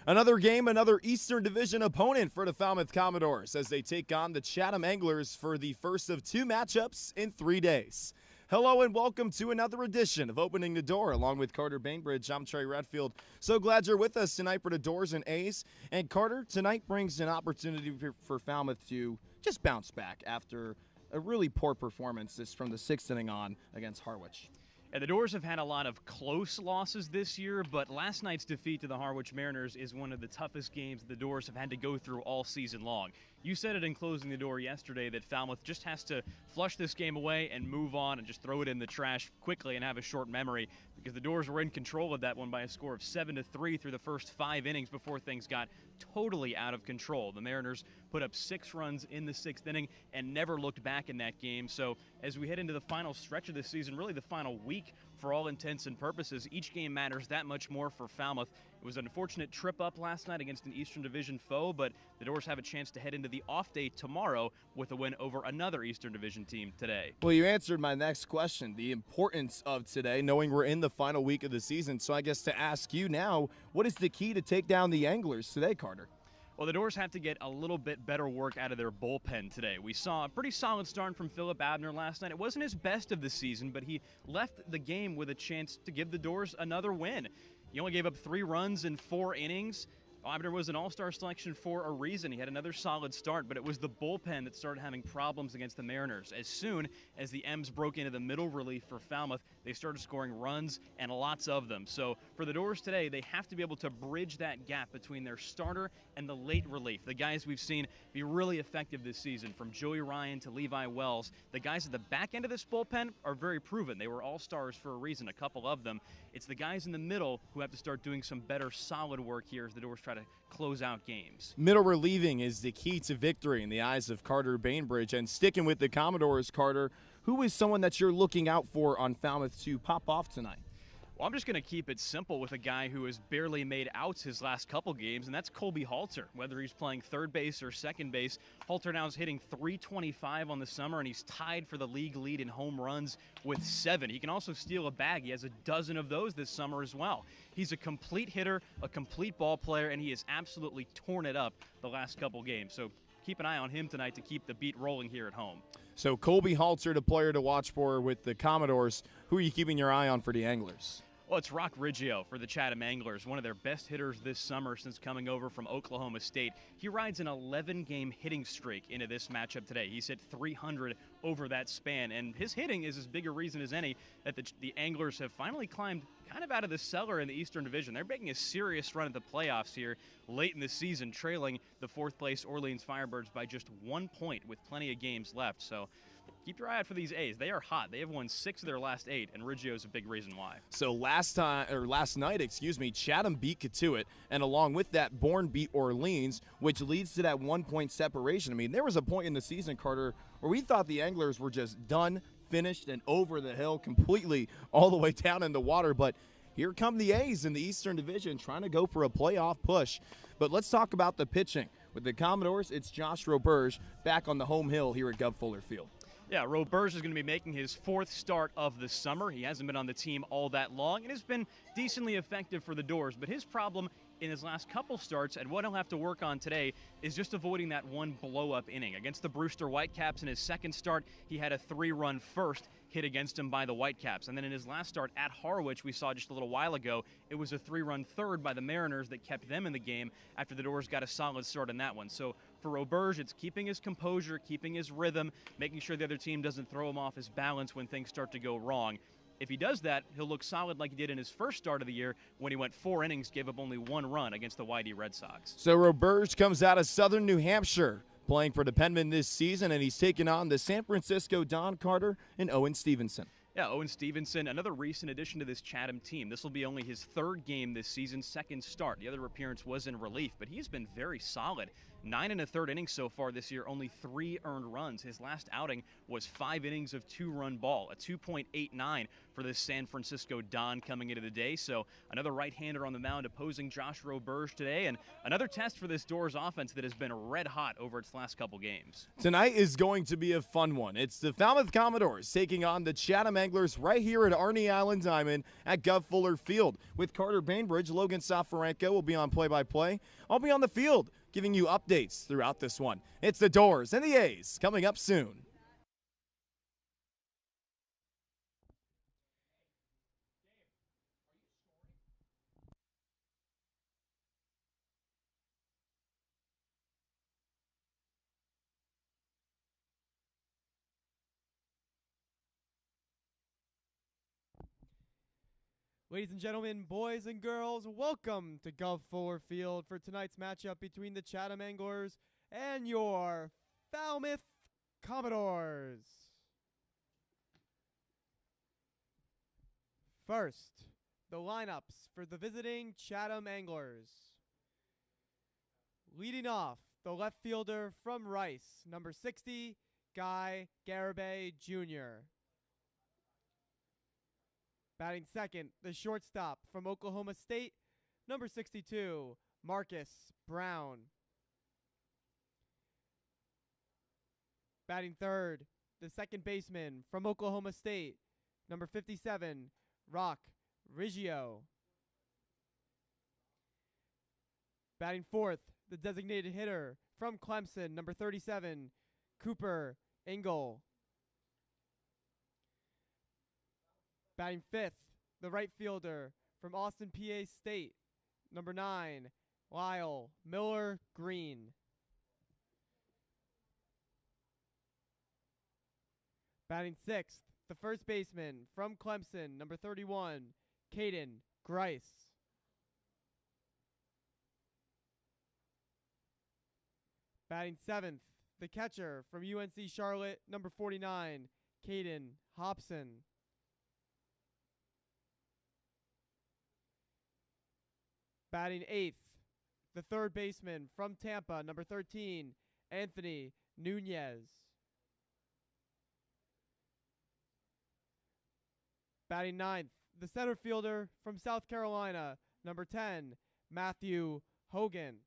Another game, another Eastern Division opponent for the Falmouth Commodores as they take on the Chatham Anglers for the first of two matchups in 3 days. Hello and welcome to another edition of Opening the Door along with Carter Bainbridge. I'm Trey Redfield. So glad you're with us tonight for the Doors and A's. And Carter, tonight brings an opportunity for Falmouth to just bounce back after a really poor performance from the sixth inning on against Harwich. And the Doors have had a lot of close losses this year, but last night's defeat to the Harwich Mariners is one of the toughest games the Doors have had to go through all season long. You said it in closing the door yesterday that Falmouth just has to flush this game away and move on and just throw it in the trash quickly and have a short memory, because the Doors were in control of that one by a score of 7-3 through the first 5 innings before things got totally out of control. The Mariners put up 6 runs in the 6th inning and never looked back in that game. So as we head into the final stretch of this season, really the final week for all intents and purposes, each game matters that much more for Falmouth. It was an unfortunate trip up last night against an Eastern Division foe, but the Doors have a chance to head into the off day tomorrow with a win over another Eastern Division team today. Well, you answered my next question, the importance of today, knowing we're in the final week of the season. So I guess to ask you now, what is the key to take down the Anglers today, Carter? Well, the Doors have to get a little bit better work out of their bullpen today. We saw a pretty solid start from Philip Abner last night. It wasn't his best of the season, but he left the game with a chance to give the Doors another win. He only gave up 3 runs in 4 innings. Abner was an all-star selection for a reason. He had another solid start, but it was the bullpen that started having problems against the Mariners. As soon as the M's broke into the middle relief for Falmouth, they started scoring runs and lots of them. So for the Doors today, they have to be able to bridge that gap between their starter and the late relief. The guys we've seen be really effective this season, from Joey Ryan to Levi Wells. The guys at the back end of this bullpen are very proven. They were all-stars for a reason, a couple of them. It's the guys in the middle who have to start doing some better solid work here as the Doors try to close out games. Middle relieving is the key to victory in the eyes of Carter Bainbridge. And sticking with the Commodores, Carter, who is someone that you're looking out for on Falmouth to pop off tonight? Well, I'm just going to keep it simple with a guy who has barely made outs his last couple games, and that's Colby Halter. Whether he's playing third base or second base, Halter now is hitting .325 on the summer, and he's tied for the league lead in home runs with 7. He can also steal a bag. He has a dozen of those this summer as well. He's a complete hitter, a complete ball player, and he has absolutely torn it up the last couple games. So keep an eye on him tonight to keep the beat rolling here at home. So Colby Halter, the player to watch for with the Commodores. Who are you keeping your eye on for the Anglers? Well, it's Roberge for the Chatham Anglers, one of their best hitters this summer since coming over from Oklahoma State. He rides an 11-game hitting streak into this matchup today. He's hit .300 over that span, and his hitting is as big a reason as any that the Anglers have finally climbed kind of out of the cellar in the Eastern Division. They're making a serious run at the playoffs here late in the season, trailing the 4th-place Orleans Firebirds by just 1 point with plenty of games left. So keep your eye out for these A's. They are hot. They have won 6 of their last 8, and Riggio's a big reason why. So last night, Chatham beat Katuitt, and along with that, Bourne beat Orleans, which leads to that 1-point separation. I mean, there was a point in the season, Carter, where we thought the Anglers were just done, finished, and over the hill completely all the way down in the water, but here come the A's in the Eastern Division trying to go for a playoff push. But let's talk about the pitching. With the Commodores, it's Josh Roberge back on the home hill here at Gov Fuller Field. Yeah, Roberge is going to be making his 4th start of the summer. He hasn't been on the team all that long and has been decently effective for the Doors. But his problem in his last couple starts, and what he'll have to work on today, is just avoiding that one blow-up inning. Against the Brewster Whitecaps in his 2nd start, he had a 3-run first hit against him by the Whitecaps. And then in his last start at Harwich, we saw just a little while ago, it was a 3-run third by the Mariners that kept them in the game after the Doors got a solid start in that one. So for Roberge, it's keeping his composure, keeping his rhythm, making sure the other team doesn't throw him off his balance when things start to go wrong. If he does that, he'll look solid like he did in his first start of the year when he went 4 innings, gave up only 1 run against the YD Red Sox. So Roberge comes out of Southern New Hampshire, playing for the Penmen this season, and he's taking on the San Francisco Don Carter and Owen Stevenson. Yeah, Owen Stevenson, another recent addition to this Chatham team. This will be only his 3rd game this season, 2nd start. The other appearance was in relief, but he's been very solid 9 1/3 innings so far this year, only 3 earned runs. His last outing was 5 innings of 2-run ball, a 2.89 for this San Francisco Don coming into the day. So another right-hander on the mound opposing Josh Roberge today, and another test for this Doors offense that has been red hot over its last couple games. Tonight is going to be a fun one. It's the Falmouth Commodores taking on the Chatham Anglers right here at Arnie Allen Diamond at Gov Fuller Field. With Carter Bainbridge, Logan Soforenko will be on play-by-play. I'll be on the field giving you updates throughout this one. It's the Doors and the A's coming up soon. Ladies and gentlemen, boys and girls, welcome to Gov Fuller Field for tonight's matchup between the Chatham Anglers and your Falmouth Commodores. First, the lineups for the visiting Chatham Anglers. Leading off, the left fielder from Rice, number 60, Guy Garibay Jr. Batting second, the shortstop from Oklahoma State, number 62, Marcus Brown. Batting third, the second baseman from Oklahoma State, number 57, Rock Riggio. Batting fourth, the designated hitter from Clemson, number 37, Cooper Engel. Batting fifth, the right fielder from Austin, PA State, number 9, Lyle Miller Green. Batting sixth, the first baseman from Clemson, number 31, Caden Grice. Batting seventh, the catcher from UNC Charlotte, number 49, Caden Hobson. Batting eighth, the third baseman from Tampa, number 13, Anthony Nunez. Batting ninth, the center fielder from South Carolina, number 10, Matthew Hogan.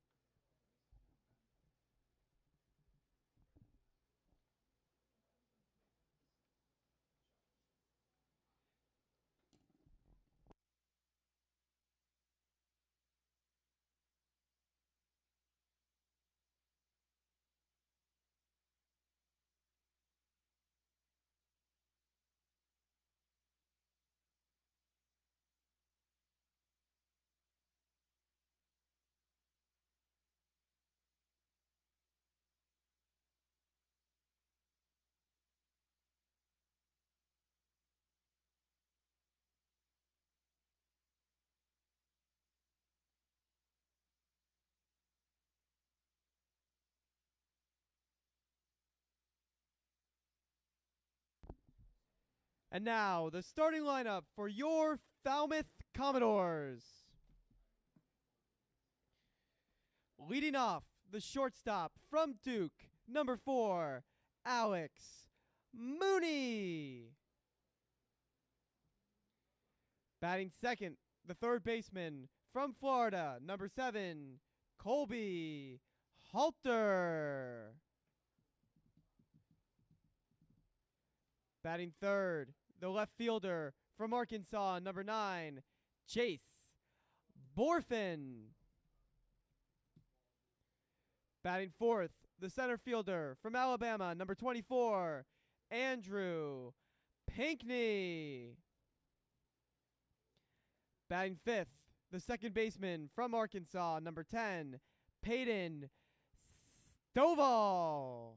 And now, the starting lineup for your Falmouth Commodores. Leading off, the shortstop from Duke, number 4, Alex Mooney. Batting second, the third baseman from Florida, number 7, Colby Halter. Batting third, the left fielder from Arkansas, number 9, Chase Borfin. Batting fourth, the center fielder from Alabama, number 24, Andrew Pinkney. Batting fifth, the second baseman from Arkansas, number 10, Peyton Stovall.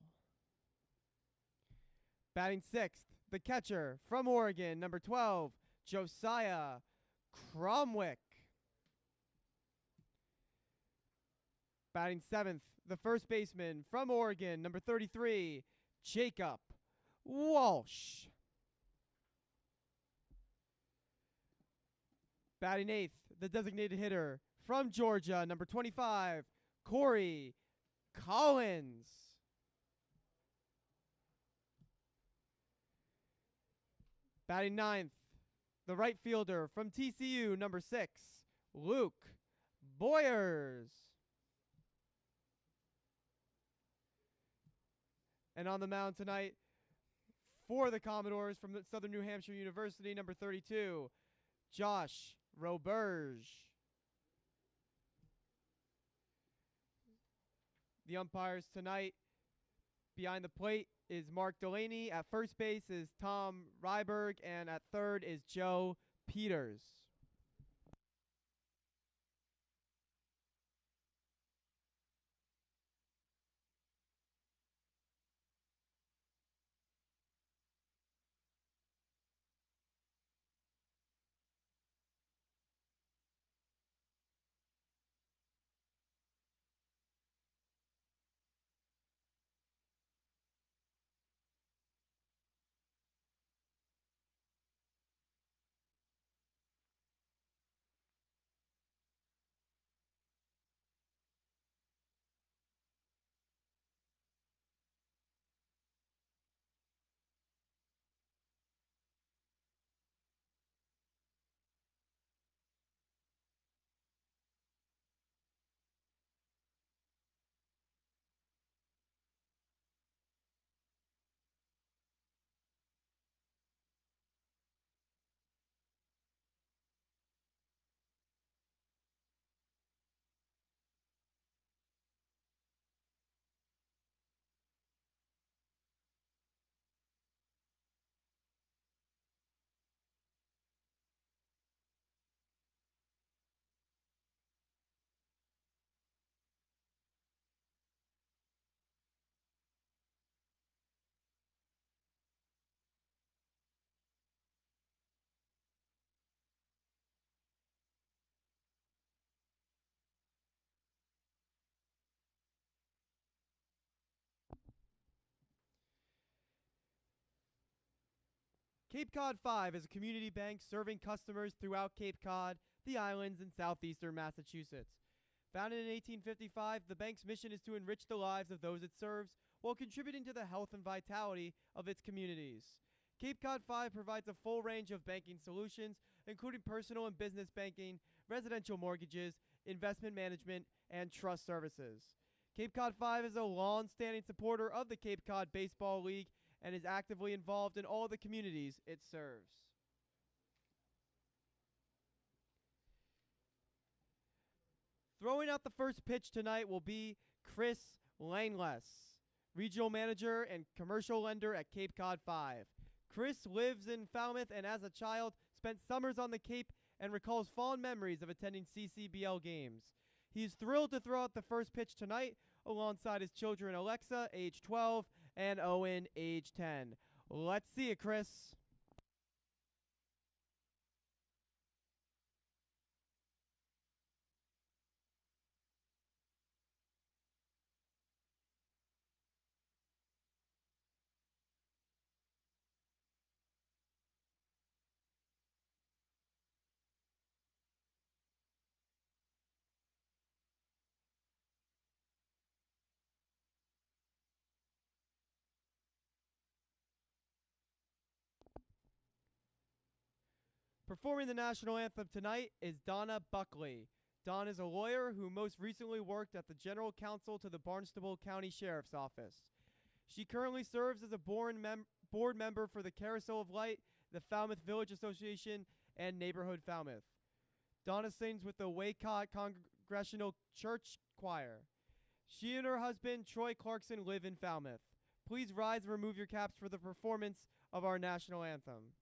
Batting sixth, the catcher from Oregon, number 12, Josiah Cromwick. Batting seventh, the first baseman from Oregon, number 33, Jacob Walsh. Batting eighth, the designated hitter from Georgia, number 25, Corey Collins. Batting ninth, the right fielder from TCU, number 6, Luke Boyers. And on the mound tonight for the Commodores from Southern New Hampshire University, number 32, Josh Roberge. The umpires tonight behind the plate is Mark Delaney. At first base is Tom Ryberg, and at third is Joe Peters. Cape Cod 5 is a community bank serving customers throughout Cape Cod, the islands, and southeastern Massachusetts. Founded in 1855, the bank's mission is to enrich the lives of those it serves while contributing to the health and vitality of its communities. Cape Cod 5 provides a full range of banking solutions, including personal and business banking, residential mortgages, investment management, and trust services. Cape Cod 5 is a long-standing supporter of the Cape Cod Baseball League and is actively involved in all the communities it serves. Throwing out the first pitch tonight will be Chris Langless, Regional Manager and Commercial Lender at Cape Cod 5. Chris lives in Falmouth and as a child spent summers on the Cape and recalls fond memories of attending CCBL games. He is thrilled to throw out the first pitch tonight alongside his children Alexa, age 12, and Owen, age 10. Let's see it, Chris. Performing the national anthem tonight is Donna Buckley. Dawn is a lawyer who most recently worked at the General Counsel to the Barnstable County Sheriff's Office. She currently serves as a board member for the Carousel of Light, the Falmouth Village Association, and Neighborhood Falmouth. Donna sings with the Waycott Congregational Church Choir. She and her husband, Troy Clarkson, live in Falmouth. Please rise and remove your caps for the performance of our national anthem.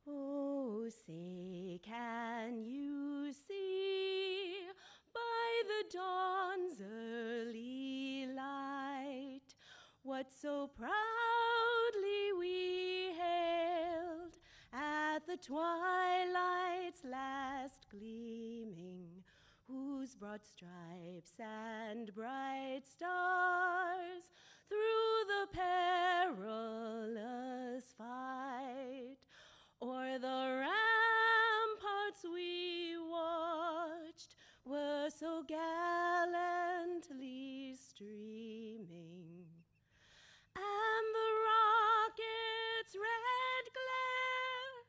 Oh, say, can you see by the dawn's early light what so proudly we hailed at the twilight's last gleaming, whose broad stripes and bright stars through the perilous fight o'er the ramparts we watched were so gallantly streaming, and the rocket's red glare,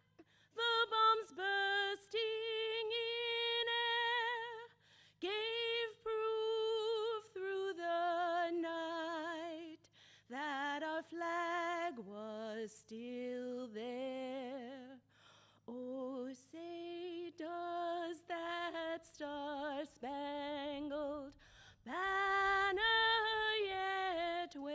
the bombs bursting in air, gave proof through the night that our flag was still there. Oh, say, does that star-spangled banner yet wave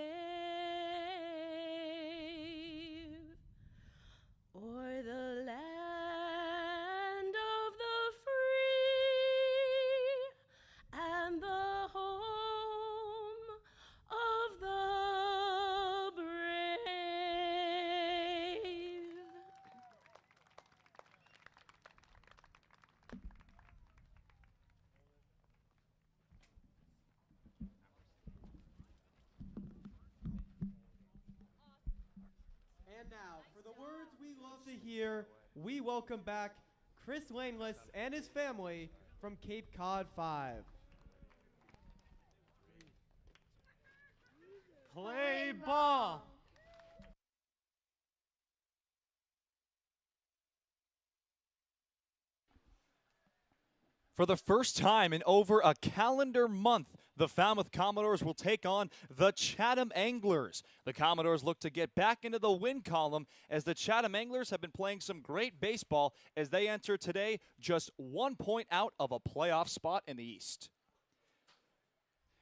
o'er the land of the free and the home of the brave? And now, for the words we love to hear, we welcome back Chris Laneless and his family from Cape Cod 5. Play ball! For the first time in over a calendar month, the Falmouth Commodores will take on the Chatham Anglers. The Commodores look to get back into the win column as the Chatham Anglers have been playing some great baseball as they enter today just 1 point out of a playoff spot in the East.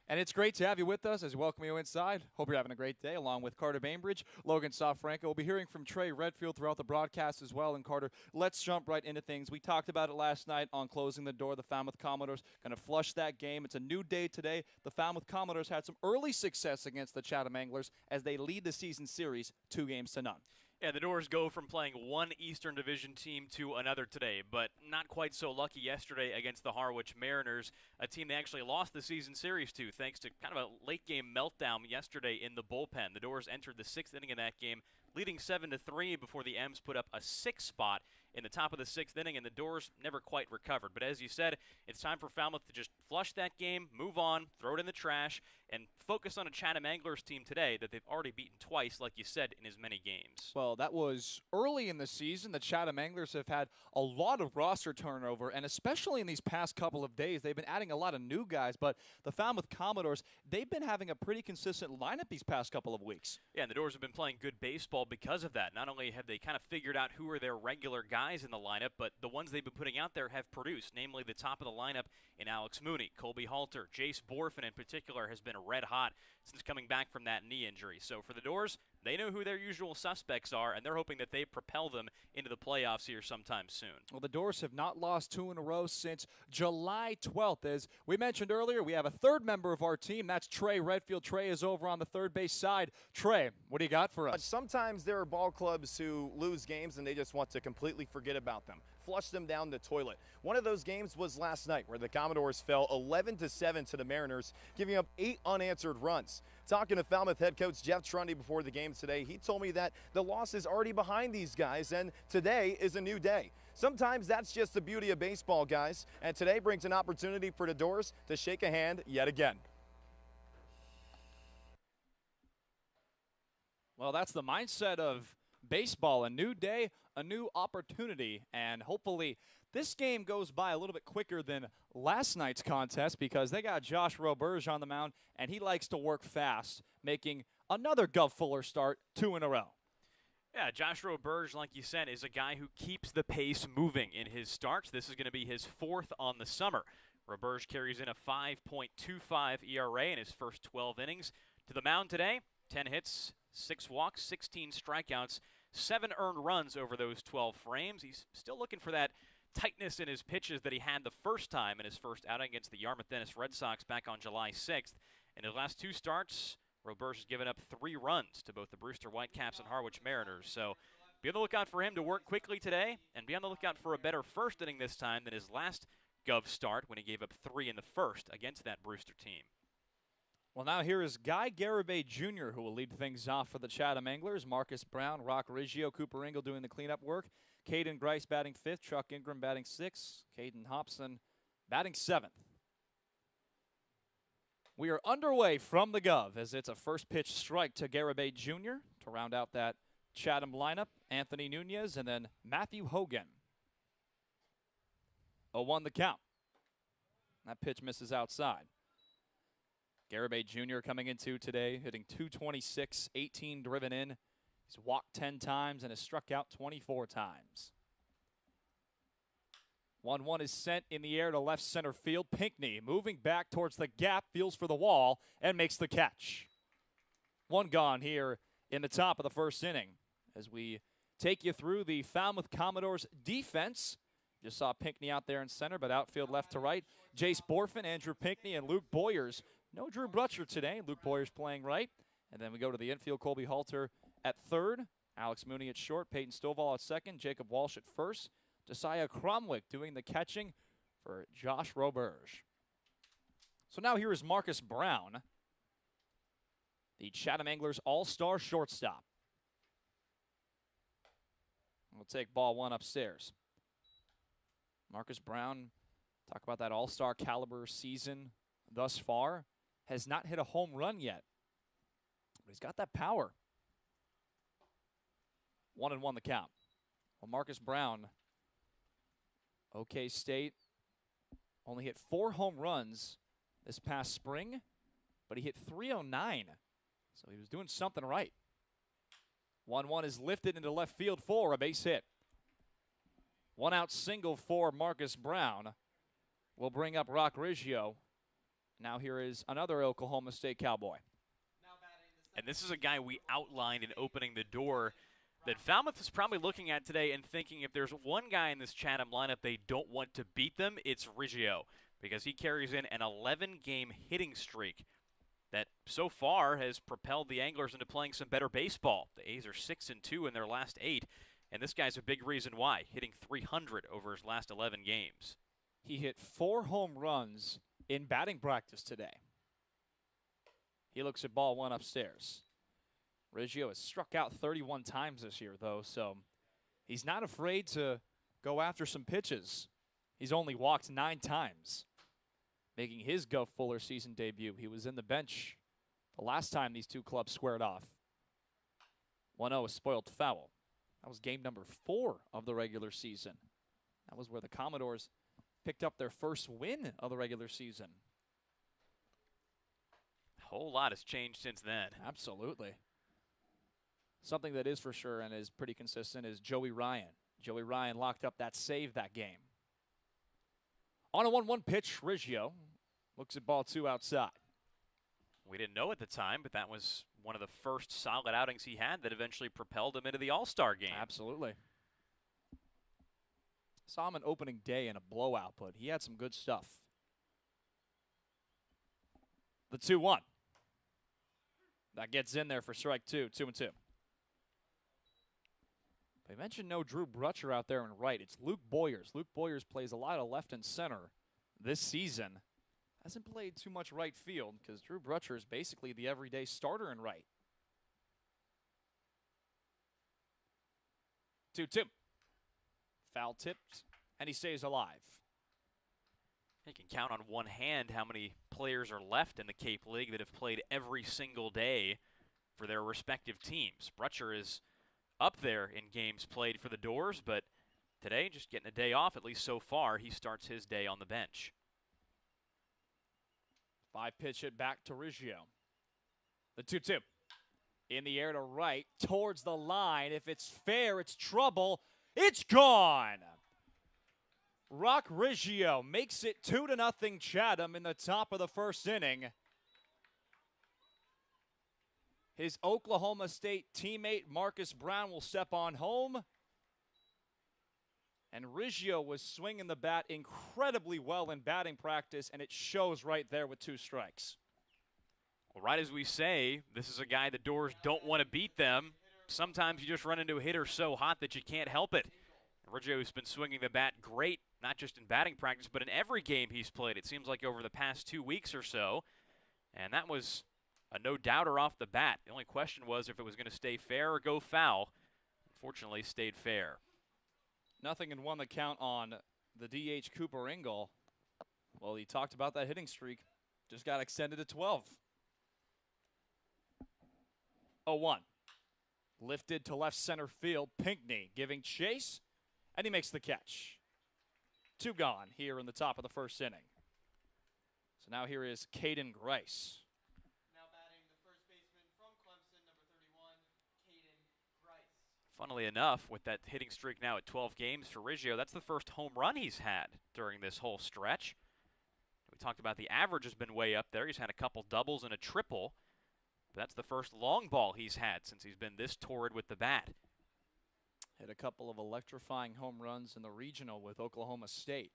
And it's great to have you with us as we welcome you inside. Hope you're having a great day, along with Carter Bainbridge, Logan Soforenko. We'll be hearing from Trey Redfield throughout the broadcast as well. And Carter, let's jump right into things. We talked about it last night on Closing the Door. The Falmouth Commodores going to flush that game. It's a new day today. The Falmouth Commodores had some early success against the Chatham Anglers as they lead the season series 2-0. Yeah, the Doors go from playing one Eastern Division team to another today, but not quite so lucky yesterday against the Harwich Mariners, a team they actually lost the season series to thanks to kind of a late-game meltdown yesterday in the bullpen. The Doors entered the 6th inning in that game, leading 7-3 before the M's put up a 6 spot in the top of the 6th inning, and the Doors never quite recovered. But as you said, it's time for Falmouth to just flush that game, move on, throw it in the trash, and focus on a Chatham Anglers team today that they've already beaten twice, like you said, in as many games. Well, that was early in the season. The Chatham Anglers have had a lot of roster turnover, and especially in these past couple of days, they've been adding a lot of new guys. But the Falmouth Commodores, they've been having a pretty consistent lineup these past couple of weeks. Yeah, and the Doors have been playing good baseball because of that. Not only have they kind of figured out who are their regular guys in the lineup, but the ones they've been putting out there have produced, namely the top of the lineup in Alex Mooney, Colby Halter, Jace Borfin in particular has been red hot since coming back from that knee injury. So for the Doors, they know who their usual suspects are, and they're hoping that they propel them into the playoffs here sometime soon. Well, the Doors have not lost 2 in a row since July 12th. As we mentioned earlier, we have a third member of our team. That's Trey Redfield. Trey is over on the third base side. Trey, what do you got for us? Sometimes there are ball clubs who lose games and they just want to completely forget about them, flush them down the toilet. One of those games was last night where the Commodores fell 11-7 to the Mariners, giving up 8 unanswered runs. Talking to Falmouth head coach Jeff Trundy before the game today, he told me that the loss is already behind these guys and today is a new day. Sometimes that's just the beauty of baseball, guys, and today brings an opportunity for the Doors to shake a hand yet again. Well, that's the mindset of baseball. A new day, a new opportunity, and hopefully this game goes by a little bit quicker than last night's contest because they got Josh Roberge on the mound, and he likes to work fast, making another Gov Fuller start 2 in a row. Yeah, Josh Roberge, like you said, is a guy who keeps the pace moving in his starts. This is going to be his 4th on the summer. Roberge carries in a 5.25 ERA in his first 12 innings. To the mound today, 10 hits, 6 walks, 16 strikeouts, 7 earned runs over those 12 frames. He's still looking for that tightness in his pitches that he had the first time in his first outing against the Yarmouth Dennis Red Sox back on July 6th. In his last 2 starts, Roberge has given up 3 runs to both the Brewster Whitecaps and Harwich Mariners. So be on the lookout for him to work quickly today, and be on the lookout for a better first inning this time than his last Gov start when he gave up 3 in the first against that Brewster team. Well, now here is Guy Garibay Jr., who will lead things off for the Chatham Anglers. Marcus Brown, Rock Riggio, Cooper Ingle doing the cleanup work. Caden Grice batting 5th, Chuck Ingram batting 6th, Caden Hobson batting 7th. We are underway from the Gov as it's a first pitch strike to Garibay Jr. to round out that Chatham lineup. Anthony Nunez and then Matthew Hogan. 0-1 the count. That pitch misses outside. Garibay Jr. coming into today, hitting .226, 18 driven in. He's walked 10 times and has struck out 24 times. 1-1 is sent in the air to left center field. Pinckney moving back towards the gap, feels for the wall, and makes the catch. One gone here in the top of the first inning as we take you through the Falmouth Commodores defense. Just saw Pinckney out there in center, but outfield left to right. Jace Borfin, Andrew Pinckney, and Luke Boyers. No Drew Brutcher today. Luke Boyers playing right. And then we go to the infield. Colby Halter at third. Alex Mooney at short. Peyton Stovall at second. Jacob Walsh at first. Josiah Cromwick doing the catching for Josh Roberge. So now here is Marcus Brown, the Chatham Anglers all-star shortstop. We'll take ball one upstairs. Marcus Brown, talk about that all-star caliber season thus far, has not hit a home run yet. But he's got that power. 1-1 the count. Well, Marcus Brown, OK State, only hit 4 home runs this past spring, but he hit .309. So he was doing something right. 1-1 is lifted into left field for a base hit. 1 out single for Marcus Brown will bring up Rock Riggio. Now here is another Oklahoma State Cowboy. And this is a guy we outlined in opening the door that Falmouth is probably looking at today and thinking if there's one guy in this Chatham lineup they don't want to beat them, it's Riggio, because he carries in an 11-game hitting streak that so far has propelled the Anglers into playing some better baseball. The A's are 6-2 in their last 8. And this guy's a big reason why, hitting .300 over his last 11 games. He hit 4 home runs in batting practice today. He looks at ball one upstairs. Riggio has struck out 31 times this year, though, so he's not afraid to go after some pitches. He's only walked 9 times, making his Gov Fuller season debut. He was in the bench the last time these two clubs squared off. 1-0 a spoiled foul. That was game number 4 of the regular season. That was where the Commodores picked up their first win of the regular season. A whole lot has changed since then. Absolutely. Something that is for sure and is pretty consistent is Joey Ryan. Joey Ryan locked up that save that game. On a 1-1 pitch, Riggio looks at ball 2 outside. We didn't know at the time, but that was one of the first solid outings he had that eventually propelled him into the All-Star game. Absolutely. Saw him an opening day in a blowout, but he had some good stuff. The 2-1. That gets in there for strike 2, 2-2. I mentioned no Drew Brutcher out there in right. It's Luke Boyers. Luke Boyers plays a lot of left and center this season. Hasn't played too much right field because Drew Brutcher is basically the everyday starter in right. 2-2. Foul tipped, and he stays alive. You can count on one hand how many players are left in the Cape League that have played every single day for their respective teams. Brutcher is up there in games played for the Doors, but today, just getting a day off, at least so far, he starts his day on the bench. 5-pitch hit back to Riggio. The 2-2. In the air to right, towards the line. If it's fair, it's trouble. It's gone! Rock Riggio makes it 2-0 Chatham in the top of the first inning. His Oklahoma State teammate Marcus Brown will step on home. And Riggio was swinging the bat incredibly well in batting practice, and it shows right there with 2 strikes. Well, right as we say, this is a guy the Doors don't want to beat them. Sometimes you just run into a hitter so hot that you can't help it. Riggio's been swinging the bat great, not just in batting practice, but in every game he's played. It seems like over the past 2 weeks or so. And that was a no-doubter off the bat. The only question was if it was going to stay fair or go foul. Unfortunately, stayed fair. 0-1 the count on the DH Cooper Ingle. Well, he talked about that hitting streak. Just got extended to 12. 0-1. Lifted to left center field. Pinckney giving chase, and he makes the catch. 2 gone here in the top of the first inning. So now here is Caden Grice. Now batting the first baseman from Clemson, number 31, Caden Grice. Funnily enough, with that hitting streak now at 12 games for Riggio, that's the first home run he's had during this whole stretch. We talked about the average has been way up there. He's had a couple doubles and a triple. But that's the first long ball he's had since he's been this torrid with the bat. Hit a couple of electrifying home runs in the regional with Oklahoma State.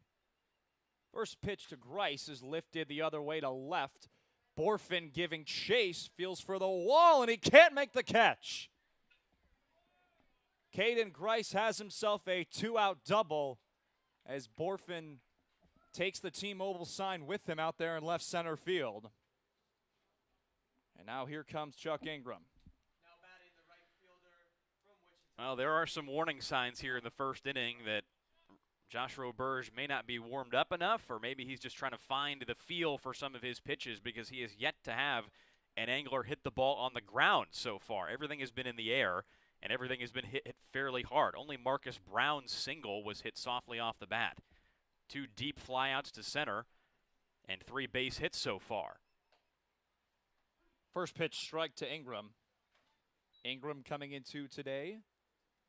First pitch to Grice is lifted the other way to left. Borfin giving chase, feels for the wall, and he can't make the catch. Caden Grice has himself a 2-out double as Borfin takes the T-Mobile sign with him out there in left center field. And now here comes Chuck Ingram. Now batting the right fielder from Wichita. Well, there are some warning signs here in the first inning that Josh Roberge may not be warmed up enough, or maybe he's just trying to find the feel for some of his pitches because he has yet to have an angler hit the ball on the ground so far. Everything has been in the air, and everything has been hit fairly hard. Only Marcus Brown's single was hit softly off the bat. 2 deep flyouts to center, and 3 base hits so far. First pitch strike to Ingram. Ingram coming into today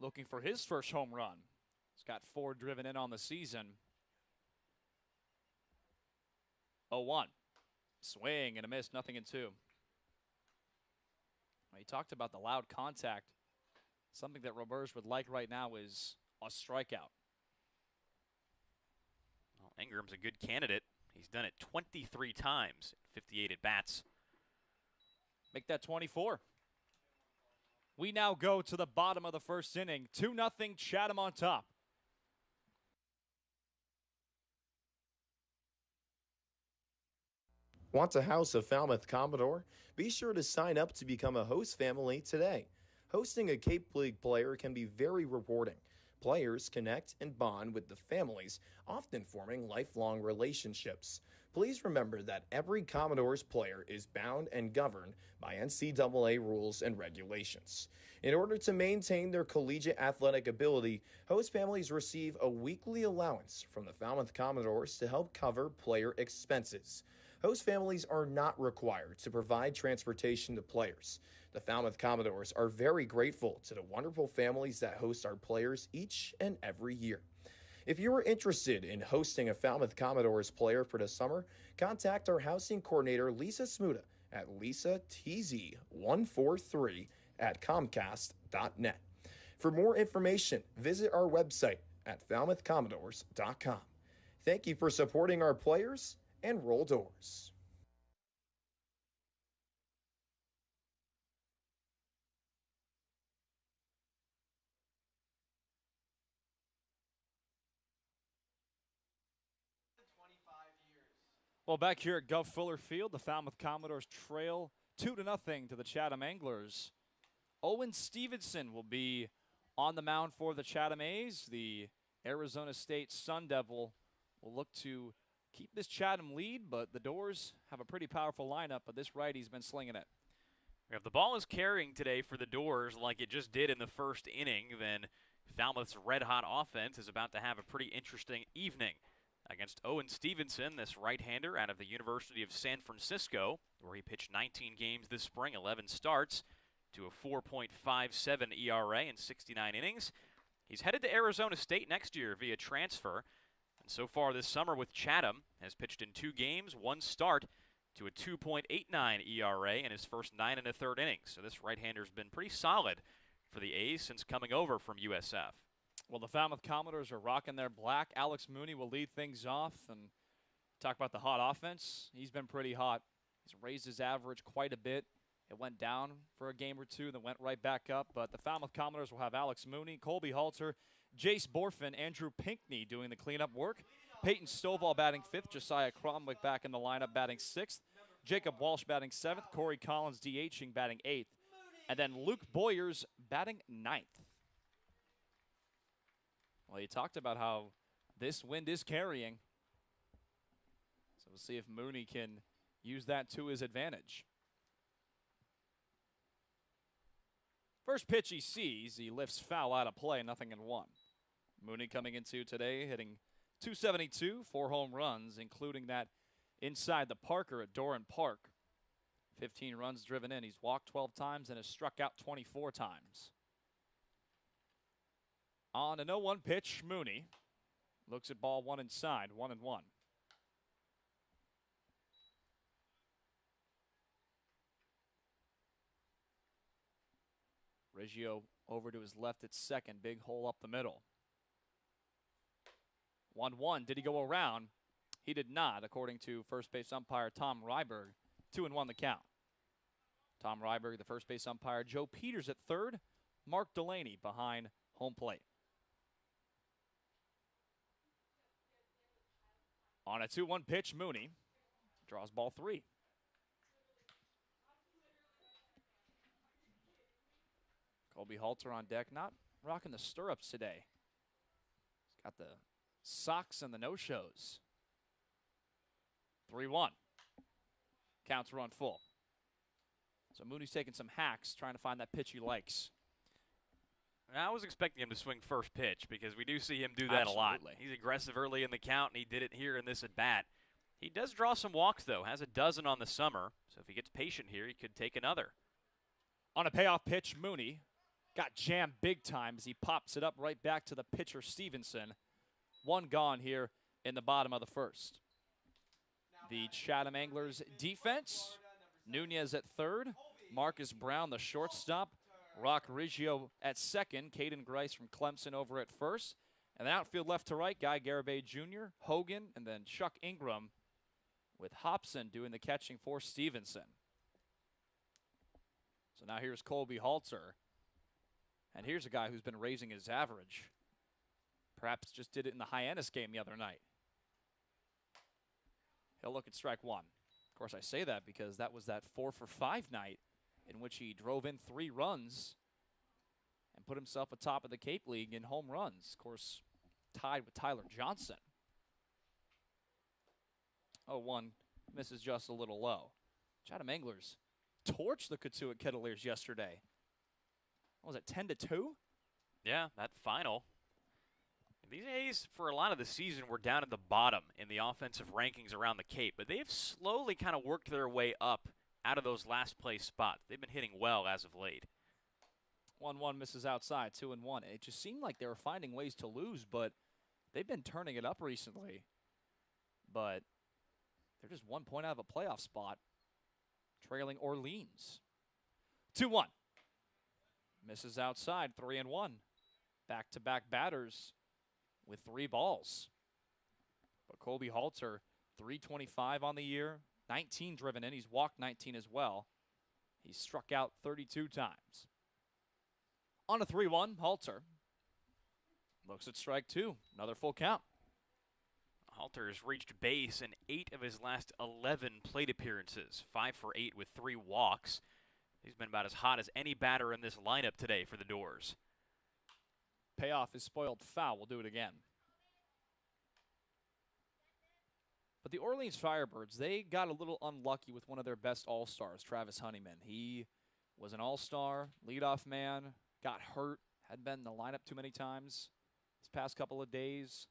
looking for his first home run. He's got 4 driven in on the season. 0-1. Swing and a miss, nothing in 2. He talked about the loud contact. Something that Roberge would like right now is a strikeout. Well, Ingram's a good candidate. He's done it 23 times, 58 at bats. Make that 24. We now go to the bottom of the first inning. 2-0 Chatham on top. Want a house of Falmouth Commodore? Be sure to sign up to become a host family today. Hosting a Cape League player can be very rewarding. Players connect and bond with the families, often forming lifelong relationships. Please remember that every Commodores player is bound and governed by NCAA rules and regulations. In order to maintain their collegiate athletic ability, host families receive a weekly allowance from the Falmouth Commodores to help cover player expenses. Host families are not required to provide transportation to players. The Falmouth Commodores are very grateful to the wonderful families that host our players each and every year. If you are interested in hosting a Falmouth Commodores player for the summer, contact our housing coordinator, Lisa Smuda, at lisatz143@comcast.net. For more information, visit our website at falmouthcommodores.com. Thank you for supporting our players, and roll doors. Well, back here at Gov Fuller Field, the Falmouth Commodores trail 2-0 to the Chatham Anglers. Owen Stevenson will be on the mound for the Chatham A's. The Arizona State Sun Devil will look to keep this Chatham lead, but the Doors have a pretty powerful lineup, but this righty's been slinging it. If the ball is carrying today for the Doors like it just did in the first inning, then Falmouth's red-hot offense is about to have a pretty interesting evening against Owen Stevenson, this right-hander out of the University of San Francisco, where he pitched 19 games this spring, 11 starts, to a 4.57 ERA in 69 innings. He's headed to Arizona State next year via transfer, and so far this summer with Chatham has pitched in 2 games, 1 start, to a 2.89 ERA in his first 9 1/3 innings. So this right-hander's been pretty solid for the A's since coming over from USF. Well, the Falmouth Commodores are rocking their black. Alex Mooney will lead things off, and talk about the hot offense. He's been pretty hot. He's raised his average quite a bit. It went down for a game or two, then went right back up. But the Falmouth Commodores will have Alex Mooney, Colby Halter, Jace Borfin, Andrew Pinckney doing the cleanup work. Peyton Stovall batting 5th, Josiah Cromwick back in the lineup batting 6th, Jacob Walsh batting 7th, Corey Collins DHing batting 8th, and then Luke Boyers batting 9th. Well, you talked about how this wind is carrying. So we'll see if Mooney can use that to his advantage. First pitch he sees, he lifts foul out of play, 0-1. Mooney coming into today, hitting .272, 4 home runs, including that inside the Parker at Doran Park. 15 runs driven in. He's walked 12 times and has struck out 24 times. On a 0-1 pitch, Mooney looks at ball one inside, 1-1. Riggio over to his left at second, big hole up the middle. 1-1. Did he go around? He did not, according to first base umpire Tom Ryberg. 2-1 the count. Tom Ryberg, the first base umpire. Joe Peters at third. Mark Delaney behind home plate. On a 2-1 pitch, Mooney draws ball 3. Colby Halter on deck, not rocking the stirrups today. He's got the socks and the no-shows. 3-1. Counts run full. So Mooney's taking some hacks, trying to find that pitch he likes. I was expecting him to swing first pitch because we do see him do that a lot. He's aggressive early in the count, and he did it here in this at-bat. He does draw some walks, though. Has a dozen on the summer, so if he gets patient here, he could take another. On a payoff pitch, Mooney got jammed big time as he pops it up right back to the pitcher, Stevenson. 1 gone here in the bottom of the first. The Chatham Anglers defense, Nunez at third, Marcus Brown, the shortstop, Rock Riggio at second, Caden Grice from Clemson over at first, and then outfield left to right, Guy Garibay Jr., Hogan, and then Chuck Ingram with Hobson doing the catching for Stevenson. So now here's Colby Halter, and here's a guy who's been raising his average. Perhaps just did it in the Hyannis game the other night. He'll look at strike 1. Of course, I say that because that was that 4-for-5 night in which he drove in 3 runs and put himself atop of the Cape League in home runs. Of course, tied with Tyler Johnson. 0-1 misses just a little low. Chatham Anglers torched the Katuitt Kettleers yesterday. What was it, 10-2? Yeah, that final. These A's, for a lot of the season, were down at the bottom in the offensive rankings around the Cape, but they've slowly kind of worked their way up out of those last place spots. They've been hitting well as of late. 1-1 misses outside, 2-1. It just seemed like they were finding ways to lose, but they've been turning it up recently. But they're just 1 point out of a playoff spot, trailing Orleans. 2-1. Misses outside, 3-1. Back-to-back batters with 3 balls. But Colby Halter, 325 on the year, 19 driven in. He's walked 19 as well. He's struck out 32 times. On a 3-1, Halter looks at strike 2. Another full count. Halter has reached base in 8 of his last 11 plate appearances. 5 for 8 with 3 walks. He's been about as hot as any batter in this lineup today for the Doors. Payoff is spoiled foul. We'll do it again. But the Orleans Firebirds, they got a little unlucky with one of their best all-stars, Travis Honeyman. He was an all-star, leadoff man, got hurt, hadn't been in the lineup too many times this past couple of days.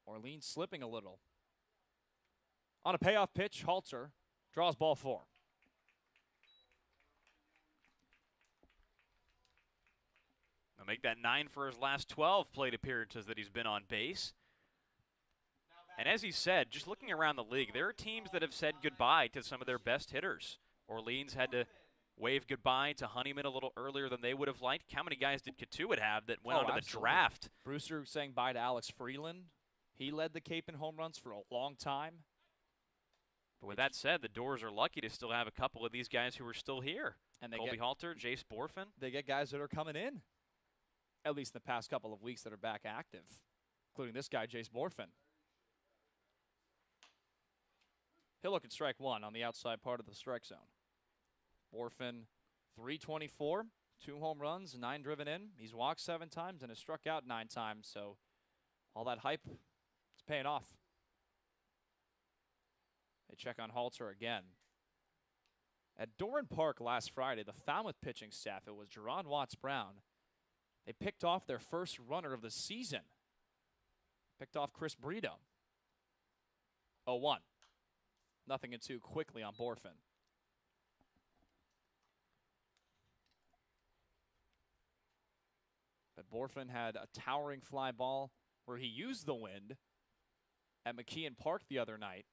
Orleans slipping a little. On a payoff pitch, Halter draws ball 4. He'll make that 9 for his last 12 plate appearances that he's been on base. And as he said, just looking around the league, there are teams that have said goodbye to some of their best hitters. Orleans had to wave goodbye to Honeyman a little earlier than they would have liked. How many guys did Katuitt have that went onto the draft? Brewster saying bye to Alex Freeland. He led the Cape in home runs for a long time. But with that said, the Doors are lucky to still have a couple of these guys who are still here. And they Colby Halter, Jace Borfin. They get guys that are coming in, at least in the past couple of weeks, that are back active, including this guy, Jace Borfin. He'll look at strike 1 on the outside part of the strike zone. Borfin, 324, 2 home runs, 9 driven in. He's walked 7 times and has struck out 9 times, so all that hype, it's paying off. They check on Halter again. At Doran Park last Friday, the Falmouth pitching staff, it was Jerron Watts-Brown. They picked off their first runner of the season. Picked off Chris Brito. 0-1. 0-2 quickly on Borfin. But Borfin had a towering fly ball where he used the wind at McKeon Park the other night.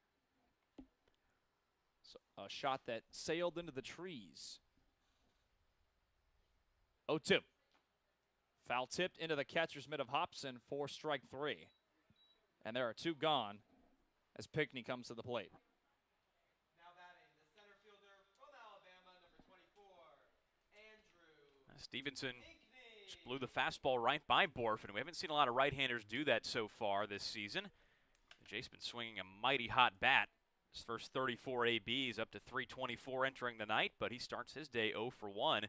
So a shot that sailed into the trees. 0-2. Foul tipped into the catcher's mitt of Hobson for strike 3. And there are 2 gone as Pinckney comes to the plate. Now batting, the center fielder from Alabama, number 24, Andrew Stevenson Pinckney. just blew the fastball right by Borfin. We haven't seen a lot of right-handers do that so far this season. Jake's been swinging a mighty hot bat. His first 34 ABs up to 324 entering the night, but he starts his day 0 for 1.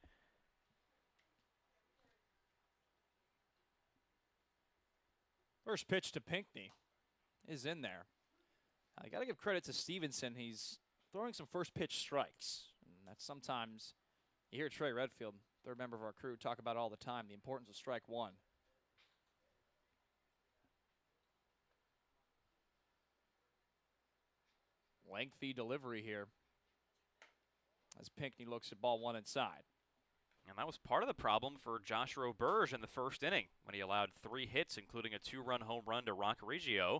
First pitch to Pinckney is in there. I got to give credit to Stevenson. He's throwing some first pitch strikes. And that's sometimes, you hear Trey Redfield, third member of our crew, talk about it all the time, the importance of strike 1. Lengthy delivery here as Pinckney looks at ball 1 inside. And that was part of the problem for Josh Roberge in the first inning when he allowed 3 hits, including a 2-run home run to Rockregio.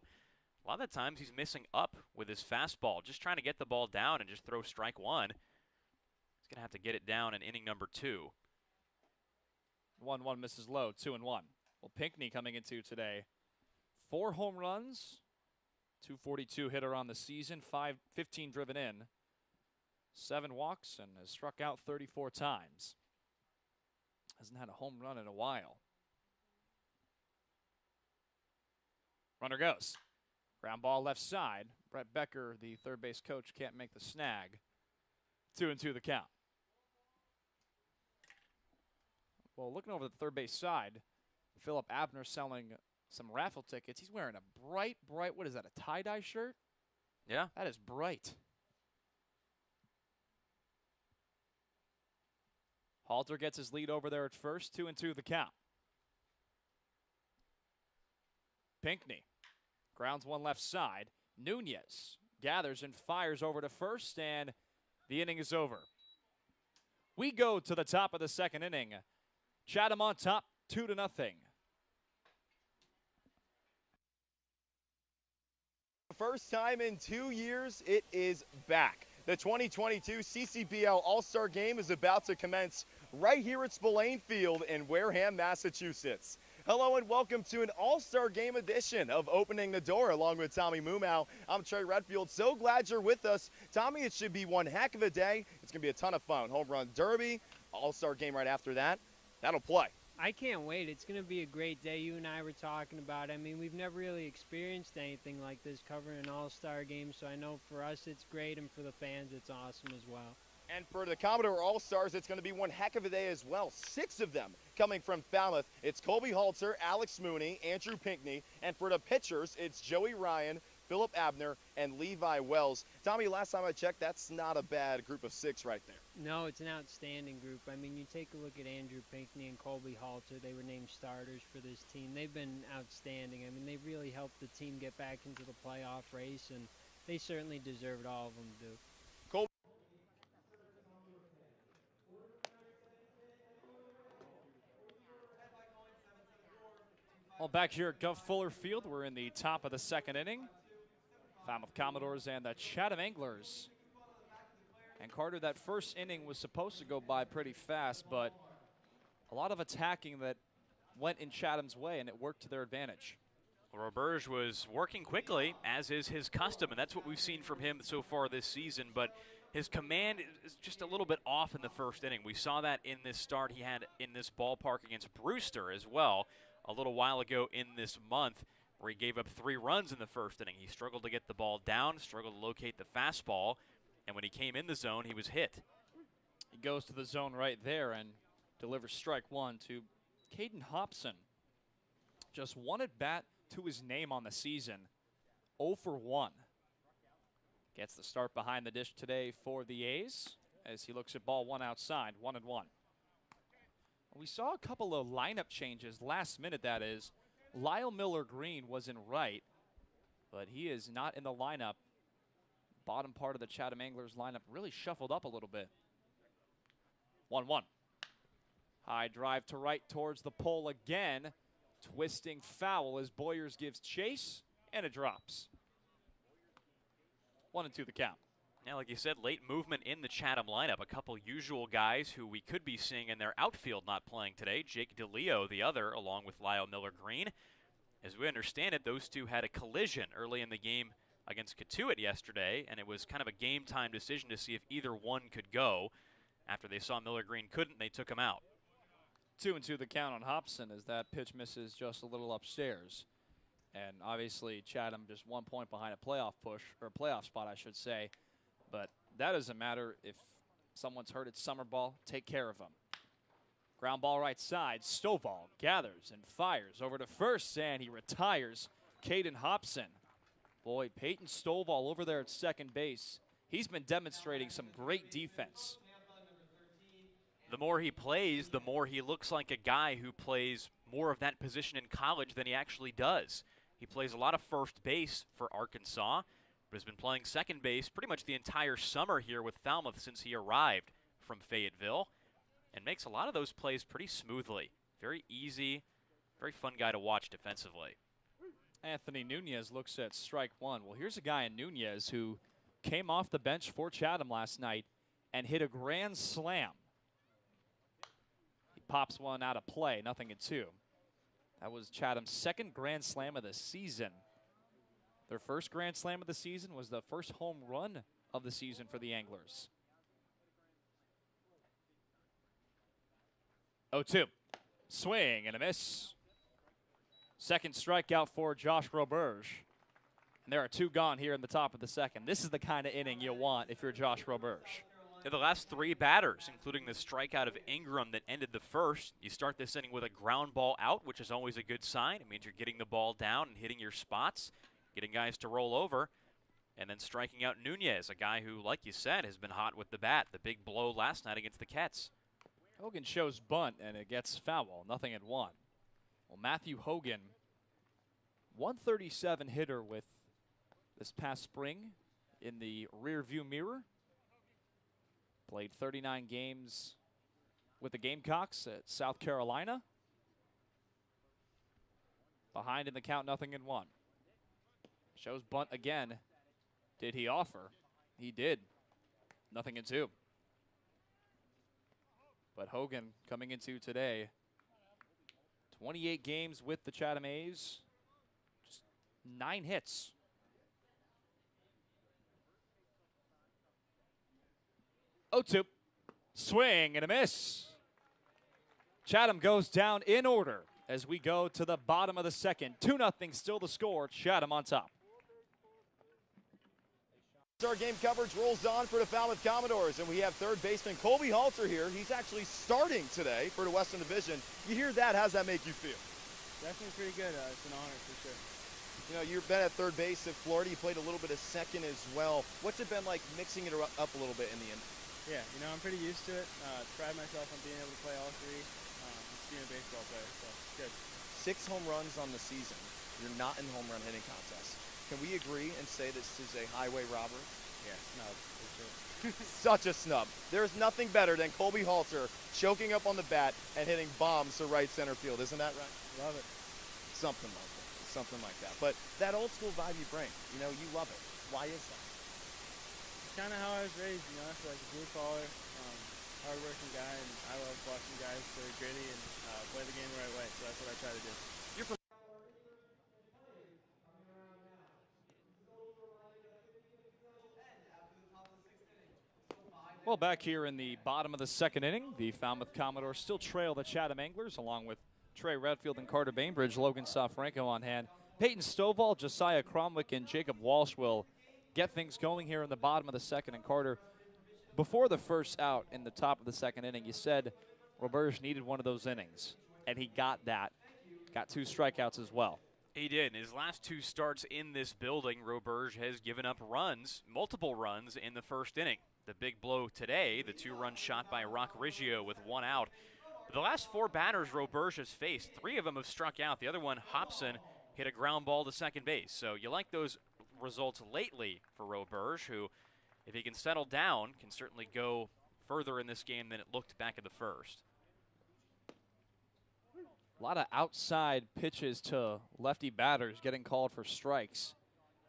A lot of the times he's missing up with his fastball, just trying to get the ball down and just throw strike 1. He's going to have to get it down in inning number 2. 1-1 misses low, 2-1. Well, Pinckney coming into today, 4 home runs, 242 hitter on the season, 15 driven in, 7 walks, and has struck out 34 times. Hasn't had a home run in a while. Runner goes. Ground ball left side. Brett Becker, the third base coach, can't make the snag. 2-2 the count. Well, looking over the third base side, Philip Abner selling some raffle tickets. He's wearing a bright, what is that, a tie-dye shirt? Yeah. That is bright. Halter gets his lead over there at first, 2-2 the count. Pinckney grounds one left side. Nunez gathers and fires over to first, and the inning is over. We go to the top of the second inning. Chatham on top, 2-0. First time in 2 years, it is back. The 2022 CCBL All-Star Game is about to commence right here at Spillane Field in Wareham, Massachusetts. Hello and welcome to an All-Star Game edition of Opening the Door along with Tommy Mumau. I'm Trey Redfield. So glad you're with us. Tommy, it should be one heck of a day. It's going to be a ton of fun. Home Run Derby, All-Star Game right after that. That'll play. I can't wait. It's going to be a great day. You and I were talking about it. I mean, we've never really experienced anything like this covering an all-star game, so I know for us it's great, and for the fans it's awesome as well. And for the Commodore All-Stars, it's going to be one heck of a day as well. 6 of them coming from Falmouth. It's Colby Halter, Alex Mooney, Andrew Pinckney, and for the pitchers, it's Joey Ryan, Philip Abner, and Levi Wells. Tommy, last time I checked, that's not a bad group of 6 right there. No, it's an outstanding group. I mean, you take a look at Andrew Pinckney and Colby Halter. They were named starters for this team. They've been outstanding. I mean, they really helped the team get back into the playoff race, and they certainly deserve it, all of them do. Well, back here at Guff Fuller Field, we're in the top of the second inning. Falmouth Commodores and the Chatham Anglers. And Carter, that first inning was supposed to go by pretty fast, but a lot of attacking that went in Chatham's way, and it worked to their advantage. Roberge was working quickly, as is his custom, and that's what we've seen from him so far this season, but his command is just a little bit off in the first inning. We saw that in this start he had in this ballpark against Brewster as well a little while ago in this month, where he gave up 3 runs in the first inning. He struggled to get the ball down, struggled to locate the fastball, and when he came in the zone, he was hit. He goes to the zone right there and delivers strike 1 to Caden Hobson. Just 1 at bat to his name on the season, 0 for 1. Gets the start behind the dish today for the A's as he looks at ball one outside, 1-1. We saw a couple of lineup changes last minute, that is. Lyle Miller-Green was in right, but he is not in the lineup. Bottom part of the Chatham Anglers lineup really shuffled up a little bit. 1-1. High drive to right towards the pole again. Twisting foul as Boyers gives chase, and it drops. 1-2 the count. Now, like you said, late movement in the Chatham lineup. A couple usual guys who we could be seeing in their outfield not playing today. Jake DeLeo, the other, along with Lyle Miller-Green. As we understand it, those two had a collision early in the game against Catuit yesterday, and it was kind of a game-time decision to see if either one could go. After they saw Miller-Green couldn't, they took him out. 2-2 the count on Hobson as that pitch misses just a little upstairs. And obviously Chatham just 1 point behind a playoff push, or playoff spot, I should say. But that doesn't matter if someone's hurt at summer ball. Take care of them. Ground ball right side. Stovall gathers and fires over to first, and he retires. Caden Hobson. Boy, Peyton Stovall over there at second base. He's been demonstrating some great defense. The more he plays, the more he looks like a guy who plays more of that position in college than he actually does. He plays a lot of first base for Arkansas, but has been playing second base pretty much the entire summer here with Falmouth since he arrived from Fayetteville, and makes a lot of those plays pretty smoothly. Very easy, very fun guy to watch defensively. Anthony Nunez looks at strike one. Well, here's a guy in Nunez who came off the bench for Chatham last night and hit a grand slam. He pops one out of play, 0-2. That was Chatham's second grand slam of the season. Their first grand slam of the season was the first home run of the season for the Anglers. 0-2. Swing and a miss. Second strikeout for Josh Roberge. And there are two gone here in the top of the second. This is the kind of inning you want if you're Josh Roberge. Yeah, the last three batters, including the strikeout of Ingram that ended the first, you start this inning with a ground ball out, which is always a good sign. It means you're getting the ball down and hitting your spots, getting guys to roll over, and then striking out Nunez, a guy who, like you said, has been hot with the bat. The big blow last night against the Cats. Hogan shows bunt, and it gets foul, 0-1. Well, Matthew Hogan, 137 hitter with this past spring in the rear view mirror. Played 39 games with the Gamecocks at South Carolina. Behind in the count, 0-1. Shows bunt again. Did he offer? He did. 0-2. But Hogan coming into today, 28 games with the Chatham A's, just 9 hits. Oh, 2. Swing and a miss. Chatham goes down in order as we go to the bottom of the second. 2-0 still the score. Chatham on top. Our game coverage rolls on for the Falmouth Commodores, and we have third baseman Colby Halter here. He's actually starting today for the Western Division. You hear that, how's that make you feel? Definitely pretty good. It's an honor for sure. You know, you've been at third base at Florida. You played a little bit of second as well. What's it been like mixing it up a little bit in the end? Yeah, you know, I'm pretty used to it. Pride myself on being able to play all three. Just being a baseball player, so it's good. 6 home runs on the season. You're not in the home run hitting contest. Can we agree and say this is a highway robbery? Yeah, snub, for sure. Such a snub. There's nothing better than Colby Halter choking up on the bat and hitting bombs to right center field. Isn't that right? Love it. Something like that. Something like that. But that old school vibe you bring, you know, you love it. Why is that? It's kind of how I was raised, you know. I feel like a blue collar, hard-working guy, and I love watching guys that are gritty and play the game the right way. So that's what I try to do. Well, back here in the bottom of the second inning, the Falmouth Commodores still trail the Chatham Anglers along with Trey Redfield and Carter Bainbridge, Logan Soforenko on hand. Peyton Stovall, Josiah Cromwick, and Jacob Walsh will get things going here in the bottom of the second. And Carter, before the first out in the top of the second inning, you said Roberge needed one of those innings, and he got that. Got 2 strikeouts as well. He did. In his last 2 starts in this building, Roberge has given up runs, multiple runs in the first inning. The big blow today, the 2-run shot by Roberge with 1 out. The last 4 batters Roberge has faced, 3 of them have struck out. The other one, Hobson, hit a ground ball to second base. So you like those results lately for Roberge, who, if he can settle down, can certainly go further in this game than it looked back in the first. A lot of outside pitches to lefty batters getting called for strikes.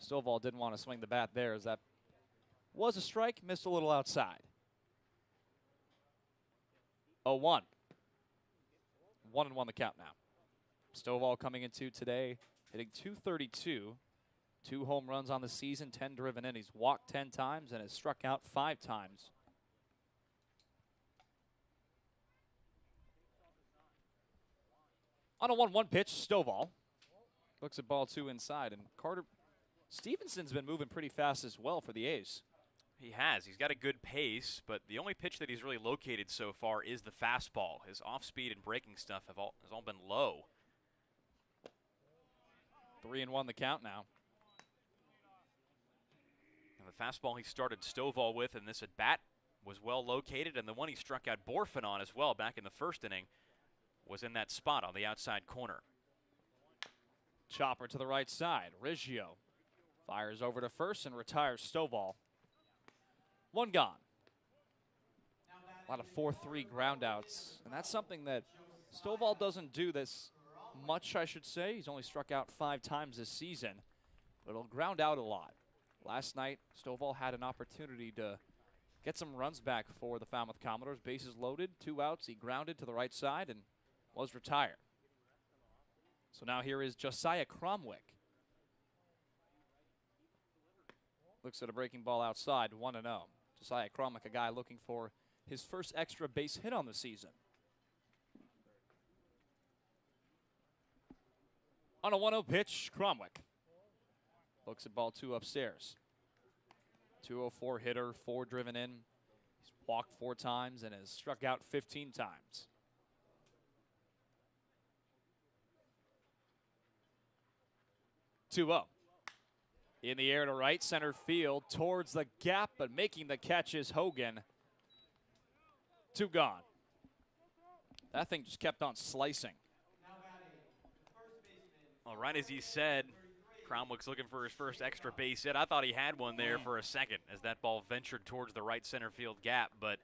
Stovall didn't want to swing the bat there, as that was a strike, missed a little outside. 0-1. 1-1 the count now. Stovall coming into today, hitting .232. 2 home runs on the season, 10 driven in. He's walked 10 times and has struck out 5 times. On a 1-1 pitch, Stovall looks at ball 2 inside, and Carter Stevenson's been moving pretty fast as well for the A's. He has. He's got a good pace, but the only pitch that he's really located so far is the fastball. His off-speed and breaking stuff has all been low. 3-1 the count now. And the fastball he started Stovall with in this at-bat was well located, and the one he struck out Borfin on as well back in the first inning was in that spot on the outside corner. Chopper to the right side. Riggio fires over to first and retires Stovall. 1 gone. A lot of 4-3 groundouts, and that's something that Stovall doesn't do this much, I should say. He's only struck out 5 times this season, but he'll ground out a lot. Last night, Stovall had an opportunity to get some runs back for the Falmouth Commodores. Bases loaded, 2 outs. He grounded to the right side and was retired. So now here is Josiah Cromwick. Looks at a breaking ball outside, 1-0. Josiah Cromwick, a guy looking for his first extra base hit on the season. On a 1-0 pitch, Cromwick looks at ball 2 upstairs. 204 hitter, 4 driven in. He's walked 4 times and has struck out 15 times. 2-0. In the air to right center field towards the gap, but making the catch is Hogan. 2 gone. That thing just kept on slicing. Well, right as he said, Cromwick's looking for his first extra base hit. I thought he had one there for a second as that ball ventured towards the right center field gap, but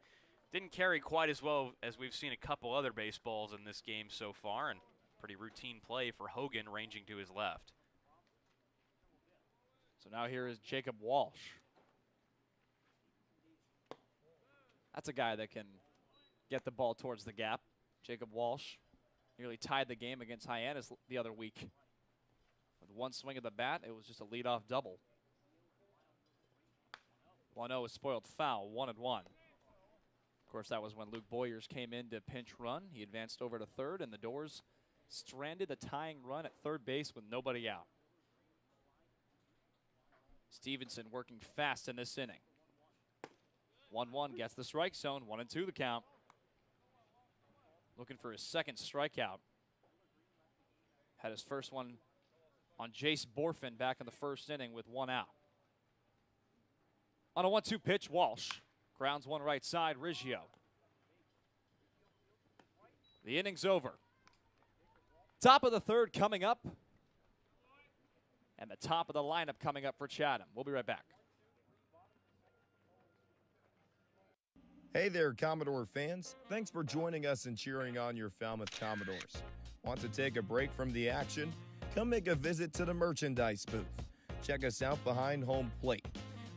didn't carry quite as well as we've seen a couple other baseballs in this game so far, and pretty routine play for Hogan ranging to his left. So now here is Jacob Walsh. That's a guy that can get the ball towards the gap. Jacob Walsh nearly tied the game against Hyannis the other week. With 1 swing of the bat, it was just a leadoff double. 1-0 is spoiled foul, 1-1. Of course, that was when Luke Boyers came in to pinch run. He advanced over to third, and the Doors stranded the tying run at third base with nobody out. Stevenson working fast in this inning. 1-1 gets the strike zone, 1-2 the count. Looking for his second strikeout. Had his first one on Jace Borfin back in the first inning with 1 out. On a 1-2 pitch, Walsh grounds one right side, Riggio. The inning's over. Top of the third coming up. And the top of the lineup coming up for Chatham. We'll be right back. Hey there, Commodore fans. Thanks for joining us and cheering on your Falmouth Commodores. Want to take a break from the action? Come make a visit to the merchandise booth. Check us out behind home plate.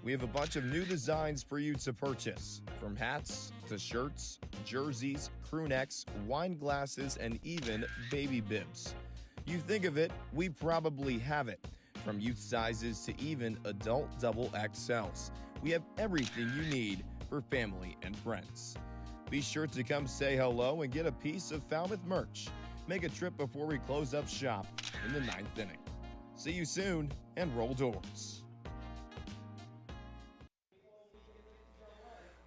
We have a bunch of new designs for you to purchase, from hats to shirts, jerseys, crew necks, wine glasses, and even baby bibs. You think of it, we probably have it. From youth sizes to even adult double XLs. We have everything you need for family and friends. Be sure to come say hello and get a piece of Falmouth merch. Make a trip before we close up shop in the 9th inning. See you soon, and roll Doors.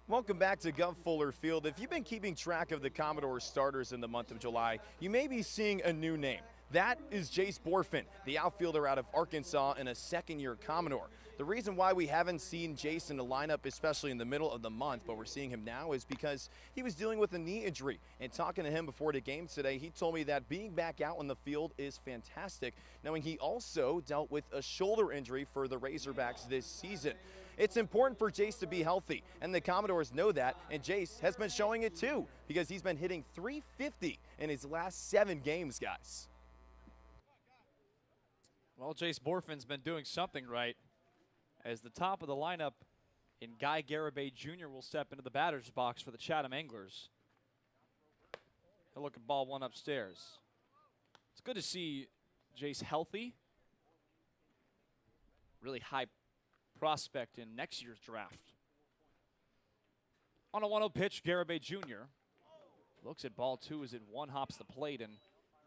Welcome back to Gov Fuller Field. If you've been keeping track of the Commodore starters in the month of July, you may be seeing a new name. That is Jace Borfin, the outfielder out of Arkansas and a second-year Commodore. The reason why we haven't seen Jace in the lineup, especially in the middle of the month, but we're seeing him now, is because he was dealing with a knee injury. And talking to him before the game today, he told me that being back out on the field is fantastic, knowing he also dealt with a shoulder injury for the Razorbacks this season. It's important for Jace to be healthy, and the Commodores know that, and Jace has been showing it too, because he's been hitting .350 in his last 7 games, guys. Well, Jace Borfin's been doing something right, as the top of the lineup in Guy Garibay Jr. will step into the batter's box for the Chatham Anglers. He'll look at ball one upstairs. It's good to see Jace healthy. Really high prospect in next year's draft. On a 1-0 pitch, Garibay Jr. looks at ball 2 as it one hops the plate and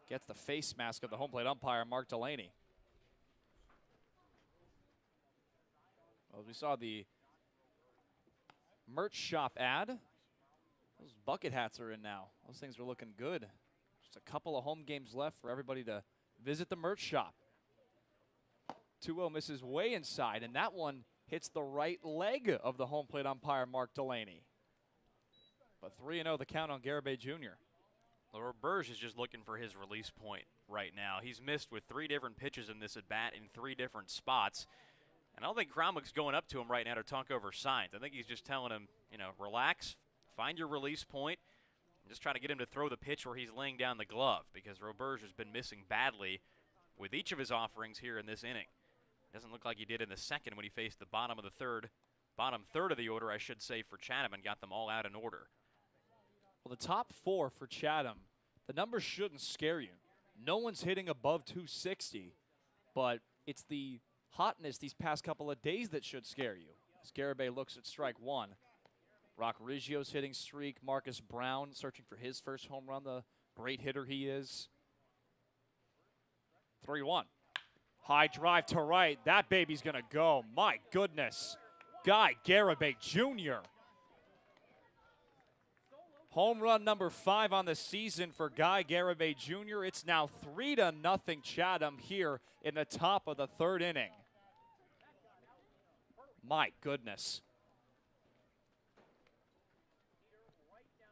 gets the face mask of the home plate umpire, Mark Delaney. Well, we saw the merch shop ad. Those bucket hats are in now. Those things are looking good. Just a couple of home games left for everybody to visit the merch shop. 2-0 misses way inside, and that one hits the right leg of the home plate umpire, Mark Delaney. But 3-0 the count on Garibay Jr. Well, Roberge is just looking for his release point right now. He's missed with 3 different pitches in this at-bat in 3 different spots. And I don't think Cromwell's going up to him right now to talk over signs. I think he's just telling him, you know, relax, find your release point, and just trying to get him to throw the pitch where he's laying down the glove, because Roberge has been missing badly with each of his offerings here in this inning. Doesn't look like he did in the second when he faced the bottom third of the order, I should say, for Chatham, and got them all out in order. Well, the top 4 for Chatham, the numbers shouldn't scare you. No one's hitting above 260, but it's the hotness these past couple of days that should scare you. As Garibay looks at strike 1. Rock Riggio's hitting streak. Marcus Brown searching for his first home run, the great hitter he is. 3-1. High drive to right. That baby's going to go. My goodness. Guy Garibay Jr. Home run number 5 on the season for Guy Garibay Jr. It's now 3-0 Chatham here in the top of the 3rd inning. My goodness.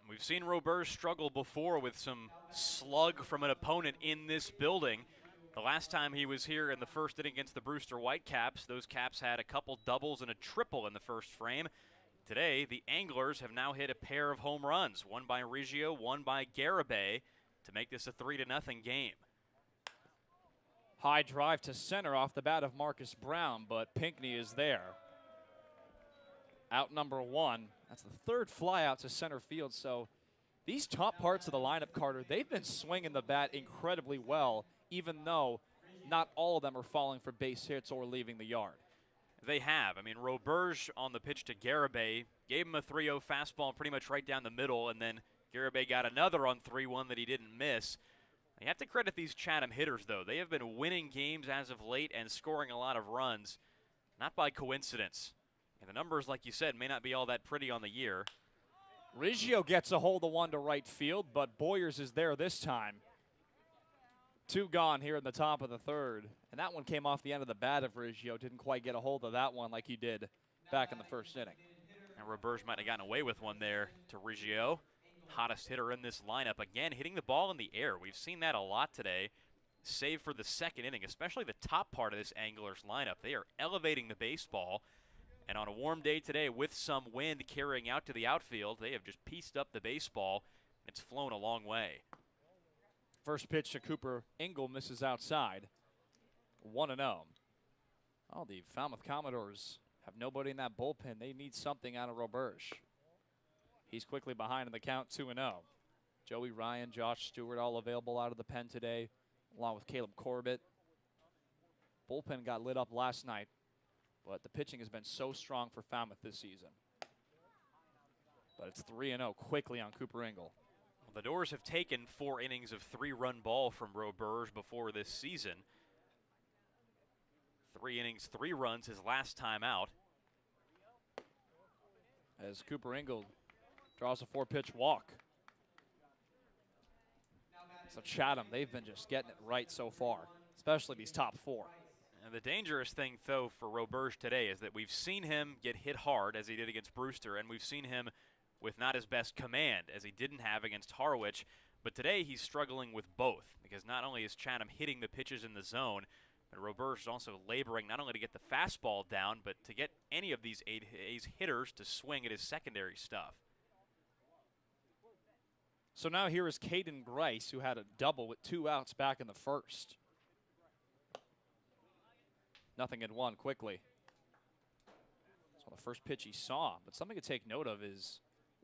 We've seen Roberge struggle before with some slug from an opponent in this building. The last time he was here in the first inning against the Brewster Whitecaps, those Caps had a couple doubles and a triple in the first frame. Today, the Anglers have now hit a pair of home runs, one by Riggio, one by Garibay, to make this a 3-0 game. High drive to center off the bat of Marcus Brown, but Pinckney is there. Out number 1. That's the 3rd fly out to center field. So these top parts of the lineup, Carter, they've been swinging the bat incredibly well, even though not all of them are falling for base hits or leaving the yard. They have. I mean, Roberge on the pitch to Garibay gave him a 3-0 fastball pretty much right down the middle, and then Garibay got another on 3-1 that he didn't miss. You have to credit these Chatham hitters, though. They have been winning games as of late and scoring a lot of runs, not by coincidence. And the numbers, like you said, may not be all that pretty on the year. Riggio gets a hold of one to right field, but Boyers is there this time. 2 gone here in the top of the 3rd. And that one came off the end of the bat of Riggio. Didn't quite get a hold of that one like he did back in the first inning. And Roberge might have gotten away with one there to Riggio. Hottest hitter in this lineup. Again, hitting the ball in the air. We've seen that a lot today, save for the second inning, especially the top part of this Anglers lineup. They are elevating the baseball. And on a warm day today with some wind carrying out to the outfield, they have just pieced up the baseball. It's flown a long way. First pitch to Cooper Engel misses outside. 1-0. Oh, the Falmouth Commodores have nobody in that bullpen. They need something out of Roberge. He's quickly behind in the count, 2-0. Joey Ryan, Josh Stewart all available out of the pen today, along with Caleb Corbett. Bullpen got lit up last night, but the pitching has been so strong for Falmouth this season. But it's 3-0 quickly on Cooper Engel. Well, the Doors have taken 4 innings of 3-run ball from Roberge before this season. 3 innings, 3 runs his last time out. As Cooper Engel draws a 4-pitch walk. So Chatham, they've been just getting it right so far, especially these top 4. And the dangerous thing, though, for Roberge today is that we've seen him get hit hard, as he did against Brewster, and we've seen him with not his best command, as he didn't have against Harwich. But today he's struggling with both, because not only is Chatham hitting the pitches in the zone, but Roberge is also laboring not only to get the fastball down, but to get any of these A's hitters to swing at his secondary stuff. So now here is Caden Grice, who had a double with 2 outs back in the first. 0-1 quickly. So the first pitch he saw, but something to take note of is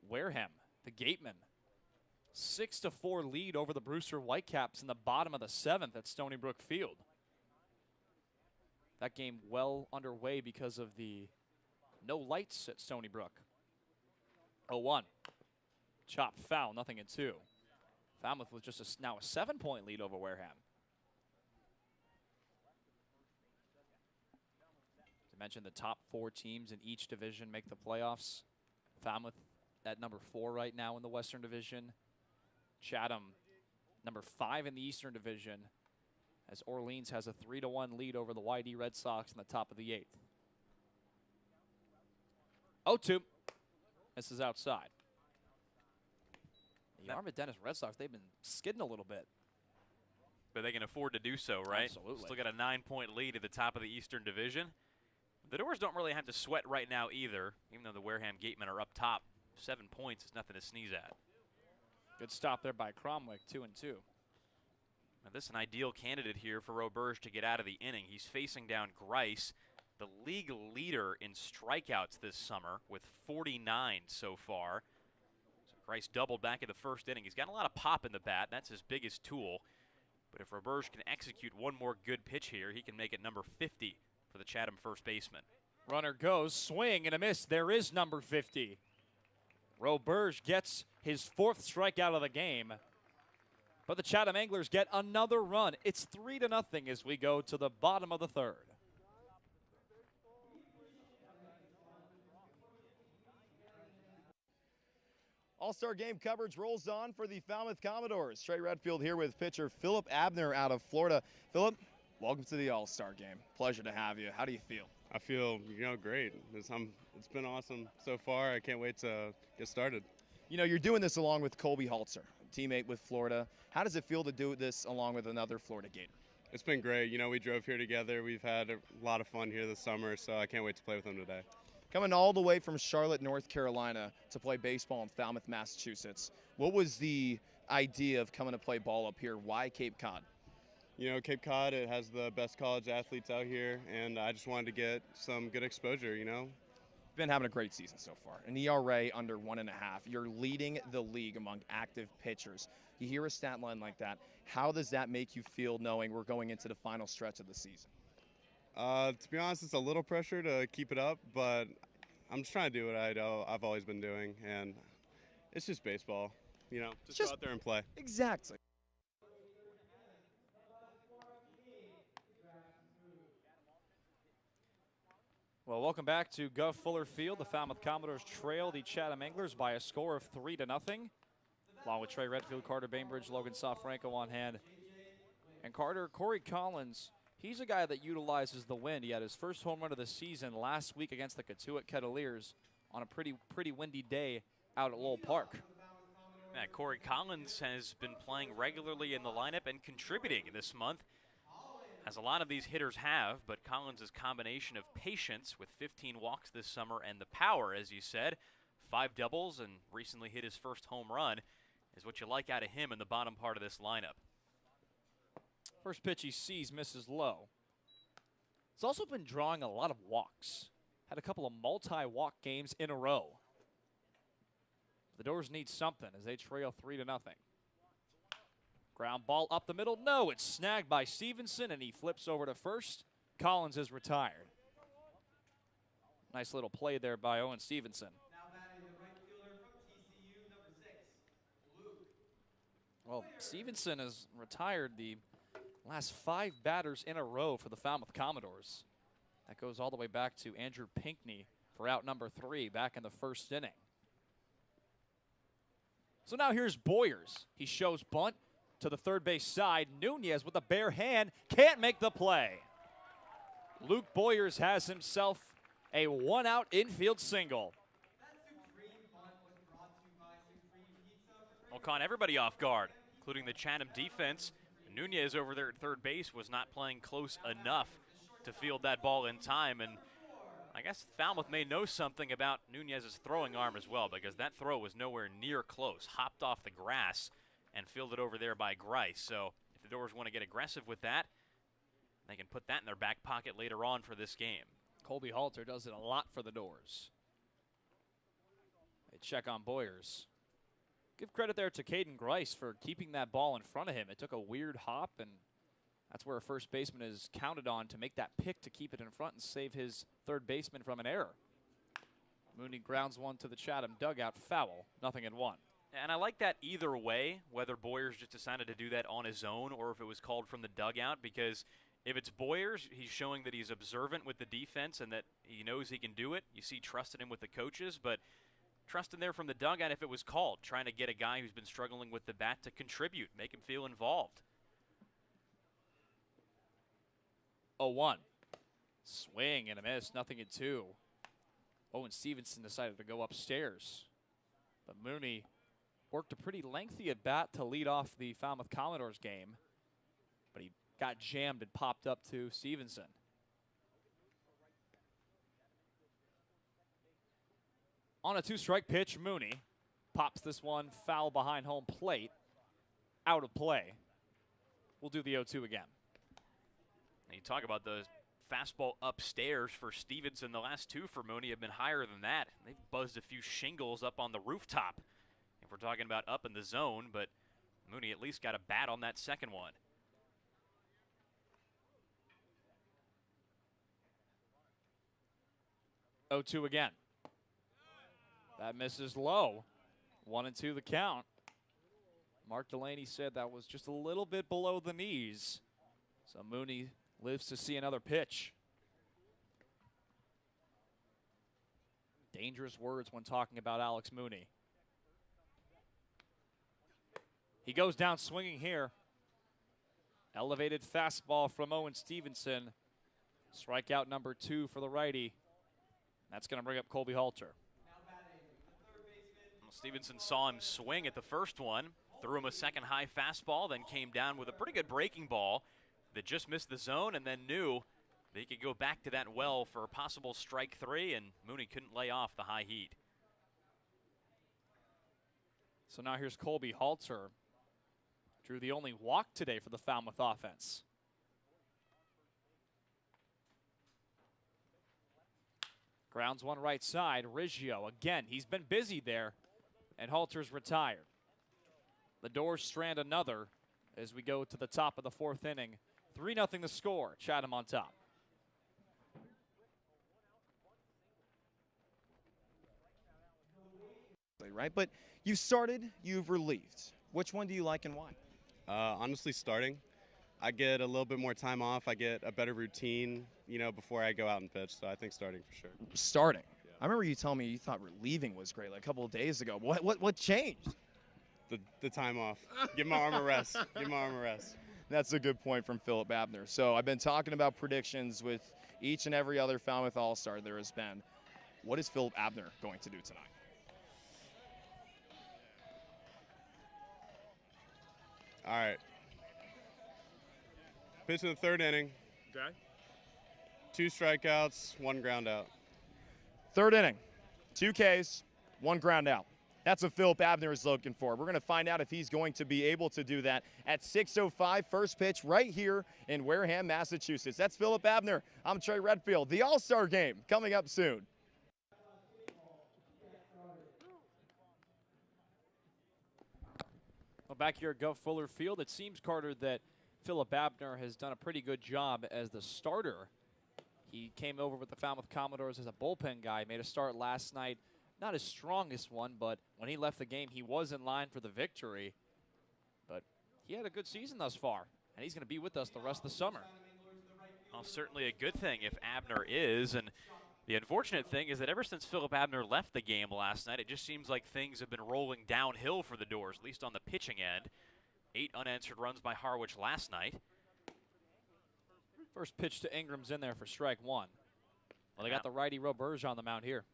Wareham, the gateman. 6-4 lead over the Brewster Whitecaps in the bottom of the 7th at Stony Brook Field. That game well underway because of the no lights at Stony Brook. 0-1. Chopped foul, 0-2. Falmouth with just now a 7-point lead over Wareham. To mention the top 4 teams in each division make the playoffs. Falmouth at number 4 right now in the Western Division. Chatham number 5 in the Eastern Division, as Orleans has a 3-1 lead over the YD Red Sox in the top of the 8th. 0-2. This is outside. The Yarmouth Dennis Red Sox, they've been skidding a little bit. But they can afford to do so, right? Absolutely. Still got a 9-point lead at the top of the Eastern Division. The Doors don't really have to sweat right now either, even though the Wareham Gatemen are up top. 7 points is nothing to sneeze at. Good stop there by Cromwick, 2-2. Now this is an ideal candidate here for Roberge to get out of the inning. He's facing down Grice, the league leader in strikeouts this summer with 49 so far. So Grice doubled back in the first inning. He's got a lot of pop in the bat. That's his biggest tool. But if Roberge can execute one more good pitch here, he can make it number 50 for the Chatham first baseman. Runner goes, swing and a miss. There is number 50. Roberge gets his 4th strikeout of the game. But the Chatham Anglers get another run. It's 3-0 as we go to the bottom of the 3rd. All-Star game coverage rolls on for the Falmouth Commodores. Trey Redfield here with pitcher Philip Abner out of Florida. Philip, welcome to the All-Star game. Pleasure to have you. How do you feel? I feel, great. It's been awesome so far. I can't wait to get started. You're doing this along with Colby Haltzer, teammate with Florida. How does it feel to do this along with another Florida Gator? It's been great. We drove here together. We've had a lot of fun here this summer, so I can't wait to play with them today. Coming all the way from Charlotte, North Carolina to play baseball in Falmouth, Massachusetts. What was the idea of coming to play ball up here? Why Cape Cod? Cape Cod, it has the best college athletes out here, and I just wanted to get some good exposure, Been having a great season so far. An ERA under 1.5. You're leading the league among active pitchers. You hear a stat line like that. How does that make you feel knowing we're going into the final stretch of the season? To be honest, it's a little pressure to keep it up, but I'm just trying to do what I've always been doing, and it's just baseball. Just go out there and play. Exactly. Well, welcome back to Gov Fuller Field. The Falmouth Commodores trail the Chatham Anglers by a score of 3-0. Along with Trey Redfield, Carter Bainbridge, Logan Soforenko on hand. And Carter, Corey Collins, he's a guy that utilizes the wind. He had his first home run of the season last week against the Catuit Kettleers on a pretty windy day out at Lowell Park. Yeah, Corey Collins has been playing regularly in the lineup and contributing this month, as a lot of these hitters have, but Collins' combination of patience with 15 walks this summer and the power, as you said, 5 doubles and recently hit his first home run, is what you like out of him in the bottom part of this lineup. First pitch he sees misses low. He's also been drawing a lot of walks. Had a couple of multi-walk games in a row. The Doors need something as they trail 3-0. Ground ball up the middle. No, it's snagged by Stevenson, and he flips over to first. Collins is retired. Nice little play there by Owen Stevenson. Now batting the right fielder from TCU, number 6, Luke. Well, Stevenson has retired the last 5 batters in a row for the Falmouth Commodores. That goes all the way back to Andrew Pinckney for out number 3 back in the first inning. So now here's Boyers. He shows bunt to the third base side. Nunez with a bare hand, can't make the play. Luke Boyers has himself a one-out infield single. Well, caught everybody off guard, including the Chatham defense. Nunez over there at third base was not playing close enough to field that ball in time, and I guess Falmouth may know something about Nunez's throwing arm as well, because that throw was nowhere near close. Hopped off the grass and fielded over there by Grice. So if the Doors want to get aggressive with that, they can put that in their back pocket later on for this game. Colby Halter does it a lot for the Doors. They check on Boyers. Give credit there to Caden Grice for keeping that ball in front of him. It took a weird hop, and that's where a first baseman is counted on to make that pick to keep it in front and save his third baseman from an error. Mooney grounds one to the Chatham dugout, foul, 0-1. And I like that either way, whether Boyers just decided to do that on his own or if it was called from the dugout, because if it's Boyers, he's showing that he's observant with the defense and that he knows he can do it. You see trust in him with the coaches, but trust in there from the dugout if it was called, trying to get a guy who's been struggling with the bat to contribute, make him feel involved. 0-1. Swing and a miss, 0-2. Owen Stevenson decided to go upstairs. But Mooney worked a pretty lengthy at bat to lead off the Falmouth Commodores game. But he got jammed and popped up to Stevenson. On a two-strike pitch, Mooney pops this one foul behind home plate. Out of play. We'll do the 0-2 again. And you talk about the fastball upstairs for Stevenson. The last two for Mooney have been higher than that. They've buzzed a few shingles up on the rooftop, if we're talking about up in the zone, but Mooney at least got a bat on that second one. Oh, 2 again. That misses low. 1-2 the count. Mark Delaney said that was just a little bit below the knees. So Mooney lives to see another pitch. Dangerous words when talking about Alex Mooney. He goes down swinging here. Elevated fastball from Owen Stevenson. Strikeout number 2 for the righty. That's going to bring up Colby Halter. Well, Stevenson saw him swing at the first one, threw him a second high fastball, then came down with a pretty good breaking ball that just missed the zone, and then knew that he could go back to that well for a possible strike 3, and Mooney couldn't lay off the high heat. So now here's Colby Halter. Drew the only walk today for the Falmouth offense. Grounds one right side. Riggio again. He's been busy there, and Halter's retired. The Doors strand another as we go to the top of the 4th inning. 3-0 the score. Chatham on top. Right, but you've started, you've relieved. Which one do you like and why? Honestly, starting. I get a little bit more time off. I get a better routine, before I go out and pitch. So I think starting for sure. Starting. Yeah. I remember you telling me you thought relieving was great like a couple of days ago. What changed? The time off. Give my arm a rest. Give my arm a rest. That's a good point from Philip Abner. So I've been talking about predictions with each and every other Falmouth All-Star there has been. What is Philip Abner going to do tonight? All right. Pitch in the 3rd inning. Okay. 2 strikeouts, 1 ground out. 3rd inning. 2 Ks, 1 ground out. That's what Philip Abner is looking for. We're going to find out if he's going to be able to do that at 6:05, first pitch right here in Wareham, Massachusetts. That's Philip Abner. I'm Trey Redfield. The All-Star Game coming up soon. Well, back here at Gov Fuller Field, it seems, Carter, that Philip Abner has done a pretty good job as the starter. He came over with the Falmouth Commodores as a bullpen guy, made a start last night. Not his strongest one, but when he left the game, he was in line for the victory. But he had a good season thus far, and he's going to be with us the rest of the summer. Well, certainly a good thing if Abner is, and the unfortunate thing is that ever since Philip Abner left the game last night, it just seems like things have been rolling downhill for the Doors, at least on the pitching end. 8 unanswered runs by Harwich last night. First pitch to Ingram's in there for strike one. Well, they got the righty Roberge on the mound here.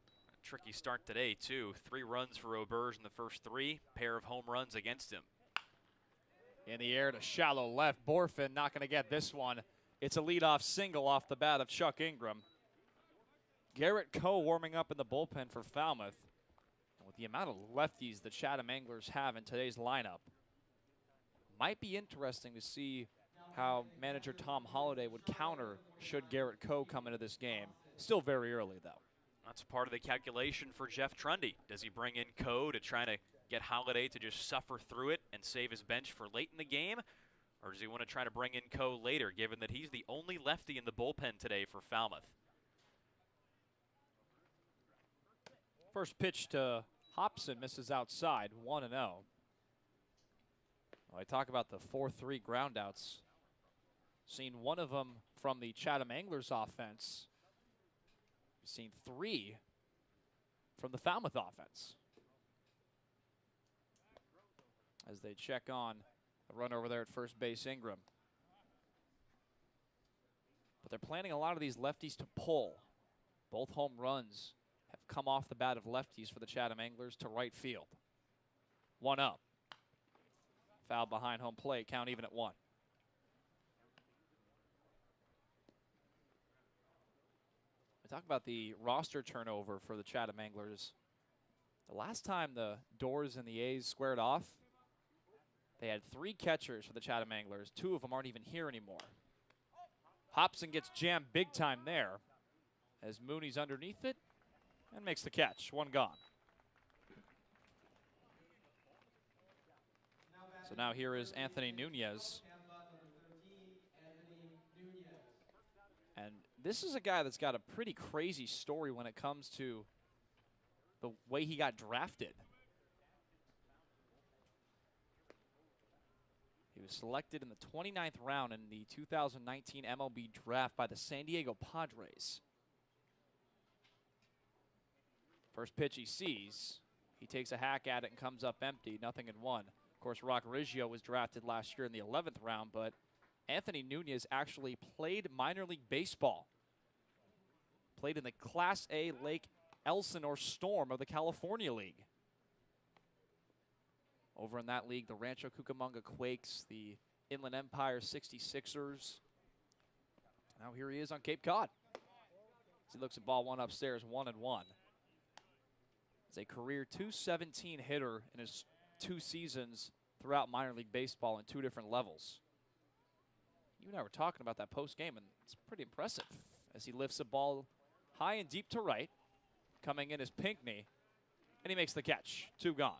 A tricky start today, too. 3 runs for Roberge in the first 3, pair of home runs against him. In the air to shallow left. Borfin not going to get this one. It's a leadoff single off the bat of Chuck Ingram. Garrett Coe warming up in the bullpen for Falmouth. And with the amount of lefties the Chatham Anglers have in today's lineup, might be interesting to see how manager Tom Holliday would counter should Garrett Coe come into this game. Still very early, though. That's part of the calculation for Jeff Trundy. Does he bring in Coe to try to get Holliday to just suffer through it and save his bench for late in the game? Or does he want to try to bring in Coe later, given that he's the only lefty in the bullpen today for Falmouth? First pitch to Hobson misses outside, 1-0. I talk about the 4-3 groundouts. Seen one of them from the Chatham Anglers offense. We've seen 3 from the Falmouth offense. As they check on a run over there at first base, Ingram. But they're planning a lot of these lefties to pull. Both home runs have come off the bat of lefties for the Chatham Anglers to right field. 1-0. Foul behind home plate, count even at 1. We talk about the roster turnover for the Chatham Anglers. The last time the Doors and the A's squared off, they had 3 catchers for the Chatham Anglers. 2 of them aren't even here anymore. Hobson gets jammed big time there as Mooney's underneath it and makes the catch. 1 gone. So now here is Anthony Nunez. And this is a guy that's got a pretty crazy story when it comes to the way he got drafted. He was selected in the 29th round in the 2019 MLB draft by the San Diego Padres. First pitch he sees, he takes a hack at it and comes up empty, 0-1. Of course, Roberge was drafted last year in the 11th round, but Anthony Nunez actually played minor league baseball. Played in the Class A Lake Elsinore Storm of the California League. Over in that league, the Rancho Cucamonga Quakes, the Inland Empire 66ers. Now here he is on Cape Cod. As he looks at ball 1 upstairs, 1-1. He's a career .217 hitter in his 2 seasons throughout minor league baseball in 2 different levels. You and I were talking about that post game, and it's pretty impressive as he lifts a ball high and deep to right. Coming in is Pinckney, and he makes the catch. 2 gone.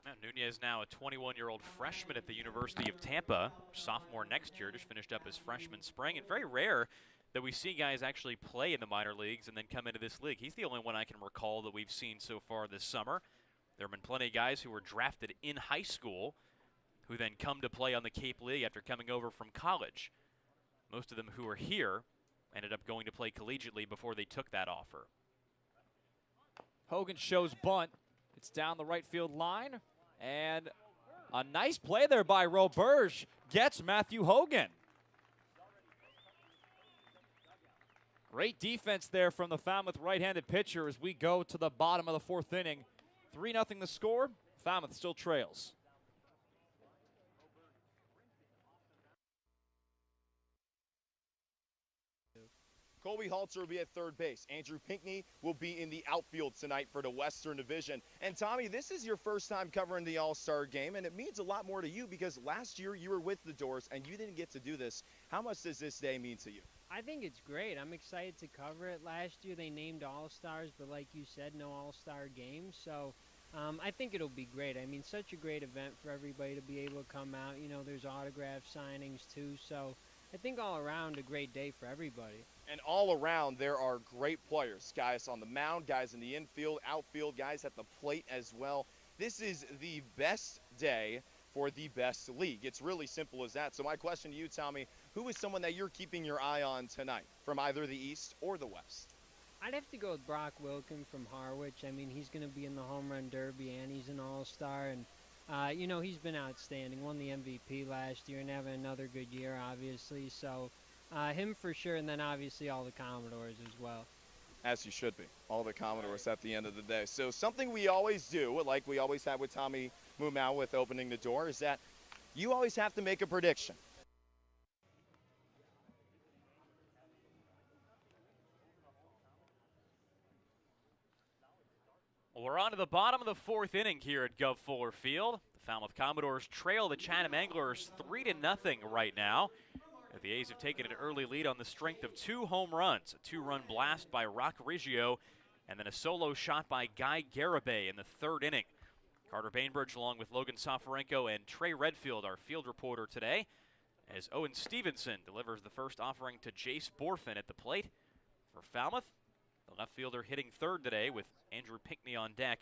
Now, Nunez now a 21-year-old freshman at the University of Tampa, sophomore next year, just finished up his freshman spring, and very rare that we see guys actually play in the minor leagues and then come into this league. He's the only one I can recall that we've seen so far this summer. There have been plenty of guys who were drafted in high school who then come to play on the Cape League after coming over from college. Most of them who are here ended up going to play collegiately before they took that offer. Hogan shows bunt. It's down the right field line. And a nice play there by Roberge gets Matthew Hogan. Great defense there from the Falmouth right-handed pitcher as we go to the bottom of the 4th inning. 3-0 the score. Falmouth still trails. Colby Halter will be at third base. Andrew Pinckney will be in the outfield tonight for the Western Division. And Tommy, this is your first time covering the All-Star game, and it means a lot more to you because last year you were with the Doors and you didn't get to do this. How much does this day mean to you? I think it's great. I'm excited to cover it. Last year they named All-Stars, but like you said, no All-Star games. So I think it'll be great. I mean, such a great event for everybody to be able to come out. You know, there's autograph signings too. So I think all around a great day for everybody. And all around, there are great players. Guys on the mound, guys in the infield, outfield, guys at the plate as well. This is the best day for the best league. It's really simple as that. So my question to you, Tommy, who is someone that you're keeping your eye on tonight from either the East or the West? I'd have to go with Brock Wilkin from Harwich. I mean, he's going to be in the Home Run Derby, and he's an all-star. And You know, he's been outstanding. Won the MVP last year and having another good year, obviously. So him for sure, and then obviously all the Commodores as well. As you should be, all the Commodores at the end of the day. So something we always do, like we always have with Tommy Mumau with opening the door, is that you always have to make a prediction. Well, we're on to the bottom of the fourth inning here at Gov Fuller Field. The Falmouth Commodores trail the Chatham Anglers 3-0 right now. The A's have taken an early lead on the strength of 2 home runs, a 2-run blast by Roberge, and then a solo shot by Guy Garibay in the 3rd inning. Carter Bainbridge, along with Logan Soforenko and Trey Redfield, our field reporter today, as Owen Stevenson delivers the first offering to Jace Borfin at the plate. For Falmouth, the left fielder hitting 3rd today with Andrew Pinckney on deck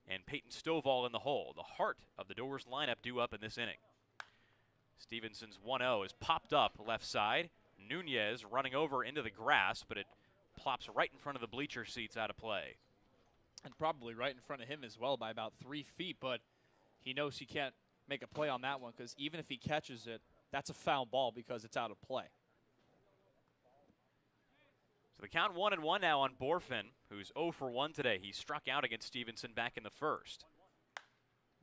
and Peyton Stovall in the hole. The heart of the Doors lineup due up in this inning. Stevenson's 1-0 is popped up left side. Nunez running over into the grass, but it plops right in front of the bleacher seats out of play. And probably right in front of him as well by about 3 feet, but he knows he can't make a play on that one because even if he catches it, that's a foul ball because it's out of play. So the count 1-1 now on Borfin, who's 0 for 1 today. He struck out against Stevenson back in the 1st.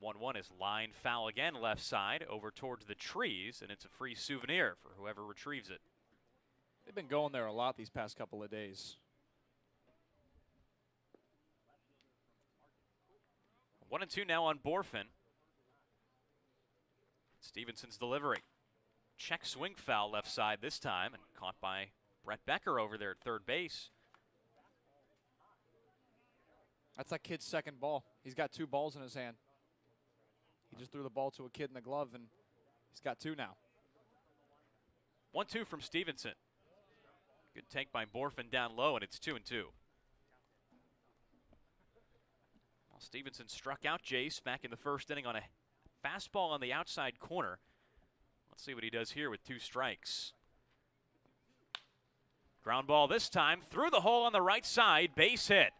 1-1 is line foul again left side over towards the trees, and it's a free souvenir for whoever retrieves it. They've been going there a lot these past couple of days. 1-2 now on Borfin. Stevenson's delivery. Check swing foul left side this time, and caught by Brett Becker over there at 3rd base. That's that kid's 2nd ball. He's got 2 balls in his hand. He just threw the ball to a kid in the glove, and he's got 2 now. 1-2 from Stevenson. Good take by Borfin down low, and it's 2-2. Well, Stevenson struck out Jace back in the 1st inning on a fastball on the outside corner. Let's see what he does here with 2 strikes. Ground ball this time through the hole on the right side, base hit.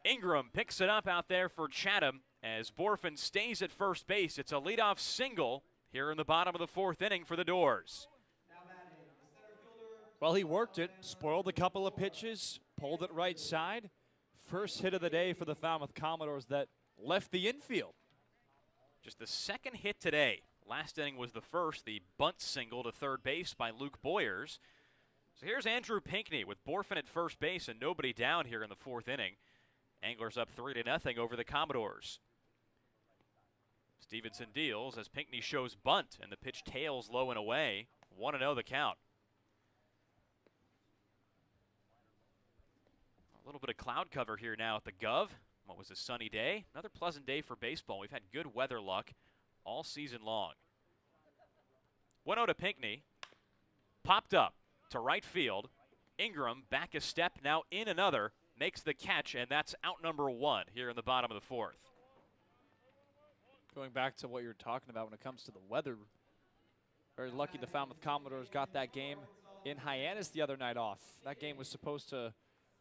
Ingram picks it up out there for Chatham as Borfin stays at 1st base. It's a leadoff single here in the bottom of the 4th inning for the Doors. Well, he worked it, spoiled a couple of pitches, pulled it right side. First hit of the day for the Falmouth Commodores that left the infield. Just the 2nd hit today. Last inning was the 1st, the bunt single to 3rd base by Luke Boyers. So here's Andrew Pinckney with Borfin at 1st base and nobody down here in the 4th inning. Anglers up 3-0 over the Commodores. Stevenson deals as Pinckney shows bunt, and the pitch tails low and away. 1-0 the count. A little bit of cloud cover here now at the Gov. What was a sunny day? Another pleasant day for baseball. We've had good weather luck all season long. 1-0 to Pinckney. Popped up to right field. Ingram back a step, now in another. Makes the catch, and that's out number 1 here in the bottom of the 4th. Going back to what you're talking about when it comes to the weather, very lucky the Falmouth Commodores got that game in Hyannis the other night off. That game was supposed to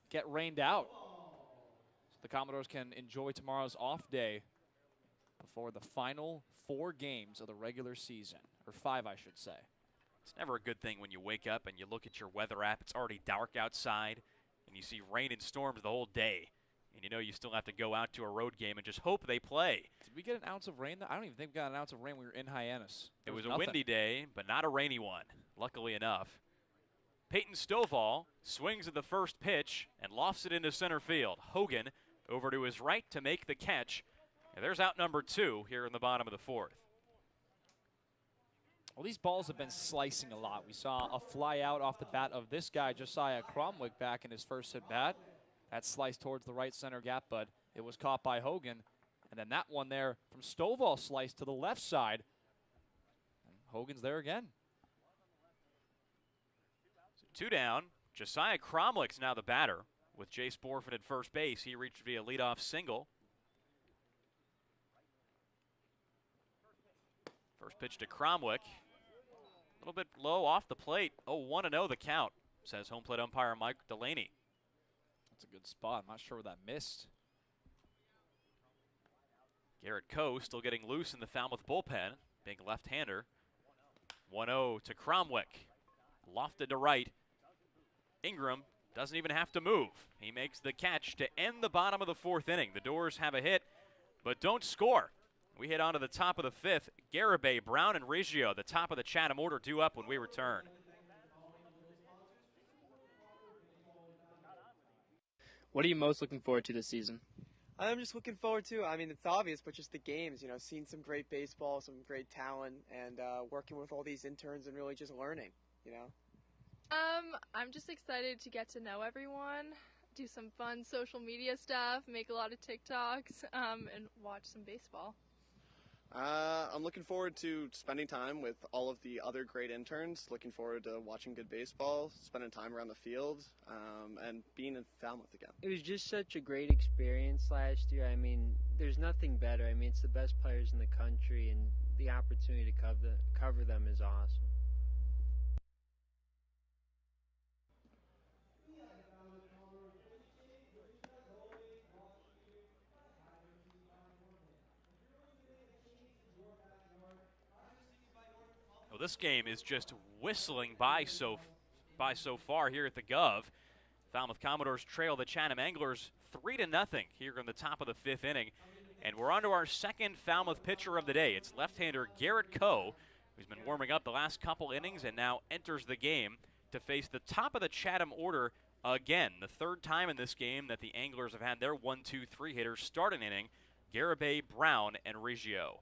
get rained out. So the Commodores can enjoy tomorrow's off day before the final 4 games of the regular season, or 5, I should say. It's never a good thing when you wake up and you look at your weather app. It's already dark outside, and you see rain and storms the whole day. And you know you still have to go out to a road game and just hope they play. Did we get an ounce of rain? I don't even think we got an ounce of rain when we were in Hyannis. It was a windy day, but not a rainy one, luckily enough. Peyton Stovall swings at the first pitch and lofts it into center field. Hogan over to his right to make the catch. And there's out number 2 here in the bottom of the 4th. Well, these balls have been slicing a lot. We saw a fly out off the bat of this guy, Josiah Cromwick, back in his first at bat. That sliced towards the right center gap, but it was caught by Hogan. And then that one there from Stovall sliced to the left side. And Hogan's there again. So 2 down. Josiah Cromwick's now the batter with Jace Borfin at first base. He reached via leadoff single. First pitch to Cromwick. A little bit low off the plate. 1-0 the count, says home plate umpire Mike Delaney. That's a good spot. I'm not sure where that missed. Garrett Coe still getting loose in the Falmouth bullpen. Big left-hander. 1-0 to Cromwick. Lofted to right. Ingram doesn't even have to move. He makes the catch to end the bottom of the 4th inning. The Doors have a hit, but don't score. We hit on to the top of the 5th. Garibay, Brown, and Riggio, the top of the Chatham order, due up when we return. What are you most looking forward to this season? I'm just looking forward to, I mean, it's obvious, but just the games, you know, seeing some great baseball, some great talent, and working with all these interns and really just learning, you know. I'm just excited to get to know everyone, do some fun social media stuff, make a lot of TikToks, and watch some baseball. I'm looking forward to spending time with all of the other great interns, looking forward to watching good baseball, spending time around the field, and being in Falmouth again. It was just such a great experience last year. I mean, there's nothing better. I mean, it's the best players in the country, and the opportunity to cover them is awesome. Well, this game is just whistling by so far here at the Gov. Falmouth Commodores trail the Chatham Anglers 3-0 here in the top of the 5th inning. And we're on to our second Falmouth pitcher of the day. It's left-hander Garrett Coe, who's been warming up the last couple innings and now enters the game to face the top of the Chatham order again. The 3rd time in this game that the Anglers have had their 1-2-3 hitters start an inning. Garibay, Brown, and Riggio.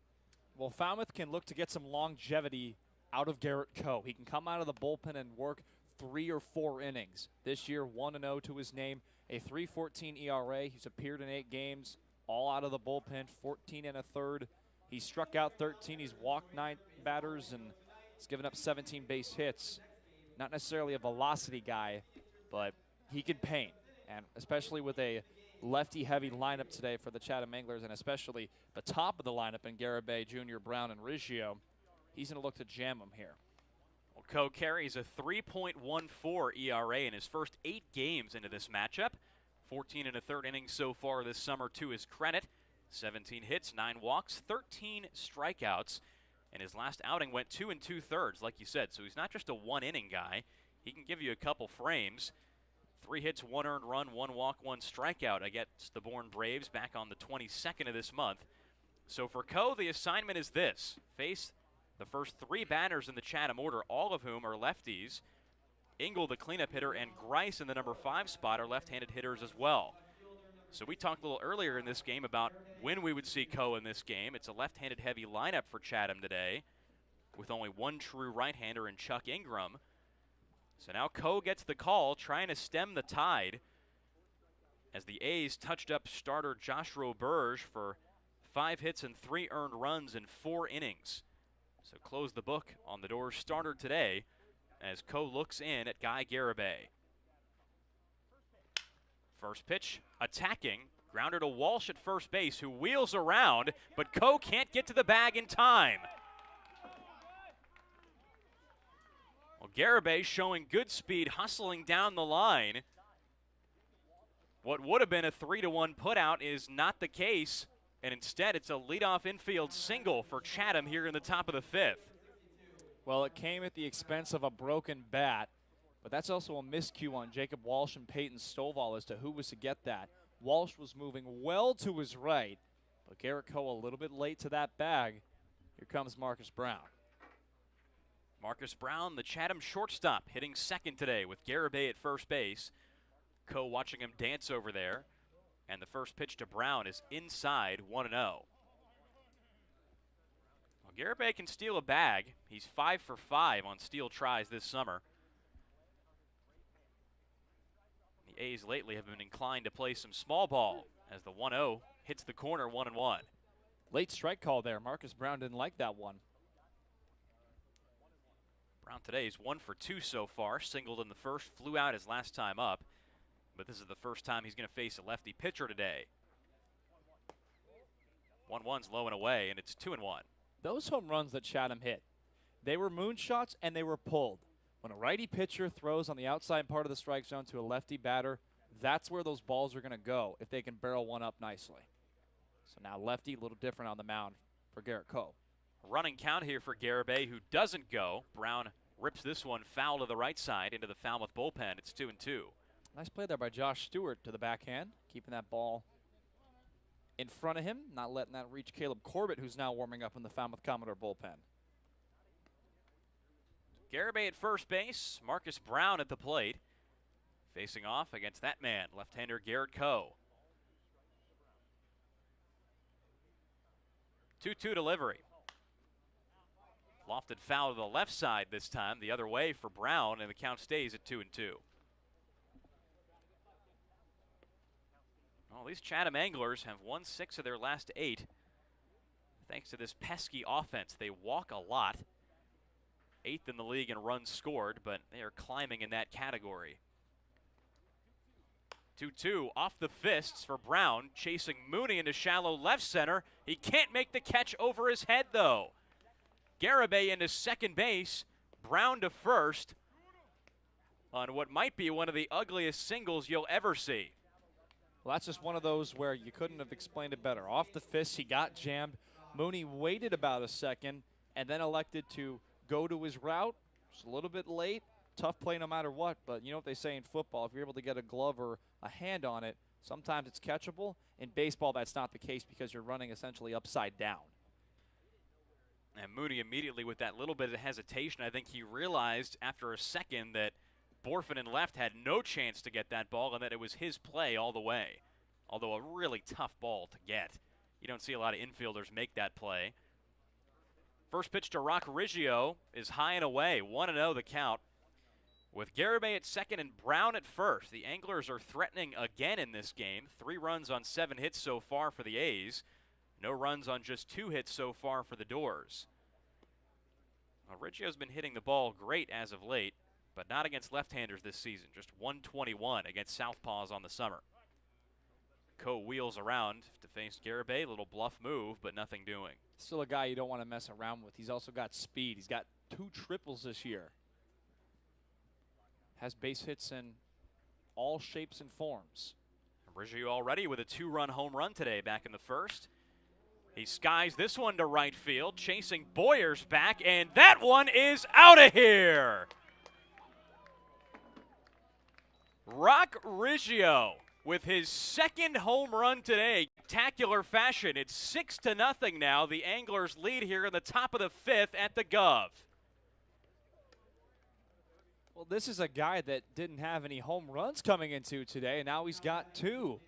Well, Falmouth can look to get some longevity out of Garrett Coe. He can come out of the bullpen and work 3 or 4 innings. This year, 1-0 to his name, a 3.14 ERA. He's appeared in 8 games, all out of the bullpen, 14 1/3. He's struck out 13. He's walked 9 batters, and he's given up 17 base hits. Not necessarily a velocity guy, but he can paint, and especially with a lefty-heavy lineup today for the Chatham Anglers, and especially the top of the lineup in Garibay, Jr., Brown, and Riggio, he's going to look to jam them here. Well, Coe carries a 3.14 ERA in his first 8 games into this matchup. 14 1/3 innings so far this summer to his credit. 17 hits, 9 walks, 13 strikeouts. And his last outing went 2 2/3, like you said. So he's not just a 1-inning guy. He can give you a couple frames. 3 hits, 1 earned run, 1 walk, 1 strikeout against the Bourne Braves back on the 22nd of this month. So for Coe, the assignment is this. Face the first 3 batters in the Chatham order, all of whom are lefties. Ingle, the cleanup hitter, and Grice in the number 5 spot are left-handed hitters as well. So we talked a little earlier in this game about when we would see Coe in this game. It's a left-handed heavy lineup for Chatham today with only 1 true right-hander in Chuck Ingram. So now Coe gets the call, trying to stem the tide as the A's touched up starter Josh Roberge for 5 hits and 3 earned runs in 4 innings. So close the book on the Doors starter today as Coe looks in at Guy Garibay. First pitch, attacking, grounder to Walsh at first base, who wheels around, but Coe can't get to the bag in time. Well, Garibay showing good speed, hustling down the line. What would have been a 3-1 putout is not the case, and instead it's a leadoff infield single for Chatham here in the top of the 5th. Well, it came at the expense of a broken bat, but that's also a miscue on Jacob Walsh and Peyton Stovall as to who was to get that. Walsh was moving well to his right, but Garrett Coe a little bit late to that bag. Here comes Marcus Brown. Marcus Brown, the Chatham shortstop, hitting second today with Garibay at first base. Coe watching him dance over there. And the first pitch to Brown is inside, 1-0. Well, Garibay can steal a bag. He's 5 for 5 on steal tries this summer. The A's lately have been inclined to play some small ball as the 1-0 hits the corner, 1-1. Late strike call there. Marcus Brown didn't like that one. Brown today is 1 for 2 so far. Singled in the first, flew out his last time up. But this is the first time he's going to face a lefty pitcher today. 1-1's low and away, and it's 2-1. Those home runs that Chatham hit, they were moonshots and they were pulled. When a righty pitcher throws on the outside part of the strike zone to a lefty batter, that's where those balls are going to go if they can barrel one up nicely. So now lefty, a little different on the mound for Garrett Coe. Running count here for Garibay, who doesn't go. Brown rips this one foul to the right side into the Falmouth bullpen. It's 2-2. Nice play there by Josh Stewart to the backhand, keeping that ball in front of him, not letting that reach Caleb Corbett, who's now warming up in the Falmouth Commodore bullpen. Garibay at first base, Marcus Brown at the plate, facing off against that man, left-hander Garrett Coe. 2-2 delivery. Lofted foul to the left side this time, the other way for Brown, and the count stays at 2-2. Well, these Chatham Anglers have won 6 of their last 8 thanks to this pesky offense. They walk a lot. 8th in the league in runs scored, but they are climbing in that category. 2-2 off the fists for Brown, chasing Mooney into shallow left center. He can't make the catch over his head, though. Garibay into second base, Brown to first on what might be one of the ugliest singles you'll ever see. Well, that's just one of those where you couldn't have explained it better. Off the fist, he got jammed. Mooney waited about a second and then elected to go to his route. Just a little bit late. Tough play no matter what, but you know what they say in football, if you're able to get a glove or a hand on it, sometimes it's catchable. In baseball, that's not the case because you're running essentially upside down. And Mooney immediately with that little bit of hesitation, I think he realized after a second that Borfin in left had no chance to get that ball and that it was his play all the way. Although a really tough ball to get. You don't see a lot of infielders make that play. First pitch to Roberge is high and away, 1-0 the count. With Garibay at second and Brown at first, the Anglers are threatening again in this game. 3 runs on 7 hits so far for the A's. No runs on just 2 hits so far for the Doors. Riggio's been hitting the ball great as of late, but not against left-handers this season. Just 121 against southpaws on the summer. Coe wheels around to face Garibay. Little bluff move, but nothing doing. Still a guy you don't want to mess around with. He's also got speed. He's got 2 triples this year. Has base hits in all shapes and forms. Riggio already with a 2-run home run today back in the first. He skies this one to right field, chasing Boyers back, and that one is out of here. Roberge with his second home run today. Spectacular fashion. It's 6-0 now. The Anglers lead here in the top of the 5th at the Gov. Well, this is a guy that didn't have any home runs coming into today, and now he's got 2.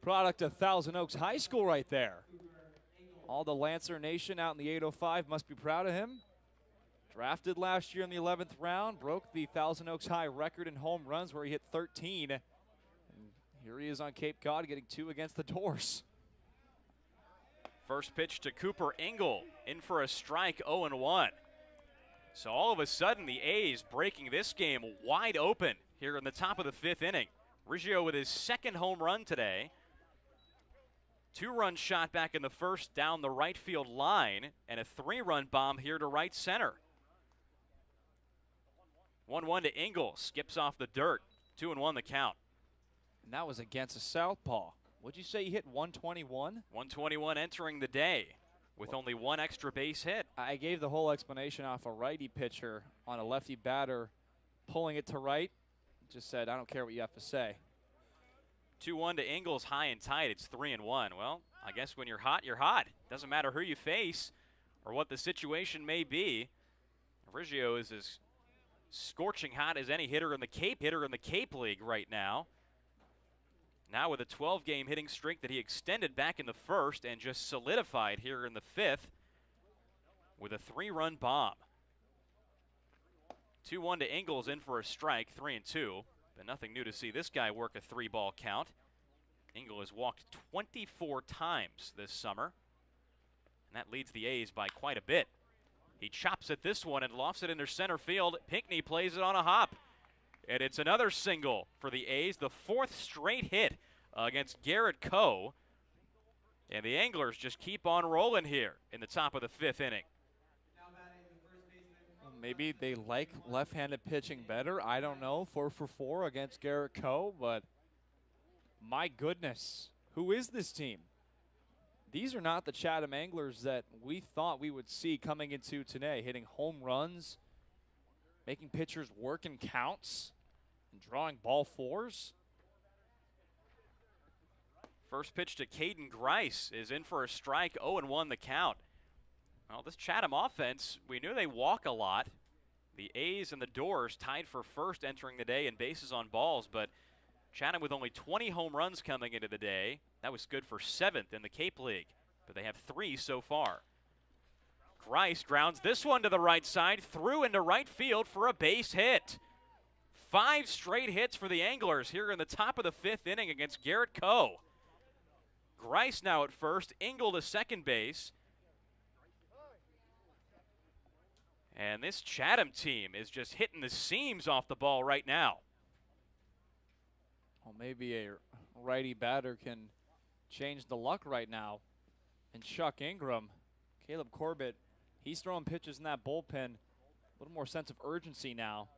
Product of Thousand Oaks High School right there. All the Lancer Nation out in the 805 must be proud of him. Drafted last year in the 11th round, broke the Thousand Oaks High record in home runs where he hit 13. And here he is on Cape Cod getting 2 against the Doors. First pitch to Cooper Engel, in for a strike, 0-1. So all of a sudden the A's breaking this game wide open here in the top of the 5th inning. Riggio with his second home run today. 2-run shot back in the first down the right field line, and a 3-run bomb here to right center. 1-1 to Engel, skips off the dirt. 2-1 the count. And that was against a southpaw. What'd you say you hit, 121? 121 entering the day with only 1 extra base hit. I gave the whole explanation off a righty pitcher on a lefty batter pulling it to right. Just said, I don't care what you have to say. 2-1 to Ingles, high and tight. It's 3-1. Well, I guess when you're hot, you're hot. Doesn't matter who you face or what the situation may be. Riggio is as scorching hot as any hitter in the Cape League right now. Now with a 12-game hitting streak that he extended back in the first and just solidified here in the 5th with a 3-run bomb. 2-1 to Ingles, in for a strike, 3-2. But nothing new to see this guy work a 3-ball count. Engel has walked 24 times this summer, and that leads the A's by quite a bit. He chops at this one and lofts it into center field. Pinckney plays it on a hop, and it's another single for the A's, the 4th straight hit against Garrett Coe. And the Anglers just keep on rolling here in the top of the 5th inning. Maybe they like left-handed pitching better. I don't know. 4 for 4 against Garrett Coe, but my goodness, who is this team? these are not the Chatham Anglers that we thought we would see coming into today, hitting home runs, making pitchers work in counts, and drawing ball fours. First pitch to Caden Grice is in for a strike, 0-1 the count. Well, this Chatham offense, we knew they walk a lot. The A's and the Doors tied for first entering the day in bases on balls, but Chatham with only 20 home runs coming into the day. That was good for 7th in the Cape League, but they have 3 so far. Grice grounds this one to the right side, through into right field for a base hit. 5 straight hits for the Anglers here in the top of the 5th inning against Garrett Coe. Grice now at first, Engel to second base. And this Chatham team is just hitting the seams off the ball right now. Well, maybe a righty batter can change the luck right now. And Chuck Ingram, Caleb Corbett, he's throwing pitches in that bullpen. A little more sense of urgency now.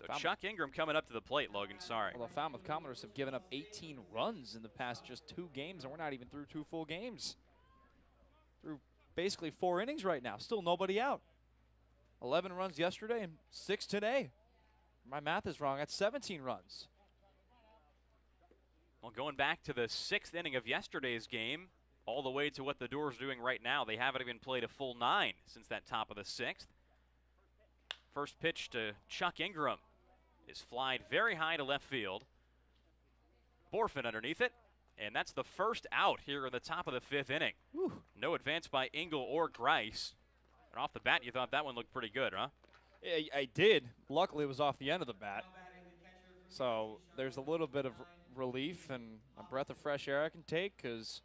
So Chuck Ingram coming up to the plate, Logan, sorry. Well, the Falmouth Commodores have given up 18 runs in the past just 2 games, and we're not even through 2 full games. Through basically 4 innings right now, still nobody out. 11 runs yesterday and 6 today. My math is wrong, that's 17 runs. Well, going back to the 6th inning of yesterday's game, all the way to what the Doors are doing right now, they haven't even played a full 9 since that top of the 6th. First pitch to Chuck Ingram is flied very high to left field. Borfin underneath it, and that's the first out here in the top of the 5th inning. Whew. No advance by Engel or Grice. And off the bat, you thought that one looked pretty good, huh? I did. Luckily, it was off the end of the bat. So there's a little bit of relief and a breath of fresh air I can take, because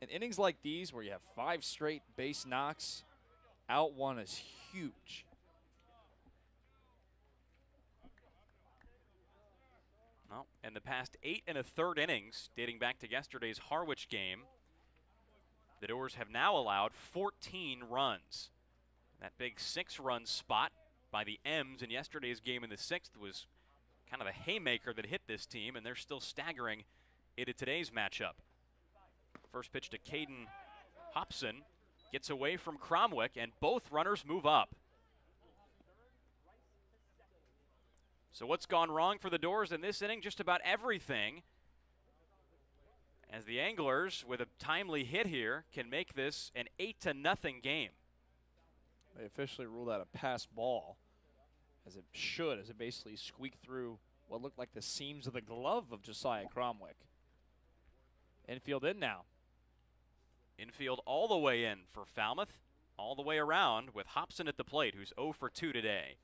in innings like these where you have 5 straight base knocks, out one is huge. Well, in the past 8 1/3 innings, dating back to yesterday's Harwich game, the Doors have now allowed 14 runs. That big 6-run spot by the M's in yesterday's game in the 6th was kind of a haymaker that hit this team, and they're still staggering into today's matchup. First pitch to Caden Hobson, gets away from Cromwick, and both runners move up. So what's gone wrong for the Doors in this inning? Just about everything. As the Anglers, with a timely hit here, can make this an 8-0 game. They officially ruled out a pass ball, as it should, as it basically squeaked through what looked like the seams of the glove of Josiah Cromwick. Infield in now. Infield all the way in for Falmouth, all the way around with Hobson at the plate, who's 0 for 2 today.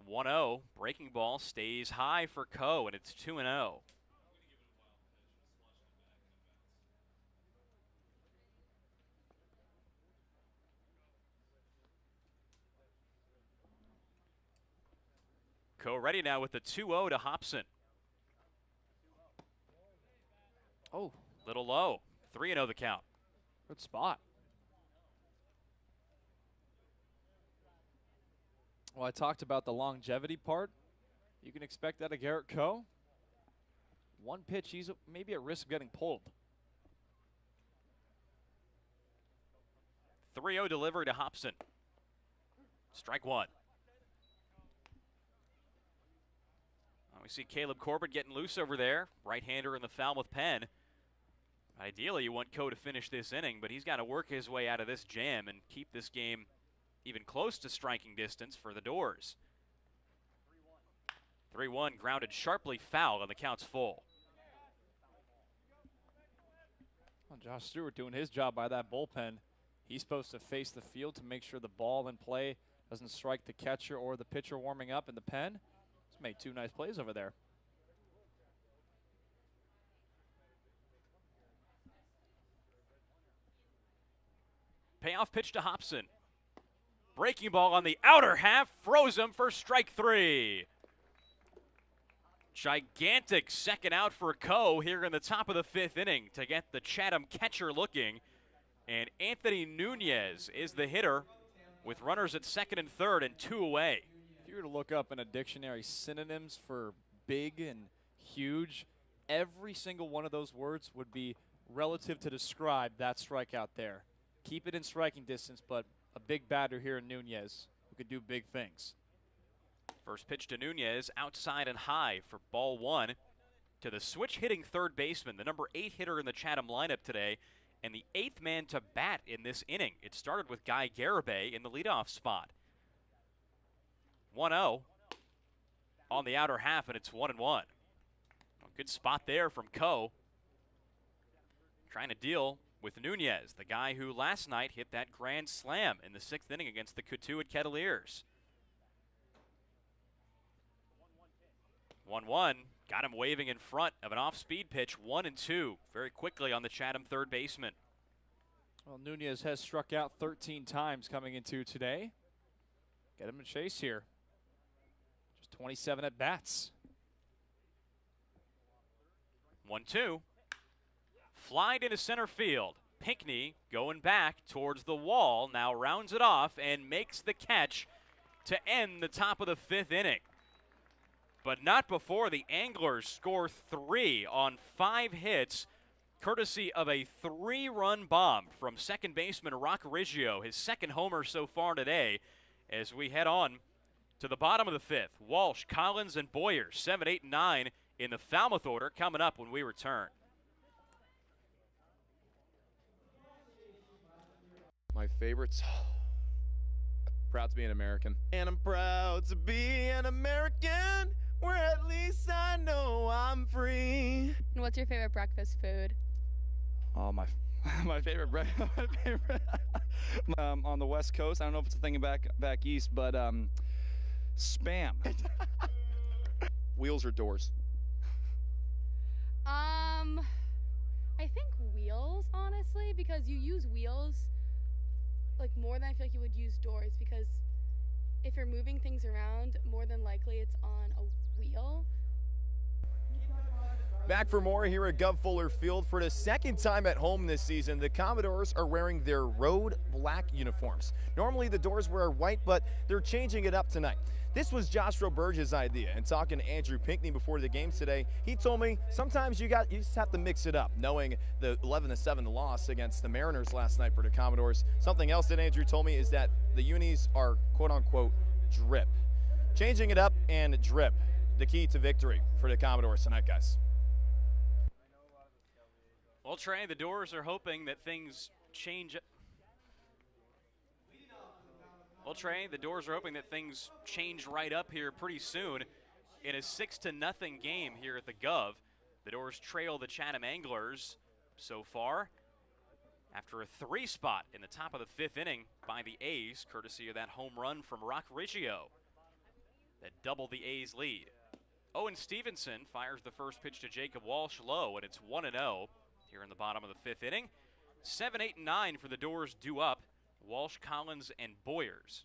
1-0, breaking ball stays high for Coe, and it's 2-0. Coe ready now with the 2-0 to Hobson. Oh. Little low, 3-0 the count. Good spot. Well, I talked about the longevity part. You can expect that of Garrett Coe. 1 pitch, he's maybe at risk of getting pulled. 3-0 delivery to Hobson. Strike 1. We see Caleb Corbett getting loose over there. Right-hander in the Falmouth pen. Ideally, you want Coe to finish this inning, but he's got to work his way out of this jam and keep this game even close to striking distance for the Doors. 3-1 grounded sharply foul, and the count's full. Well, Josh Stewart doing his job by that bullpen. He's supposed to face the field to make sure the ball in play doesn't strike the catcher or the pitcher warming up in the pen. He's made 2 nice plays over there. Payoff pitch to Hobson. Breaking ball on the outer half, froze him for strike 3. Gigantic second out for Coe here in the top of the 5th inning to get the Chatham catcher looking. And Anthony Nunez is the hitter with runners at 2nd and 3rd and 2 away. If you were to look up in a dictionary synonyms for big and huge. Every single one of those words would be relative to describe that strikeout there. Keep it in striking distance, but a big batter here in Nunez who could do big things. First pitch to Nunez, outside and high for ball one. To the switch hitting third baseman, the number 8 hitter in the Chatham lineup today, and the 8th man to bat in this inning. It started with Guy Garibay in the leadoff spot. 1-0 on the outer half, and it's 1-1. Good spot there from Coe. Trying to deal with Nunez, the guy who last night hit that grand slam in the 6th inning against the Cotuit Kettleers. 1-1, got him waving in front of an off-speed pitch, 1-2, very quickly on the Chatham third baseman. Well, Nunez has struck out 13 times coming into today. Get him a chase here. Just 27 at bats. 1-2. Flied into center field. Pinckney going back towards the wall, now rounds it off and makes the catch to end the top of the 5th inning. But not before the Anglers score 3 on 5 hits, courtesy of a 3-run bomb from second baseman Roberge, his second homer so far today, as we head on to the bottom of the 5th. Walsh, Collins, and Boyer, 7, 8, and 9 in the Falmouth order, coming up when we return. My favorites. Proud to be an American. And I'm proud to be an American, where at least I know I'm free. And what's your favorite breakfast food? Oh, my favorite breakfast. On the West Coast, I don't know if it's a thing back east, but Spam. Wheels or doors? I think wheels, honestly, because you use wheels like more than I feel like you would use doors, because if you're moving things around, more than likely it's on a wheel. Back for more here at Gov Fuller Field. For the second time at home this season, the Commodores are wearing their road black uniforms. Normally the doors wear white, but they're changing it up tonight. This was Josh Roberge's idea, and talking to Andrew Pinckney before the game today, he told me sometimes you just have to mix it up, knowing the 11-7 loss against the Mariners last night for the Commodores. Something else that Andrew told me is that the unis are quote-unquote drip. Changing it up and drip, the key to victory for the Commodores tonight, guys. Well, Trey, the Doors are hoping that things change. Well, Trey, the Doors are hoping that things change right up here pretty soon. In a 6-0 game here at the Gov, the Doors trail the Chatham Anglers so far after a 3 spot in the top of the 5th inning by the A's, courtesy of that home run from Roberge that doubled the A's lead. Owen Stevenson fires the first pitch to Jacob Walsh low, and it's 1-0 here in the bottom of the 5th inning. 7, 8, and 9 for the Doors due up. Walsh, Collins, and Boyers.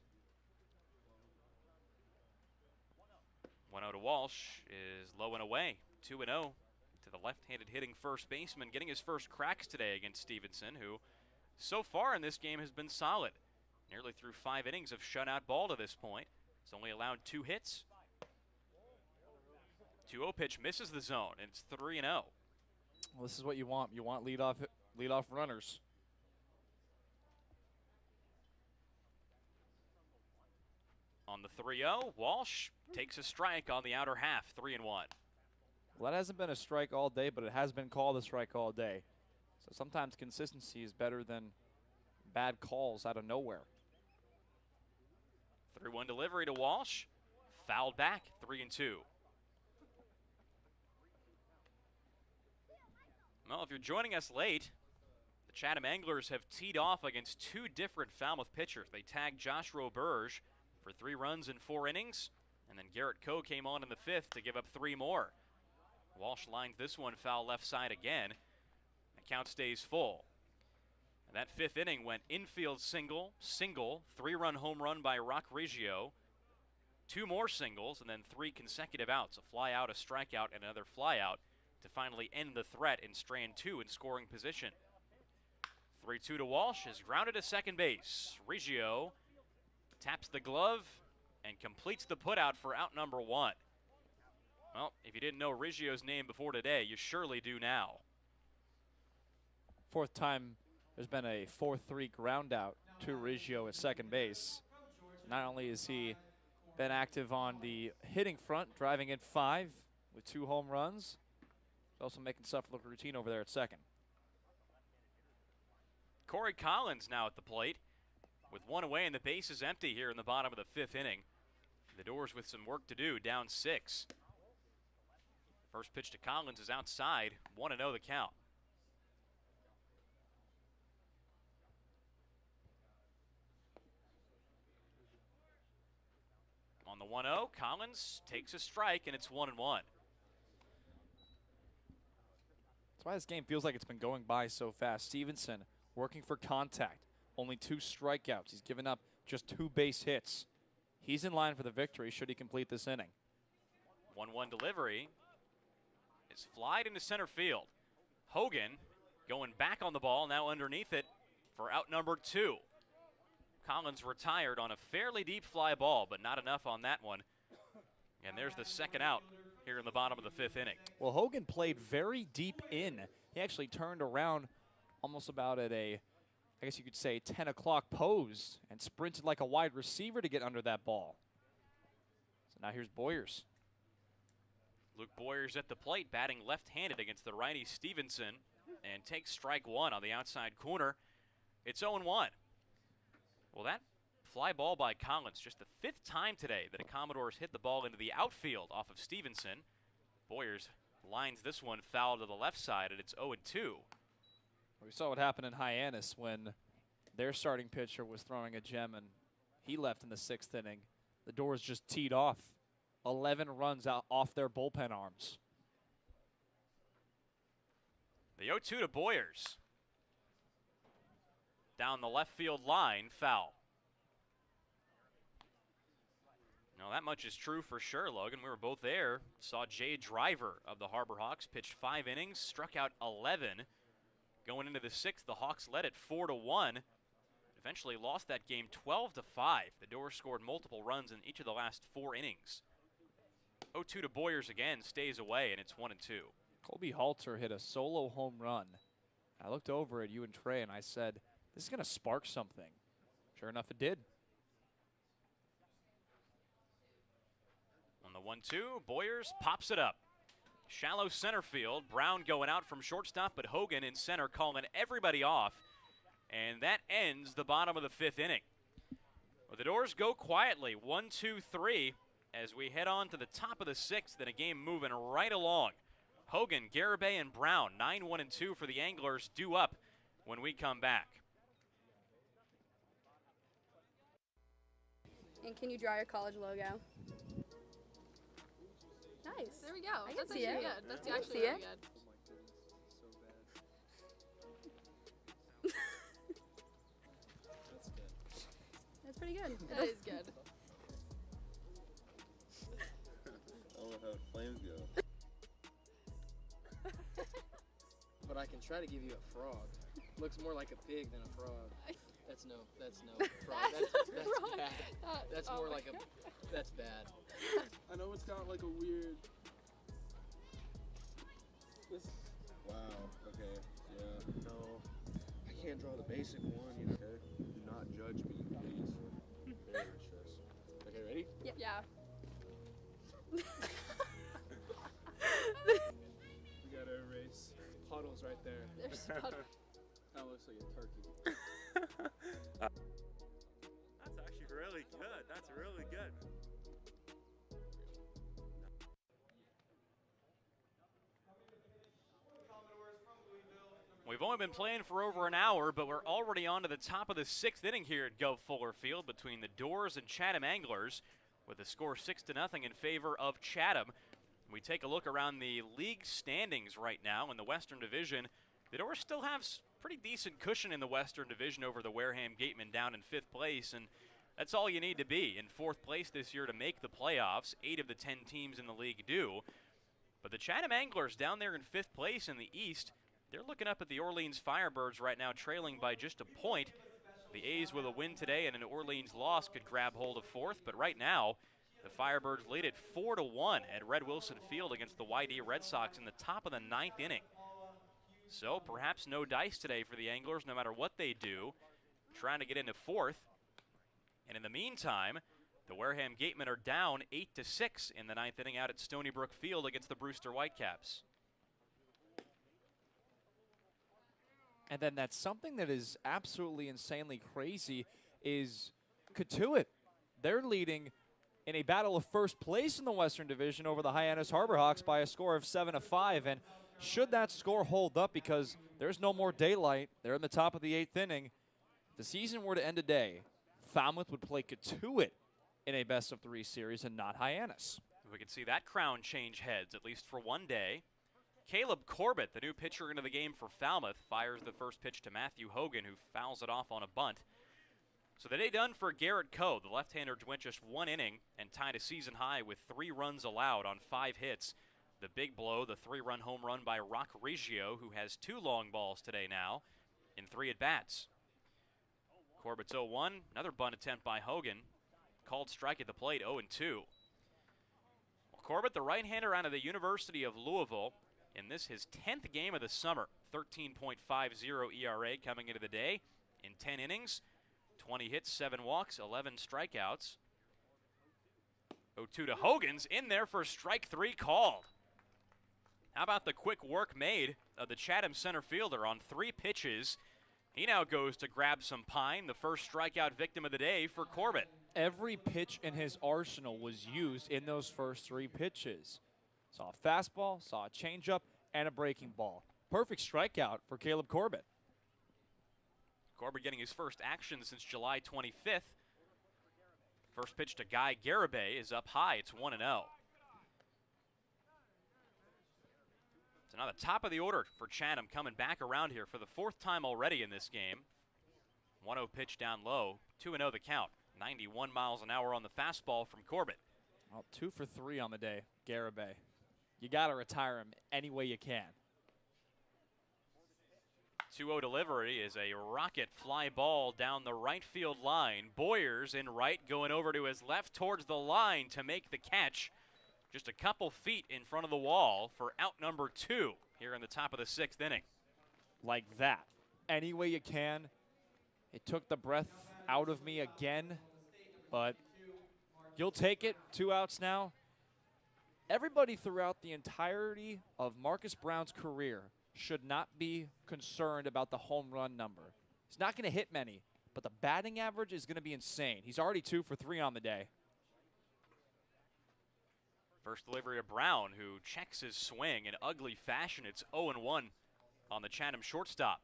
1-0 to Walsh is low and away. 2-0 to the left-handed hitting first baseman, getting his first cracks today against Stevenson, who so far in this game has been solid. Nearly through 5 innings of shutout ball to this point. He's only allowed 2 hits. 2-0 pitch misses the zone, and it's 3-0. Well, this is what you want. You want leadoff runners. On the 3-0, Walsh takes a strike on the outer half, 3-1. Well, that hasn't been a strike all day, but it has been called a strike all day. So sometimes consistency is better than bad calls out of nowhere. 3-1 delivery to Walsh. Fouled back, 3-2. Well, if you're joining us late, the Chatham Anglers have teed off against 2 different Falmouth pitchers. They tagged Josh Roberge for 3 runs in 4 innings, and then Garrett Coe came on in the 5th to give up 3 more. Walsh lined this one foul left side again. The count stays full. And that 5th inning went infield single, 3-run home run by Roberge, 2 more singles, and then 3 consecutive outs, a fly out, a strikeout, and another fly out to finally end the threat in strand 2 in scoring position. 3-2 to Walsh is grounded to second base. Reggio taps the glove and completes the putout for out number 1. Well, Well, if you didn't know Riggio's name before today, you surely do now. Fourth time there's been a 4-3 ground out to Riggio at second base. Not only has he been active on the hitting front, driving in 5 with 2 home runs, he's also making stuff look routine over there at second. Corey Collins now at the plate with 1 away and the base is empty here in the bottom of the 5th inning. The Doors with some work to do, down 6. First pitch to Collins is outside, 1-0 the count. On the 1-0, Collins takes a strike, and it's 1-1. That's why this game feels like it's been going by so fast. Stevenson working for contact, only 2 strikeouts. He's given up just 2 base hits. He's in line for the victory should he complete this inning. 1-1 delivery is flied into center field. Hogan going back on the ball, now underneath it for out number 2. Collins retired on a fairly deep fly ball, but not enough on that one. And there's the second out here in the bottom of the 5th inning. Well, Hogan played very deep in. He actually turned around almost about at a, I guess you could say, 10 o'clock pose and sprinted like a wide receiver to get under that ball. So now here's Boyers. Luke Boyers at the plate, batting left-handed against the righty Stevenson, and takes strike 1 on the outside corner. It's 0-1. Well, that fly ball by Collins, just the 5th time today that a Commodores hit the ball into the outfield off of Stevenson. Boyers lines this one foul to the left side, and it's 0-2. We saw what happened in Hyannis when their starting pitcher was throwing a gem and he left in the 6th inning. The Doors just teed off. 11 runs out off their bullpen arms. The 0-2 to Boyers. Down the left field line, foul. Now that much is true for sure, Logan. We were both there. Saw Jay Driver of the Harbor Hawks pitch 5 innings, struck out 11. Going into the 6th, the Hawks led it 4-1. Eventually lost that game 12-5. The Doors scored multiple runs in each of the last 4 innings. 0-2 to Boyers again, stays away, and it's 1-2. Colby Halter hit a solo home run. I looked over at you and Trey and I said, this is going to spark something. Sure enough, it did. On the 1-2, Boyers pops it up. Shallow center field. Brown going out from shortstop, but Hogan in center calling everybody off. And that ends the bottom of the 5th inning. Well, the Doors go quietly, 1-2-3, as we head on to the top of the 6th and a game moving right along. Hogan, Garibay, and Brown, 9-1-2 for the Anglers, due up when we come back. And can you draw your college logo? Nice. There we go. I can That's see actually it. good. That's I can actually see really it. good. That's pretty good. That is good. I love how flames go. But I can try to give you a frog. Looks more like a pig than a frog. That's no frog. That's wrong. bad. That's Oh more my like God. that's bad. I know it's kind of like a weird. Wow, okay, yeah, no. I can't draw the basic one, you know. Okay? Do not judge me, please. Very stressed. Okay, ready? Yep. Yeah. We gotta erase puddles right there. There's puddles. That looks like a turkey. That's actually really good. That's really good. We've only been playing for over an hour, but we're already on to the top of the 6th inning here at Gov Fuller Field between the Doors and Chatham Anglers, with the score 6-0 in favor of Chatham. We take a look around the league standings right now in the Western Division. The Doors still have pretty decent cushion in the Western Division over the Wareham Gatemen down in 5th place, and that's all you need to be in 4th place this year to make the playoffs. 8 of the 10 teams in the league do. But the Chatham Anglers down there in 5th place in the East, they're looking up at the Orleans Firebirds right now, trailing by just a point. The A's with a win today and an Orleans loss could grab hold of 4th, but right now, The Firebirds lead it 4-1 at Red Wilson Field against the YD Red Sox in the top of the 9th inning. So perhaps no dice today for the Anglers, no matter what they do, trying to get into 4th. And in the meantime, the Wareham Gatemen are down 8-6 in the 9th inning out at Stony Brook Field against the Brewster Whitecaps. And then that's something that is absolutely insanely crazy is Katuitt. They're leading in a battle of first place in the Western Division over the Hyannis Harbor Hawks by a score of 7-5. And should that score hold up, because there's no more daylight, they're in the top of the 8th inning. If the season were to end today, Falmouth would play Katuitt in a best-of-3 series and not Hyannis. We can see that crown change heads, at least for one day. Caleb Corbett, the new pitcher into the game for Falmouth, fires the first pitch to Matthew Hogan, who fouls it off on a bunt. So the day done for Garrett Coe. The left-hander went just 1 inning and tied a season high with 3 runs allowed on 5 hits. The big blow, the 3-run home run by Rock Reggio, who has 2 long balls today now in 3 at-bats. Corbett's 0-1, another bunt attempt by Hogan. Called strike at the plate, 0-2. Well, Corbett, the right-hander out of the University of Louisville, in this his 10th game of the summer, 13.50 ERA coming into the day in 10 innings. 20 hits, 7 walks, 11 strikeouts. 0-2 to Hogan's, in there for strike 3 called. How about the quick work made of the Chatham center fielder on 3 pitches? He now goes to grab some pine, the first strikeout victim of the day for Corbett. Every pitch in his arsenal was used in those first 3 pitches. Saw a fastball, saw a changeup, and a breaking ball. Perfect strikeout for Caleb Corbett. Corbett getting his first action since July 25th. First pitch to Guy Garibay is up high. It's 1-0. So now the top of the order for Chatham coming back around here for the 4th time already in this game. 1-0 pitch down low. 2-0 the count. 91 miles an hour on the fastball from Corbett. Well, 2 for 3 on the day, Garibay. You got to retire him any way you can. 2-0 delivery is a rocket fly ball down the right field line. Boyers in right, going over to his left towards the line to make the catch. Just a couple feet in front of the wall for out number 2 here in the top of the 6th inning. Like that. Any way you can. It took the breath out of me again, but you'll take it. 2 outs now. Everybody throughout the entirety of Marcus Brown's career should not be concerned about the home run number. He's not going to hit many, but the batting average is going to be insane. He's already 2 for 3 on the day. First delivery to Brown, who checks his swing in ugly fashion. It's 0-1 on the Chatham shortstop.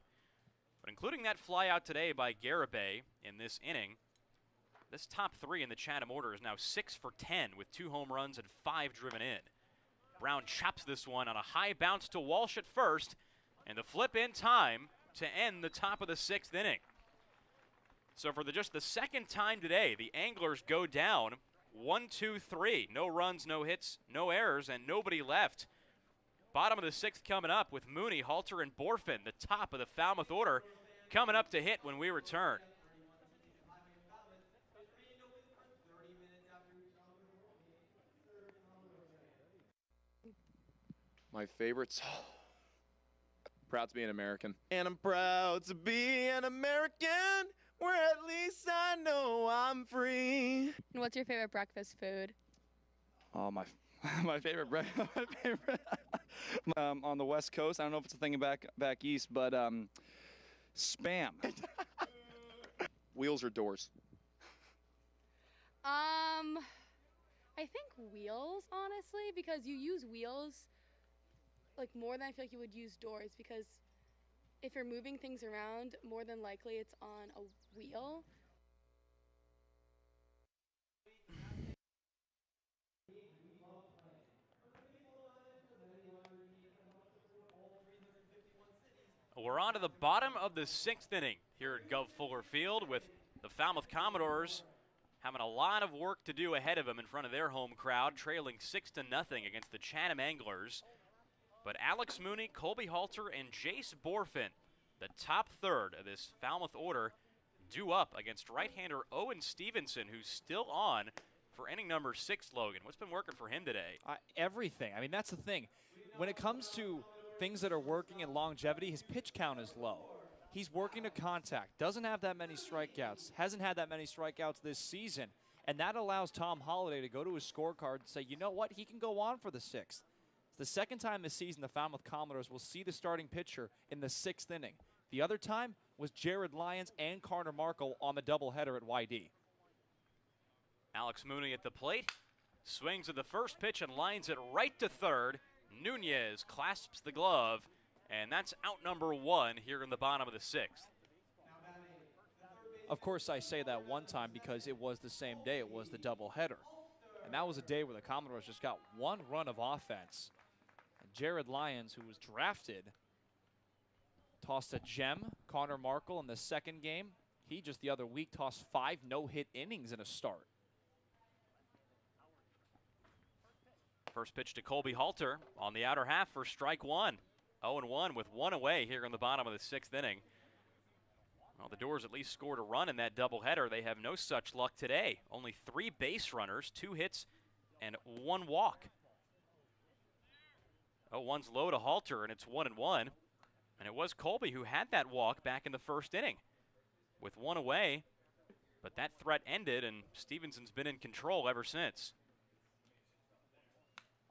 But including that fly out today by Garibay in this inning, this top 3 in the Chatham order is now 6 for 10 with 2 home runs and 5 driven in. Brown chops this one on a high bounce to Walsh at first, and the flip in time to end the top of the 6th inning. So for just the 2nd time today, the Anglers go down 1-2-3. No runs, no hits, no errors, and nobody left. Bottom of the 6th coming up with Mooney, Halter, and Borfin, the top of the Falmouth order, coming up to hit when we return. My favorites. Proud to be an American. And I'm proud to be an American, where at least I know I'm free. And what's your favorite breakfast food? Oh, my favorite breakfast. On the West Coast, I don't know if it's a thing back east, but Spam. Wheels or doors? I think wheels, honestly, because you use wheels like more than I feel like you would use doors, because if you're moving things around, more than likely it's on a wheel. We're on to the bottom of the 6th inning here at Gov Fuller Field, with the Falmouth Commodores having a lot of work to do ahead of them in front of their home crowd, trailing 6-0 against the Chatham Anglers. But Alex Mooney, Colby Halter, and Jace Borfin, the top 3rd of this Falmouth order, due up against right-hander Owen Stevenson, who's still on For inning number 6, Logan, what's been working for him today? Everything. I mean, that's the thing. When it comes to things that are working in longevity, his pitch count is low. He's working to contact, doesn't have that many strikeouts, hasn't had that many strikeouts this season, and that allows Tom Holliday to go to his scorecard and say, you know what, he can go on for the 6th. It's the second time this season the Falmouth Commodores will see the starting pitcher in the 6th inning. The other time was Jared Lyons and Connor Markle on the doubleheader at YD. Alex Mooney at the plate, swings at the first pitch and lines it right to third. Nunez clasps the glove, and that's out number 1 here in the bottom of the 6th. Of course, I say that one time because it was the same day. It was the doubleheader. And that was a day where the Commodores just got 1 run of offense. And Jared Lyons, who was drafted, tossed a gem, Connor Markle, in the 2nd game. He just the other week tossed 5 no-hit innings in a start. First pitch to Colby Halter on the outer half for strike 1. 0-1 with 1 away here in the bottom of the 6th inning. Well, the Doors at least scored a run in that doubleheader. They have no such luck today. Only 3 base runners, 2 hits, and 1 walk. 0-1's low to Halter, and it's 1-1. And it was Colby who had that walk back in the 1st inning with 1 away. But that threat ended, and Stevenson's been in control ever since.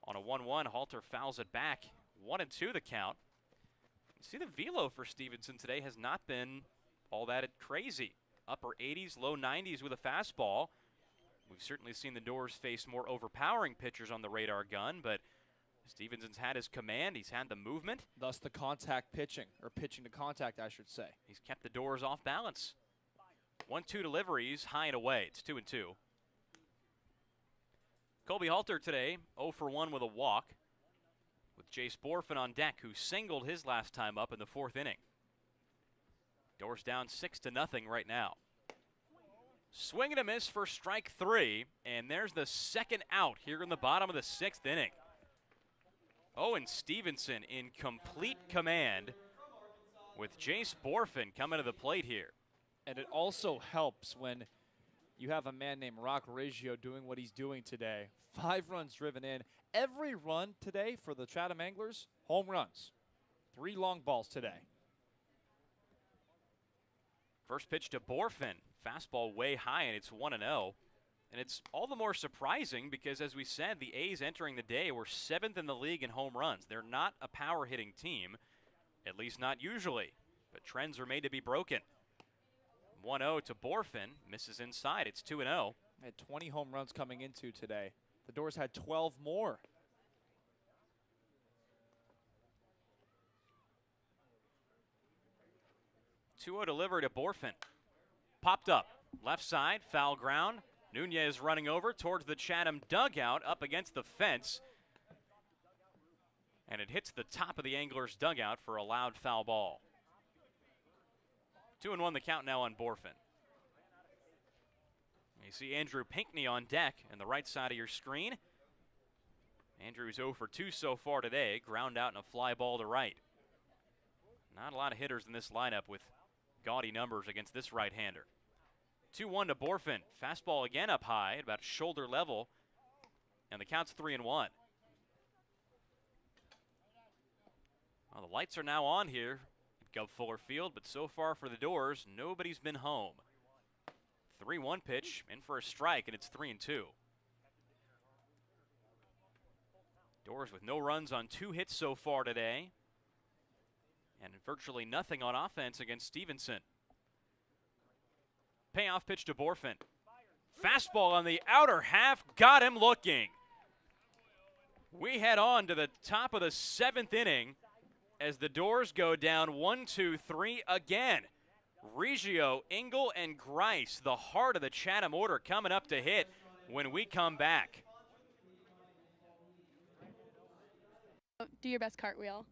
On a 1-1, Halter fouls it back. 1-2 the count. You see the velo for Stevenson today has not been all that crazy. Upper 80s, low 90s with a fastball. We've certainly seen the Doors face more overpowering pitchers on the radar gun, but Stevenson's had his command. He's had the movement. Thus the contact pitching, or pitching to contact, I should say. He's kept the Doors off balance. 1-2 deliveries, high and away. It's 2-2. Colby Halter today, 0 for 1 with a walk, with Jace Borfin on deck, who singled his last time up in the 4th inning. Doors down 6-0 right now. Swing and a miss for strike 3, and there's the 2nd out here in the bottom of the 6th inning. Owen Stevenson in complete command with Jace Borfin coming to the plate here. And it also helps when you have a man named Roberge doing what he's doing today. 5 runs driven in. Every run today for the Chatham Anglers, home runs. 3 long balls today. First pitch to Borfin. Fastball way high, and it's 1-0. And it's all the more surprising because, as we said, the A's entering the day were 7th in the league in home runs. They're not a power-hitting team, at least not usually. But trends are made to be broken. 1-0 to Borfin. Misses inside. It's 2-0. Had 20 home runs coming into today. The Doors had 12 more. Two-0 delivery to Borfin. Popped up. Left side. Foul ground. Nunez running over towards the Chatham dugout up against the fence. And it hits the top of the Anglers dugout for a loud foul ball. 2-1 the count now on Borfin. You see Andrew Pinckney on deck on the right side of your screen. Andrew's 0 for 2 so far today. Ground out and a fly ball to right. Not a lot of hitters in this lineup with gaudy numbers against this right-hander. 2-1 to Borfin. Fastball again up high at about shoulder level. And the count's 3-1. Well, the lights are now on here at Gov Fuller Field, but so far for the Doors, nobody's been home. 3-1 pitch, in for a strike, and it's 3-2. Doors with no runs on 2 hits so far today, and virtually nothing on offense against Stevenson. Payoff pitch to Borfin. Fastball on the outer half, got him looking. We head on to the top of the 7th inning as the Doors go down 1-2-3 again. Reggio, Engel, and Grice, the heart of the Chatham order, coming up to hit when we come back. Do your best cartwheel.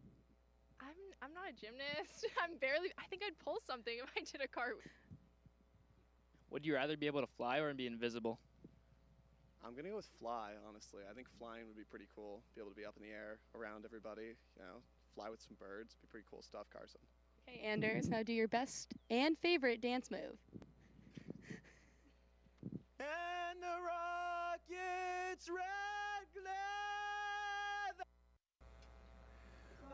I'm not a gymnast. I think I'd pull something if I did a cartwheel. Would you rather be able to fly or be invisible? I'm going to go with fly, honestly. I think flying would be pretty cool. Be able to be up in the air around everybody, fly with some birds. Be pretty cool stuff, Carson. Okay, Anders, now do your best and favorite dance move. And the rock Buckets, red glare.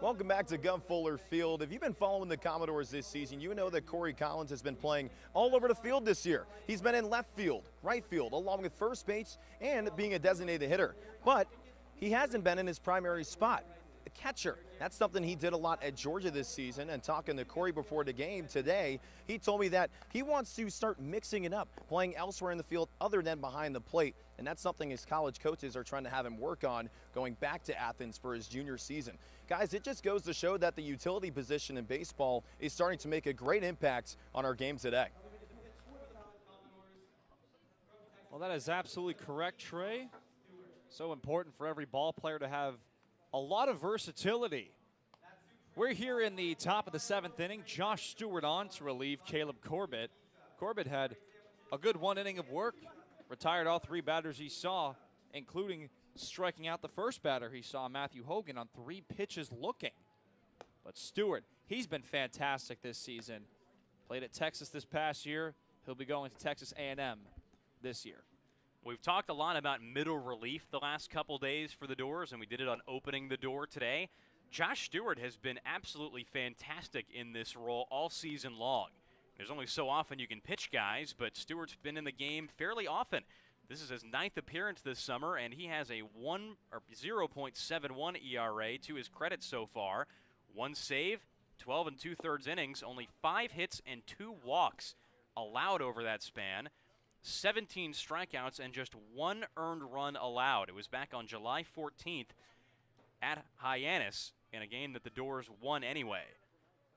Welcome back to Gov Fuller Field. If you've been following the Commodores this season, you know that Corey Collins has been playing all over the field this year. He's been in left field, right field, along with first base and being a designated hitter. But he hasn't been in his primary spot, the catcher. That's something he did a lot at Georgia this season. And talking to Corey before the game today, he told me that he wants to start mixing it up, playing elsewhere in the field other than behind the plate. And that's something his college coaches are trying to have him work on going back to Athens for his junior season. Guys, it just goes to show that the utility position in baseball is starting to make a great impact on our game today. Well, that is absolutely correct, Trey. So important for every ball player to have a lot of versatility. We're here in the top of the 7th inning. Josh Stewart on to relieve Caleb Corbett. Corbett had a good 1 inning of work, retired all 3 batters he saw, including striking out the first batter he saw, Matthew Hogan, on 3 pitches looking. But Stewart, he's been fantastic this season. Played at Texas this past year. He'll be going to Texas A&M this year. We've talked a lot about middle relief the last couple days for the Doors, and we did it on opening the door today. Josh Stewart has been absolutely fantastic in this role all season long. There's only so often you can pitch guys, but Stewart's been in the game fairly often. This is his 9th appearance this summer, and he has a 0.71 ERA to his credit so far. 1 save, 12 2/3 innings, only 5 hits and 2 walks allowed over that span. 17 strikeouts and just 1 earned run allowed. It was back on July 14th at Hyannis in a game that the Doors won anyway.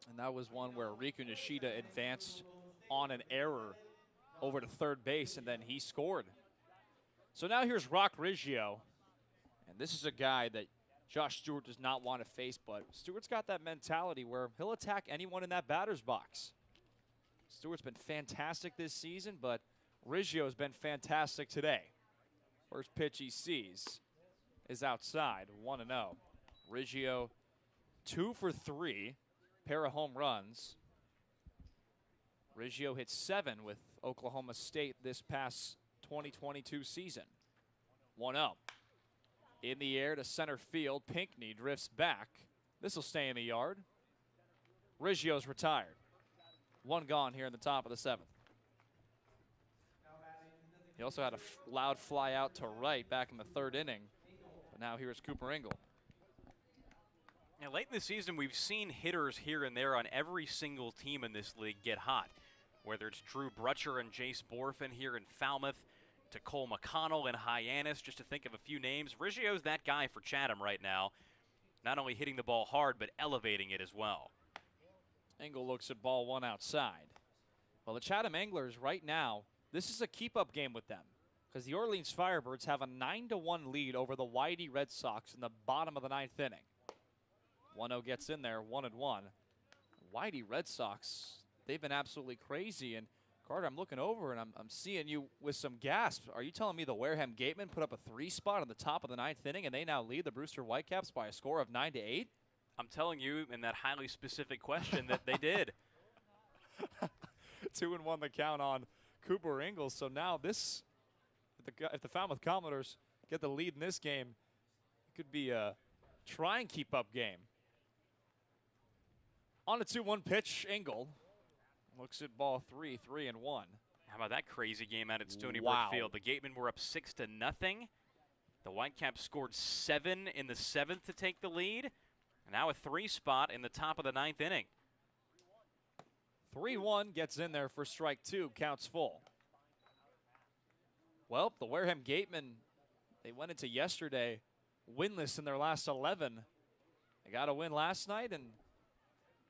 And that was one where Riku Nishida advanced on an error over to third base, and then he scored. So now here's Rock Riggio. And this is a guy that Josh Stewart does not want to face, but Stewart's got that mentality where he'll attack anyone in that batter's box. Stewart's been fantastic this season, but Riggio has been fantastic today. First pitch he sees is outside, 1-0. Riggio 2 for 3, pair of home runs. Riggio hit 7 with Oklahoma State this past 2022 season. 1-0. In the air to center field, Pinckney drifts back. This will stay in the yard. Riggio's retired. 1 gone here in the top of the 7th. He also had a loud fly out to right back in the 3rd inning. But now here's Cooper Ingle. Now, late in the season, we've seen hitters here and there on every single team in this league get hot. Whether it's Drew Brutcher and Jace Borfin here in Falmouth, to Cole McConnell and Hyannis, just to think of a few names. Riggio's that guy for Chatham right now. Not only hitting the ball hard, but elevating it as well. Ingle looks at ball 1 outside. Well, the Chatham Anglers right now, this is a keep-up game with them because the Orleans Firebirds have a 9-1 lead over the Whitey Red Sox in the bottom of the 9th inning. 1-0 gets in there, 1-1. Whitey Red Sox, they've been absolutely crazy. And Carter, I'm looking over and I'm seeing you with some gasps. Are you telling me the Wareham Gatemen put up a 3 spot on the top of the 9th inning and they now lead the Brewster Whitecaps by a score of 9-8? I'm telling you in that highly specific question that they did. 2-1 the count on Cooper Ingle. So now this, if the Falmouth Commodores get the lead in this game, it could be a try and keep up game. On a 2-1 pitch, Ingle looks at ball 3, 3-1. How about that crazy game out at Stony Wow. Brook Field? The Gatemen were up 6-0. The Whitecaps scored 7 in the 7th to take the lead. And now a 3 spot in the top of the 9th inning. 3-1 gets in there for strike 2, counts full. Well, the Wareham Gatemen, they went into yesterday winless in their last 11. They got a win last night, and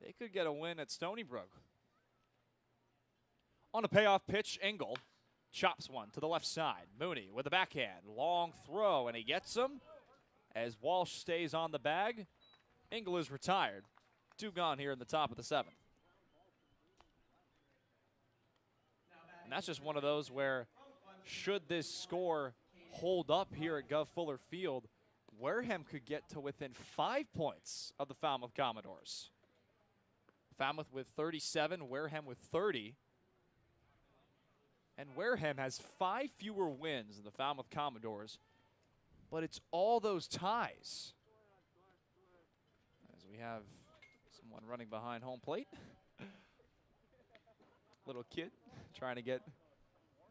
they could get a win at Stony Brook. On a payoff pitch, Ingle chops one to the left side. Mooney with a backhand, long throw, and he gets him. As Walsh stays on the bag, Ingle is retired. 2 gone here in the top of the 7th. And that's just one of those where, should this score hold up here at Gov Fuller Field, Wareham could get to within 5 points of the Falmouth Commodores. Falmouth with 37, Wareham with 30. And Wareham has 5 fewer wins than the Falmouth Commodores, but it's all those ties. As we have someone running behind home plate. Little kid trying to get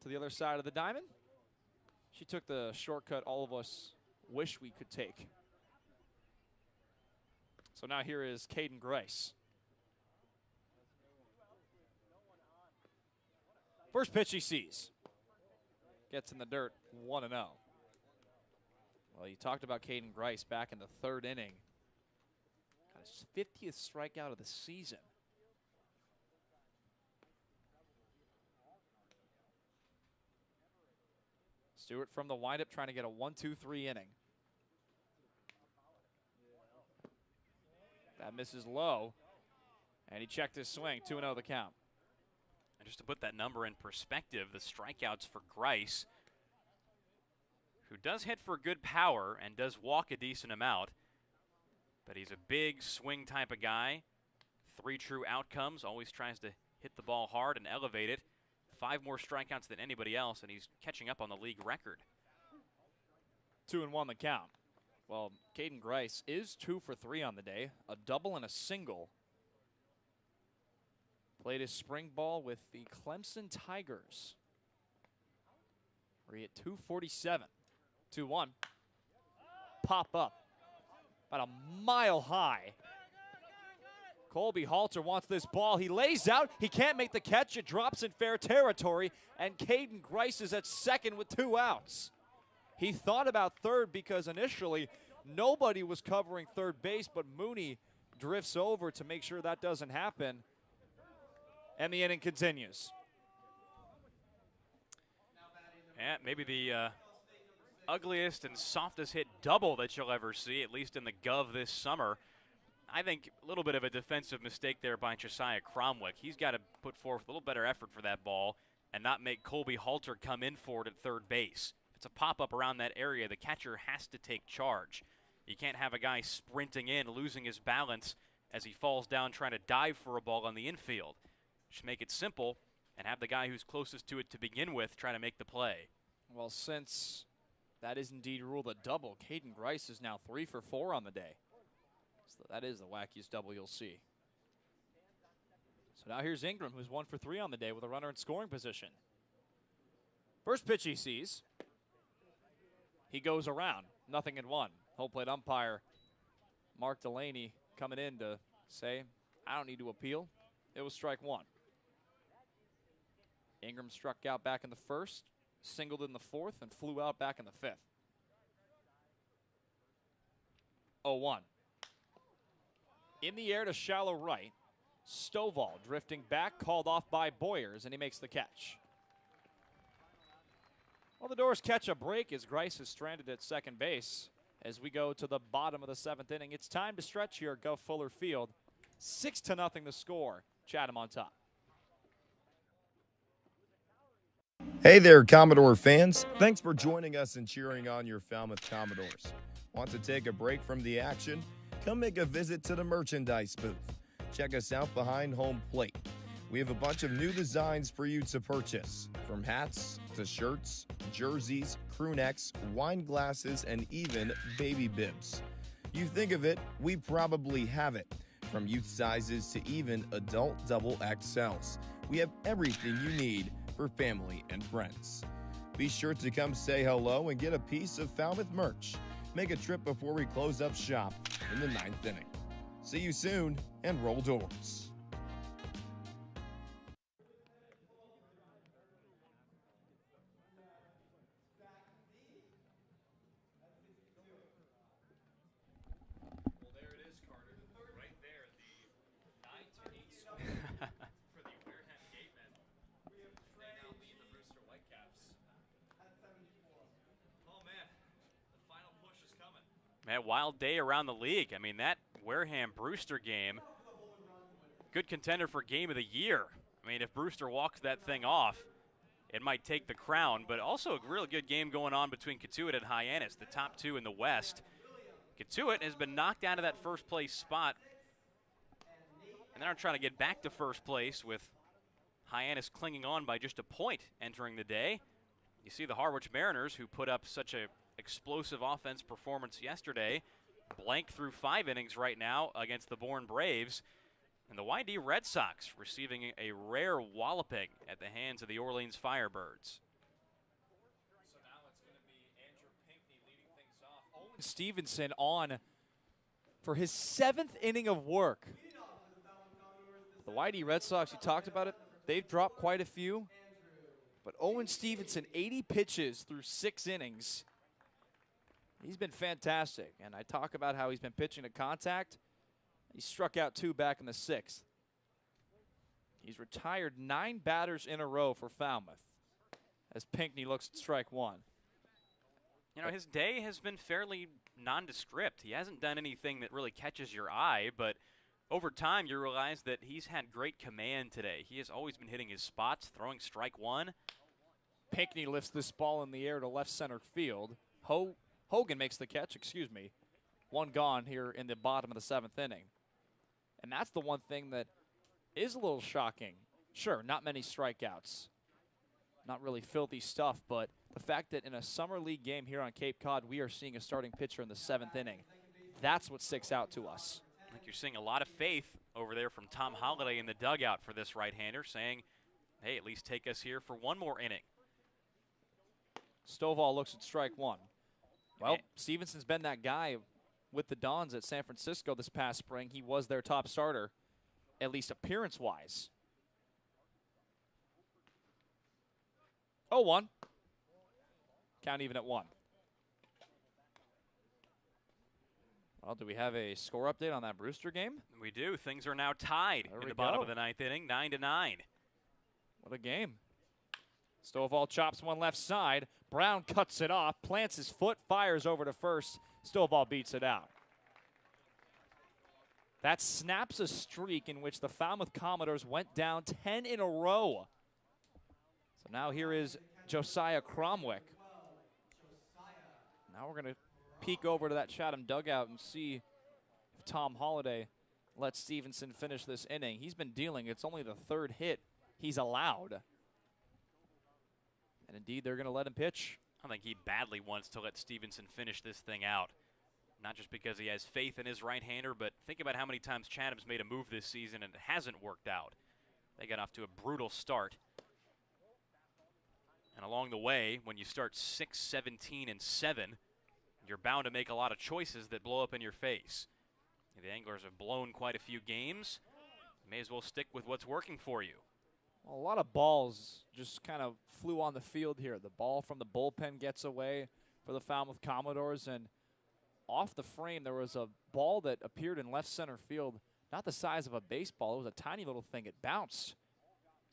to the other side of the diamond. She took the shortcut all of us wish we could take. So now here is Caden Grice. First pitch he sees. Gets in the dirt, 1-0. Well, you talked about Caden Grice back in the 3rd inning. Got his 50th strikeout of the season. Stewart from the windup trying to get a 1-2-3 inning. That misses low, and he checked his swing, 2-0 the count. And just to put that number in perspective, the strikeouts for Grice, who does hit for good power and does walk a decent amount, but he's a big swing type of guy. 3 true outcomes, always tries to hit the ball hard and elevate it. 5 more strikeouts than anybody else, and he's catching up on the league record. 2-1 the count. Well, Caden Grice is 2 for 3 on the day, a double and a single. Played his spring ball with the Clemson Tigers, where he hit 247. 2-1. Pop up. About a mile high. Colby Halter wants this ball. He lays out. He can't make the catch. It drops in fair territory, and Caden Grice is at second with 2 outs. He thought about third because initially nobody was covering third base, but Mooney drifts over to make sure that doesn't happen. And the inning continues. Yeah, maybe the ugliest and softest hit double that you'll ever see, at least in the Gov this summer. I think a little bit of a defensive mistake there by Josiah Cromwick. He's got to put forth a little better effort for that ball and not make Colby Halter come in for it at third base. If it's a pop-up around that area, the catcher has to take charge. You can't have a guy sprinting in, losing his balance as he falls down trying to dive for a ball on the infield. Just make it simple and have the guy who's closest to it to begin with try to make the play. Well, since that is indeed ruled a double, Caden Grice is now 3 for 4 on the day. So that is the wackiest double you'll see. So now here's Ingram, who's 1 for 3 on the day with a runner in scoring position. First pitch he sees. He goes around, 0-1. Home plate umpire Mark Delaney coming in to say, I don't need to appeal. It was strike 1. Ingram struck out back in the 1st, singled in the 4th, and flew out back in the 5th. 0-1. In the air to shallow right. Stovall drifting back, called off by Boyers, and he makes the catch. Well, the Doors catch a break as Grice is stranded at second base. As we go to the bottom of the 7th inning, it's time to stretch here at Gov Fuller Field. 6-0 the score. Chatham on top. Hey there, Commodore fans. Thanks for joining us and cheering on your Falmouth Commodores. Want to take a break from the action? Come make a visit to the merchandise booth. Check us out behind home plate. We have a bunch of new designs for you to purchase, from hats to shirts, jerseys, crew necks, wine glasses, and even baby bibs. You think of it, we probably have it. From youth sizes to even adult double XLs. We have everything you need for family and friends. Be sure to come say hello and get a piece of Falmouth merch. Make a trip before we close up shop in the 9th inning. See you soon, and roll Doors. Well, there it is, Carter. Right there, the 9-8 score for the Wareham Gatemen. They now lead the Brewster Whitecaps. Oh, man. The final push is coming. Man, wild day around the league. I mean, that Wareham-Brewster game, good contender for game of the year. I mean, if Brewster walks that thing off, it might take the crown, but also a really good game going on between Catuit and Hyannis, the top 2 in the West. Catuit has been knocked out of that first place spot, and they're trying to get back to first place with Hyannis clinging on by just a point entering the day. You see the Harwich Mariners, who put up such a explosive offense performance yesterday, blank through 5 innings right now against the Bourne Braves. And the YD Red Sox receiving a rare walloping at the hands of the Orleans Firebirds. So now it's going to be Andrew Pinckney leading things off. Owen Stevenson on for his 7th inning of work. The YD Red Sox, you talked about it, they've dropped quite a few. But Owen Stevenson, 80 pitches through 6 innings. He's been fantastic. And I talk about how he's been pitching to contact. He struck out 2 back in the 6th. He's retired 9 batters in a row for Falmouth as Pinckney looks at strike 1. You know, his day has been fairly nondescript. He hasn't done anything that really catches your eye, but over time you realize that he's had great command today. He has always been hitting his spots, throwing strike 1. Pinckney lifts this ball in the air to left center field. Hogan makes the catch, 1 gone here in the bottom of the 7th inning. And that's the one thing that is a little shocking. Sure, not many strikeouts. Not really filthy stuff, but the fact that in a summer league game here on Cape Cod, we are seeing a starting pitcher in the 7th inning. That's what sticks out to us. I think you're seeing a lot of faith over there from Tom Holliday in the dugout for this right-hander, saying, hey, at least take us here for 1 more inning. Stovall looks at strike 1. Well, Stevenson's been that guy with the Dons at San Francisco this past spring. He was their top starter, at least appearance-wise. 0-1. Count even at 1. Well, do we have a score update on that Brewster game? We do. Things are now tied in the bottom of the 9th inning, 9-9. What a game. Stovall chops one left side. Brown cuts it off, plants his foot, fires over to first. Stovall beats it out. That snaps a streak in which the Falmouth Commodores went down 10 in a row. So now here is Josiah Cromwick. Now we're going to peek over to that Chatham dugout and see if Tom Holliday lets Stevenson finish this inning. He's been dealing. It's only the 3rd hit he's allowed. And indeed, they're going to let him pitch. I think he badly wants to let Stevenson finish this thing out. Not just because he has faith in his right-hander, but think about how many times Chatham's made a move this season and it hasn't worked out. They got off to a brutal start. And along the way, when you start 6, 17, and 7, you're bound to make a lot of choices that blow up in your face. The Anglers have blown quite a few games. You may as well stick with what's working for you. Well, a lot of balls just kind of flew on the field here. The ball from the bullpen gets away for the Falmouth Commodores, and off the frame there was a ball that appeared in left center field, not the size of a baseball. It was a tiny little thing. It bounced.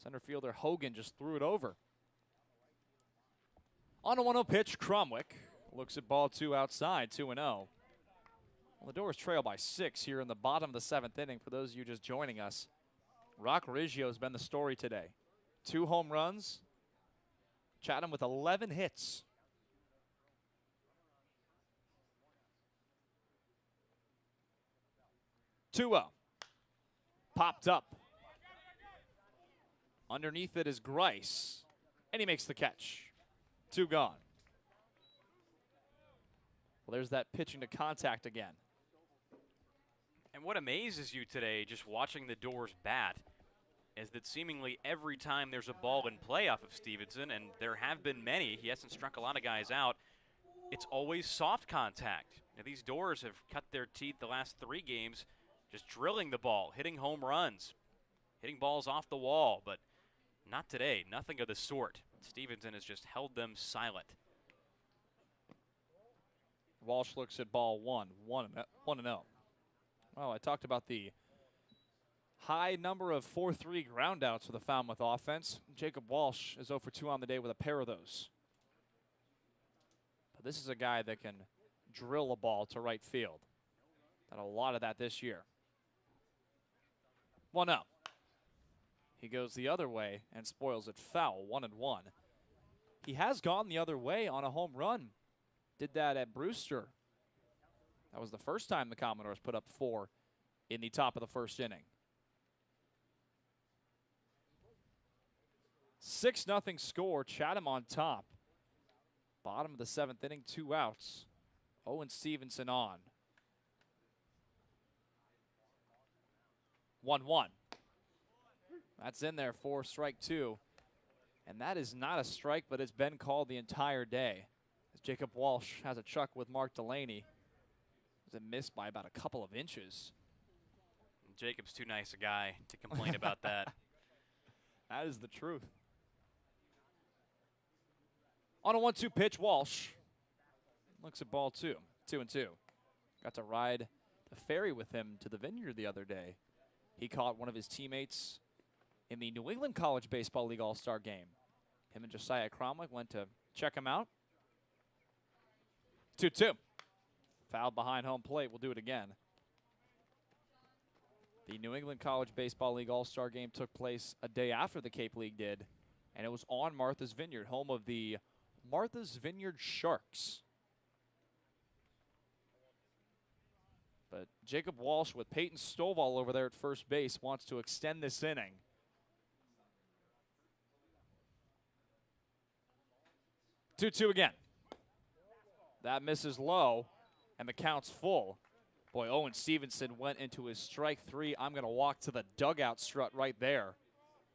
Center fielder Hogan just threw it over. On a 1-0 pitch, Cromwick looks at ball 2 outside, 2-0. Well, the Doors trail by 6 here in the bottom of the 7th inning. For those of you just joining us, Rock Riggio has been the story today. 2 home runs. Chatham with 11 hits. Popped up. Underneath it is Grice, and he makes the catch. 2 gone. Well, there's that pitching to contact again. And what amazes you today, just watching the Doors bat, is that seemingly every time there's a ball in play off of Stevenson, and there have been many, he hasn't struck a lot of guys out, it's always soft contact. Now, these Doors have cut their teeth the last 3 games just drilling the ball, hitting home runs, hitting balls off the wall, but not today, nothing of the sort. Stevenson has just held them silent. Walsh looks at ball 1-0. Well, I talked about the high number of 4-3 groundouts for the Falmouth offense. Jacob Walsh is 0 for 2 on the day with a pair of those. But this is a guy that can drill a ball to right field. Done a lot of that this year. 1-0. He goes the other way and spoils it foul, 1-1. He has gone the other way on a home run. Did that at Brewster. That was the first time the Commodores put up 4 in the top of the 1st inning. 6-0 score, Chatham on top. Bottom of the 7th inning, 2 outs. Owen Stevenson on. 1-1. That's in there for strike 2. And that is not a strike, but it's been called the entire day. As Jacob Walsh has a chuck with Mark Delaney. It missed by about a couple of inches. Jacob's too nice a guy to complain about that. That is the truth. On a 1-2 pitch, Walsh looks at ball 2. 2-2. Got to ride the ferry with him to the Vineyard the other day. He caught one of his teammates in the New England College Baseball League All-Star game. Him and Josiah Cromwell went to check him out. 2-2. Fouled behind home plate. We'll do it again. The New England College Baseball League All-Star game took place a day after the Cape League did, and it was on Martha's Vineyard, home of the Martha's Vineyard Sharks. But Jacob Walsh with Peyton Stovall over there at first base wants to extend this inning. Two again. That misses low, and the count's full. Boy, Owen Stevenson went into his strike 3. I'm going to walk to the dugout strut right there.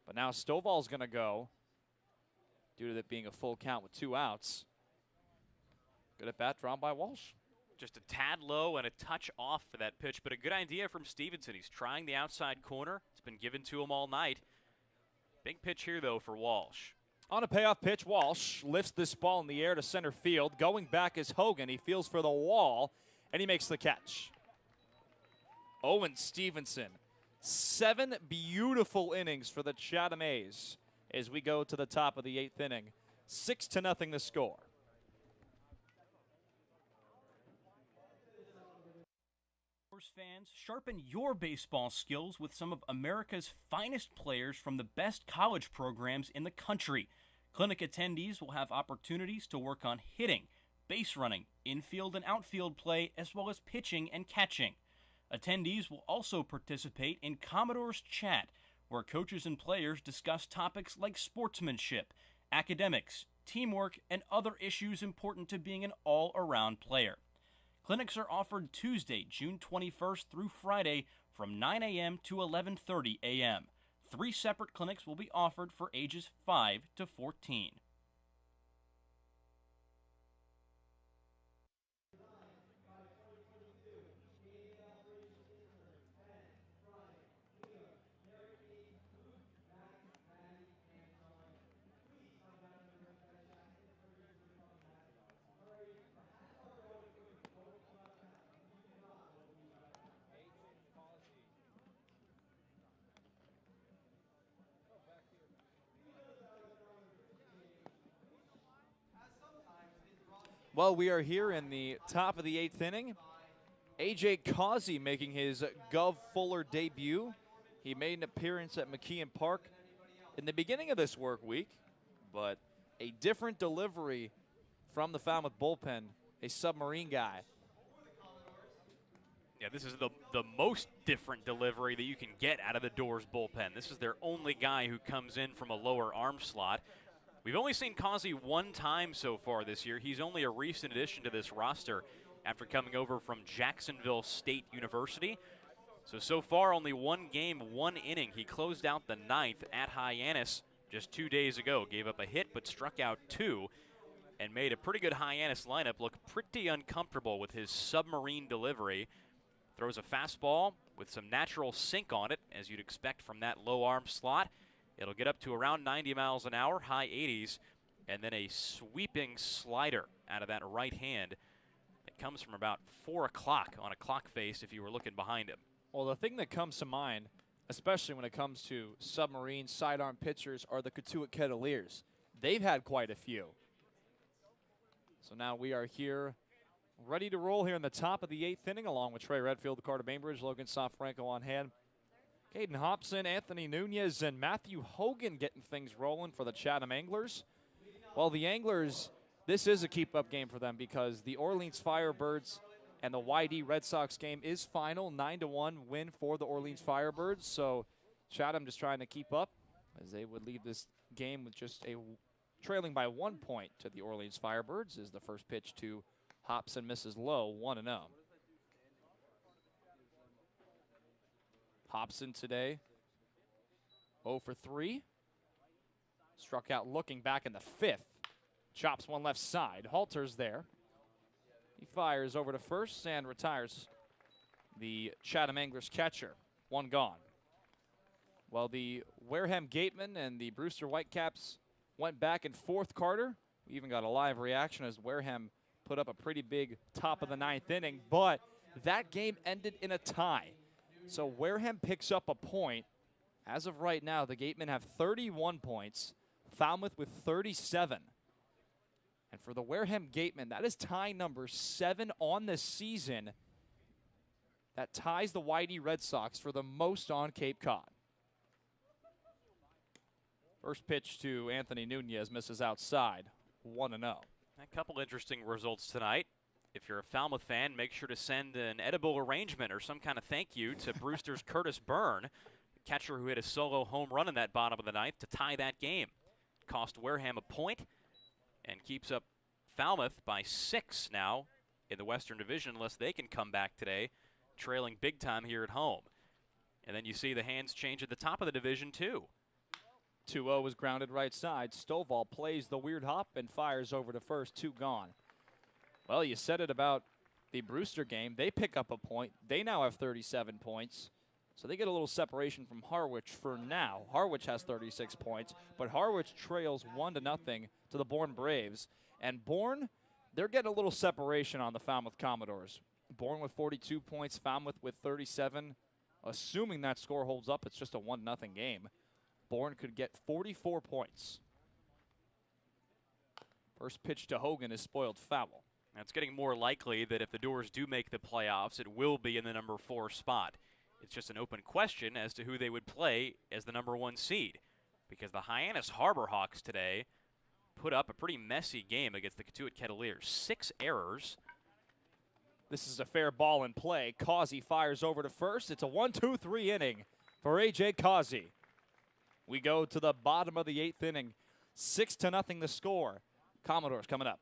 But now Stovall's going to go due to it being a full count with 2 outs. Good at bat drawn by Walsh. Just a tad low and a touch off for that pitch, but a good idea from Stevenson. He's trying the outside corner. It's been given to him all night. Big pitch here, though, for Walsh. On a payoff pitch, Walsh lifts this ball in the air to center field. Going back is Hogan. He feels for the wall, and he makes the catch. Owen Stevenson, 7 beautiful innings for the Chatham A's as we go to the top of the 8th inning. 6-0 the score. Fans, sharpen your baseball skills with some of America's finest players from the best college programs in the country. Clinic attendees will have opportunities to work on hitting, base running, infield and outfield play, as well as pitching and catching. Attendees will also participate in Commodores Chat, where coaches and players discuss topics like sportsmanship, academics, teamwork, and other issues important to being an all-around player. Clinics are offered Tuesday, June 21st through Friday from 9 a.m. to 11:30 a.m. 3 separate clinics will be offered for ages 5 to 14. Well, we are here in the top of the 8th inning. A.J. Causey making his Gov Fuller debut. He made an appearance at McKeon Park in the beginning of this work week, but a different delivery from the Falmouth bullpen, a submarine guy. Yeah, this is the most different delivery that you can get out of the Doors bullpen. This is their only guy who comes in from a lower arm slot. We've only seen Causey 1 time so far this year. He's only a recent addition to this roster after coming over from Jacksonville State University. So far, only 1 game, 1 inning. He closed out the 9th at Hyannis just 2 days ago. Gave up a hit but struck out 2 and made a pretty good Hyannis lineup look pretty uncomfortable with his submarine delivery. Throws a fastball with some natural sink on it, as you'd expect from that low arm slot. It'll get up to around 90 miles an hour, high 80s, and then a sweeping slider out of that right hand. It comes from about 4 o'clock on a clock face if you were looking behind him. Well, the thing that comes to mind, especially when it comes to submarine sidearm pitchers, are the Katuitt Kettleers. They've had quite a few. So now we are here, ready to roll here in the top of the 8th inning, along with Trey Redfield, the Carter Bainbridge, Logan Soforenko on hand. Caden Hobson, Anthony Nunez, and Matthew Hogan getting things rolling for the Chatham Anglers. Well, the Anglers, this is a keep-up game for them because the Orleans Firebirds and the YD Red Sox game is final, 9-1 win for the Orleans Firebirds. So Chatham just trying to keep up as they would leave this game with just trailing by 1 point to the Orleans Firebirds. Is the first pitch to Hobson, misses low, 1-0. Hobson today 0 for 3. Struck out looking back in the 5th. Chops one left side. Halter's there. He fires over to first and retires the Chatham Anglers catcher. One gone. Well, the Wareham Gatemen and the Brewster Whitecaps went back and forth, Carter. We even got a live reaction as Wareham put up a pretty big top of the 9th inning, but that game ended in a tie. So Wareham picks up a point. As of right now, the Gatemen have 31 points, Falmouth with 37. And for the Wareham Gatemen, that is tie number 7 on the season. That ties the Whitey Red Sox for the most on Cape Cod. First pitch to Anthony Nunez, misses outside, 1-0. A couple interesting results tonight. If you're a Falmouth fan, make sure to send an edible arrangement or some kind of thank you to Brewster's Curtis Byrne, the catcher who hit a solo home run in that bottom of the 9th to tie that game. Cost Wareham a point and keeps up Falmouth by 6 now in the Western Division unless they can come back today, trailing big time here at home. And then you see the hands change at the top of the division too. 2-0 was grounded right side. Stovall plays the weird hop and fires over to first, 2 gone. Well, you said it about the Brewster game. They pick up a point. They now have 37 points. So they get a little separation from Harwich for now. Harwich has 36 points, but Harwich trails 1-0 to the Bourne Braves. And Bourne, they're getting a little separation on the Falmouth Commodores. Bourne with 42 points, Falmouth with 37. Assuming that score holds up, it's just a 1-0 game. Bourne could get 44 points. First pitch to Hogan is spoiled foul. Now it's getting more likely that if the Doors do make the playoffs, it will be in the number 4 spot. It's just an open question as to who they would play as the number 1 seed, because the Hyannis Harbor Hawks today put up a pretty messy game against the Catuit Kettleers. 6 errors. This is a fair ball in play. Causey fires over to first. It's a 1-2-3 inning for A.J. Causey. We go to the bottom of the 8th inning. 6-0 the score. Commodores coming up.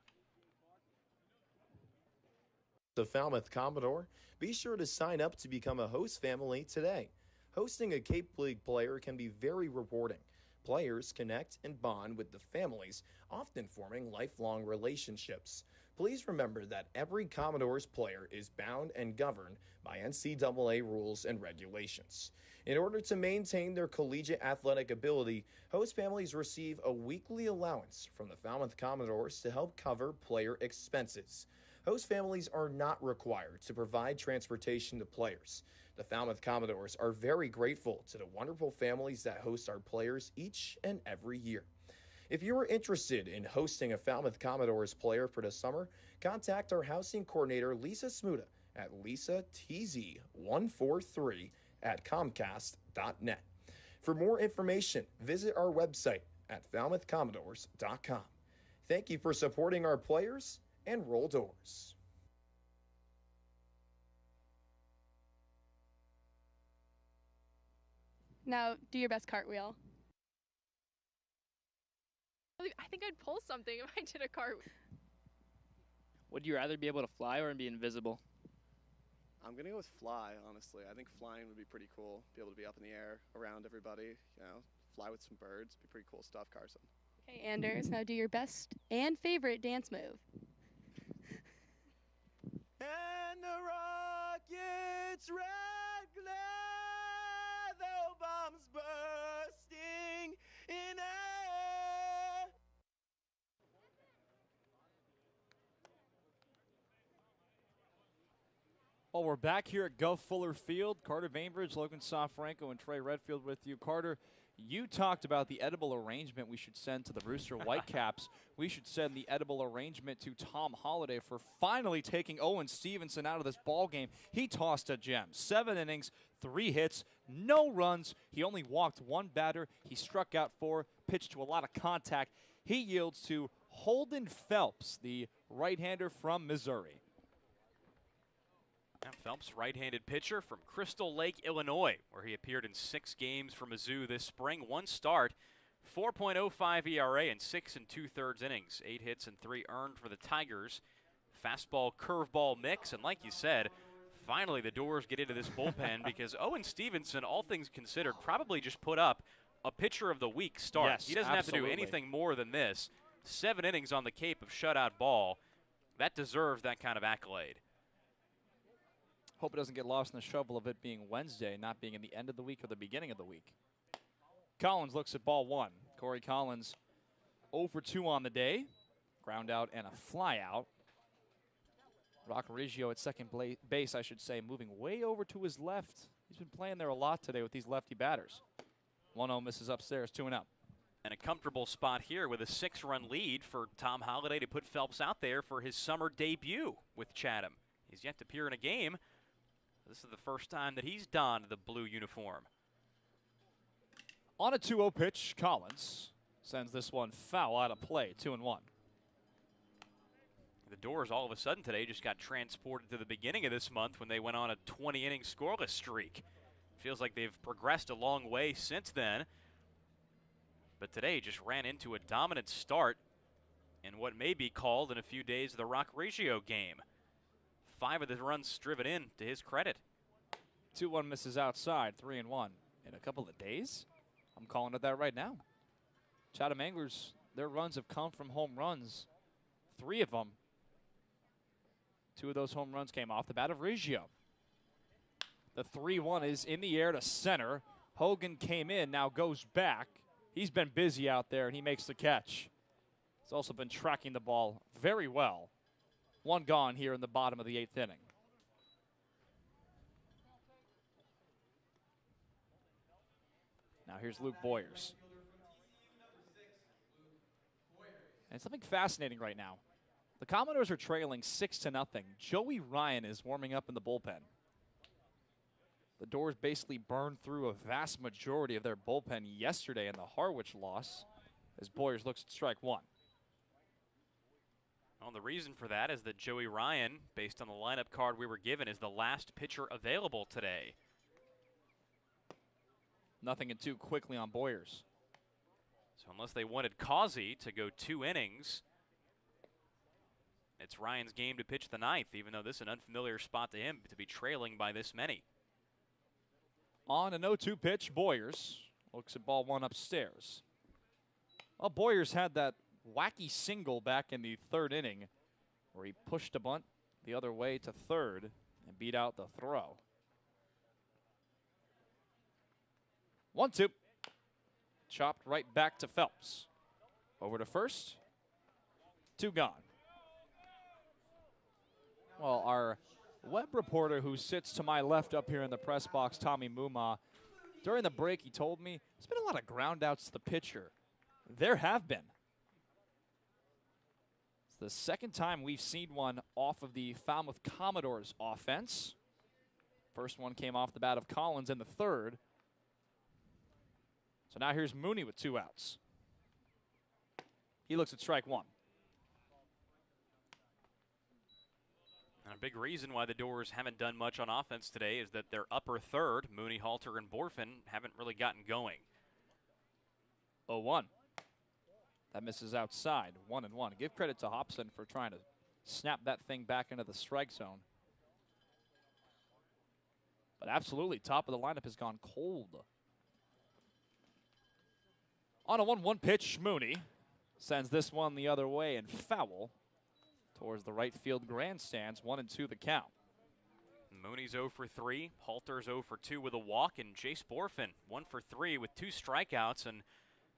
The Falmouth Commodore, be sure to sign up to become a host family today. Hosting a Cape League player can be very rewarding. Players connect and bond with the families, often forming lifelong relationships. Please remember that every Commodores player is bound and governed by NCAA rules and regulations. In order to maintain their collegiate athletic ability, host families receive a weekly allowance from the Falmouth Commodores to help cover player expenses. Host families are not required to provide transportation to players. The Falmouth Commodores are very grateful to the wonderful families that host our players each and every year. If you are interested in hosting a Falmouth Commodores player for the summer, contact our housing coordinator, Lisa Smuda, at lisatz143@comcast.net. For more information, visit our website at falmouthcommodores.com. Thank you for supporting our players, and roll Doors. Now, do your best cartwheel. I think I'd pull something if I did a cartwheel. Would you rather be able to fly or be invisible? I'm going to go with fly, honestly. I think flying would be pretty cool. Be able to be up in the air around everybody, fly with some birds. Be pretty cool stuff, Carson. Okay, Anders, now do your best and favorite dance move. And the rockets red glare, the bombs bursting in air. Well, we're back here at Gov Fuller Field. Carter Bainbridge, Logan Soforenko, and Trey Redfield with you. Carter, you talked about the edible arrangement we should send to the Brewster Whitecaps. We should send the edible arrangement to Tom Holliday for finally taking Owen Stevenson out of this ball game. He tossed a gem. 7 innings, 3 hits, no runs. He only walked 1 batter. He struck out 4, pitched to a lot of contact. He yields to Holden Phelps, the right-hander from Missouri. Phelps, right-handed pitcher from Crystal Lake, Illinois, where he appeared in 6 games for Mizzou this spring. 1 start, 4.05 ERA in 6 2/3 innings. 8 hits and 3 earned for the Tigers. Fastball, curveball mix, and like you said, finally the Doors get into this bullpen because Owen Stevenson, all things considered, probably just put up a pitcher of the week start. Yes, he doesn't absolutely. have to do anything more than this. 7 innings on the Cape of shutout ball. That deserves that kind of accolade. Hope it doesn't get lost in the shuffle of it being Wednesday, not being in the end of the week or the beginning of the week. Collins looks at ball 1. Corey Collins 0 for 2 on the day. Ground out and a fly out. Roberge at second base, I should say, moving way over to his left. He's been playing there a lot today with these lefty batters. 1-0 misses upstairs, 2-0. And a comfortable spot here with a 6-run lead for Tom Holliday to put Phelps out there for his summer debut with Chatham. He's yet to appear in a game. This is the first time that he's donned the blue uniform. On a 2-0 pitch, Collins sends this one foul out of play, 2-1. The Doors all of a sudden today just got transported to the beginning of this month when they went on a 20-inning scoreless streak. Feels like they've progressed a long way since then. But today just ran into a dominant start in what may be called in a few days the Roberge game. 5 of the runs driven in to his credit. 2-1 misses outside, 3-1. In a couple of days? I'm calling it that right now. Chatham Anglers, their runs have come from home runs. 3 of them. 2 of those home runs came off the bat of Reggio. The 3-1 is in the air to center. Hogan came in, now goes back. He's been busy out there, and he makes the catch. He's also been tracking the ball very well. 1 gone here in the bottom of the 8th inning. Now here's Luke Boyers. And something fascinating right now. The Commodores are trailing 6-0. Joey Ryan is warming up in the bullpen. The Doors basically burned through a vast majority of their bullpen yesterday in the Harwich loss as Boyers looks at strike 1. Well, the reason for that is that Joey Ryan, based on the lineup card we were given, is the last pitcher available today. 0-2 quickly on Boyers. So unless they wanted Causey to go 2 innings, it's Ryan's game to pitch the 9th, even though this is an unfamiliar spot to him to be trailing by this many. On an 0-2 pitch, Boyers looks at ball 1 upstairs. Well, Boyers had that wacky single back in the 3rd inning where he pushed a bunt the other way to 3rd and beat out the throw. 1-2. Chopped right back to Phelps. Over to first. 2 gone. Well, our web reporter who sits to my left up here in the press box, Tommy Muma, during the break he told me there's been a lot of ground outs to the pitcher. There have been. It's the second time we've seen one off of the Falmouth Commodores offense. First one came off the bat of Collins in the 3rd. So now here's Mooney with 2 outs. He looks at strike 1. And a big reason why the Doors haven't done much on offense today is that their upper 3rd, Mooney, Halter, and Borfin, haven't really gotten going. 0-1. That misses outside, 1-1. Give credit to Hobson for trying to snap that thing back into the strike zone. But absolutely, top of the lineup has gone cold. On a 1-1 pitch, Mooney sends this one the other way and foul towards the right field grandstands. 1-2 the count. Mooney's 0 for 3, Halter's 0 for 2 with a walk, and Jace Borfin 1 for 3 with 2 strikeouts. And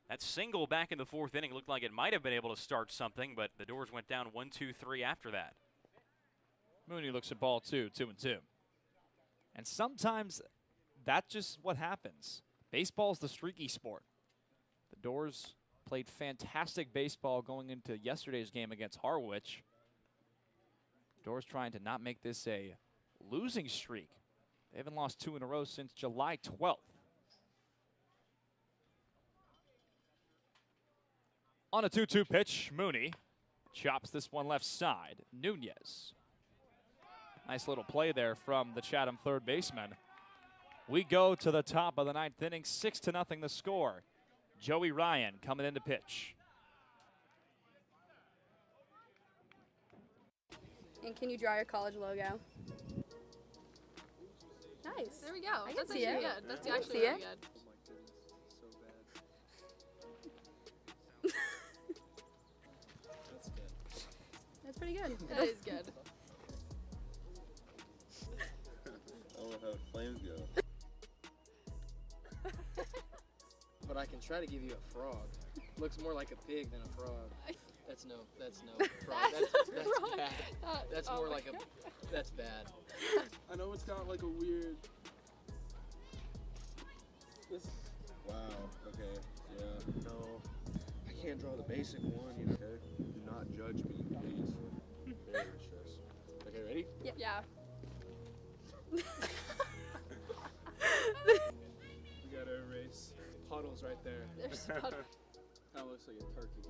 that single back in the 4th inning looked like it might have been able to start something, but the Doors went down 1-2-3 after that. Mooney looks at ball 2, 2-2. And sometimes that's just what happens. Baseball's the streaky sport. The Doors played fantastic baseball going into yesterday's game against Harwich. Doors trying to not make this a losing streak. They haven't lost 2 in a row since July 12th. On a 2-2 pitch, Mooney chops this one left side. Nunez Nice little play there from the Chatham third baseman. We go to the top of the 9th inning, 6-0 the score. Joey Ryan coming in to pitch. And can you draw your college logo? Nice. There we go. I can That's see actually it. good. That's I can actually see really it. good. That's good. That's pretty good. That is good. I don't know how flames go. But I can try to give you a frog. Looks more like a pig than a frog. That's no frog. That's frog. bad. That's oh more my like God. that's bad. I know it's got like a weird. This. Wow. Okay. Yeah. No. I can't draw the basic one. You know. Okay. Do not judge me, please. Very stress. Okay. Ready? Yeah. We gotta erase puddles right there. There's puddles. That looks like a turkey.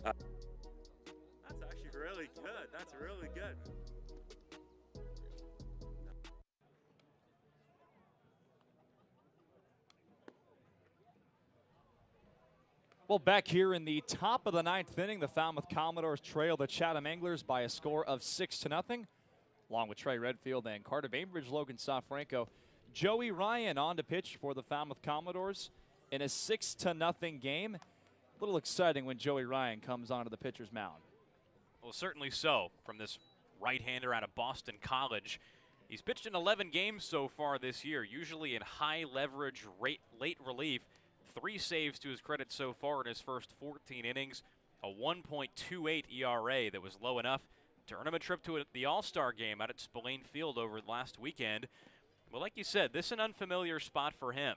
That's actually really good. That's really good. Well, back here in the top of the 9th inning, the Falmouth Commodores trail the Chatham Anglers by a score of 6-0. Along with Trey Redfield and Carter Bainbridge, Logan Soforenko. Joey Ryan on to pitch for the Falmouth Commodores in a 6-0 game. A little exciting when Joey Ryan comes onto the pitcher's mound. Well, certainly so from this right-hander out of Boston College. He's pitched in 11 games so far this year, usually in high leverage late relief. 3 saves to his credit so far in his first 14 innings. A 1.28 ERA that was low enough to earn him a trip to the All-Star game out at Spillane Field over last weekend. Well, like you said, this is an unfamiliar spot for him.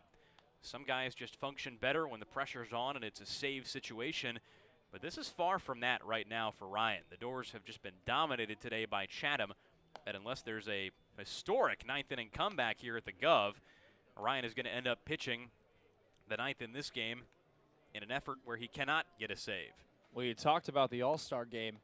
Some guys just function better when the pressure's on and it's a save situation. But this is far from that right now for Ryan. The Doors have just been dominated today by Chatham. And unless there's a historic 9th inning comeback here at the Gov, Ryan is going to end up pitching the 9th in this game in an effort where he cannot get a save. We talked about the All-Star game.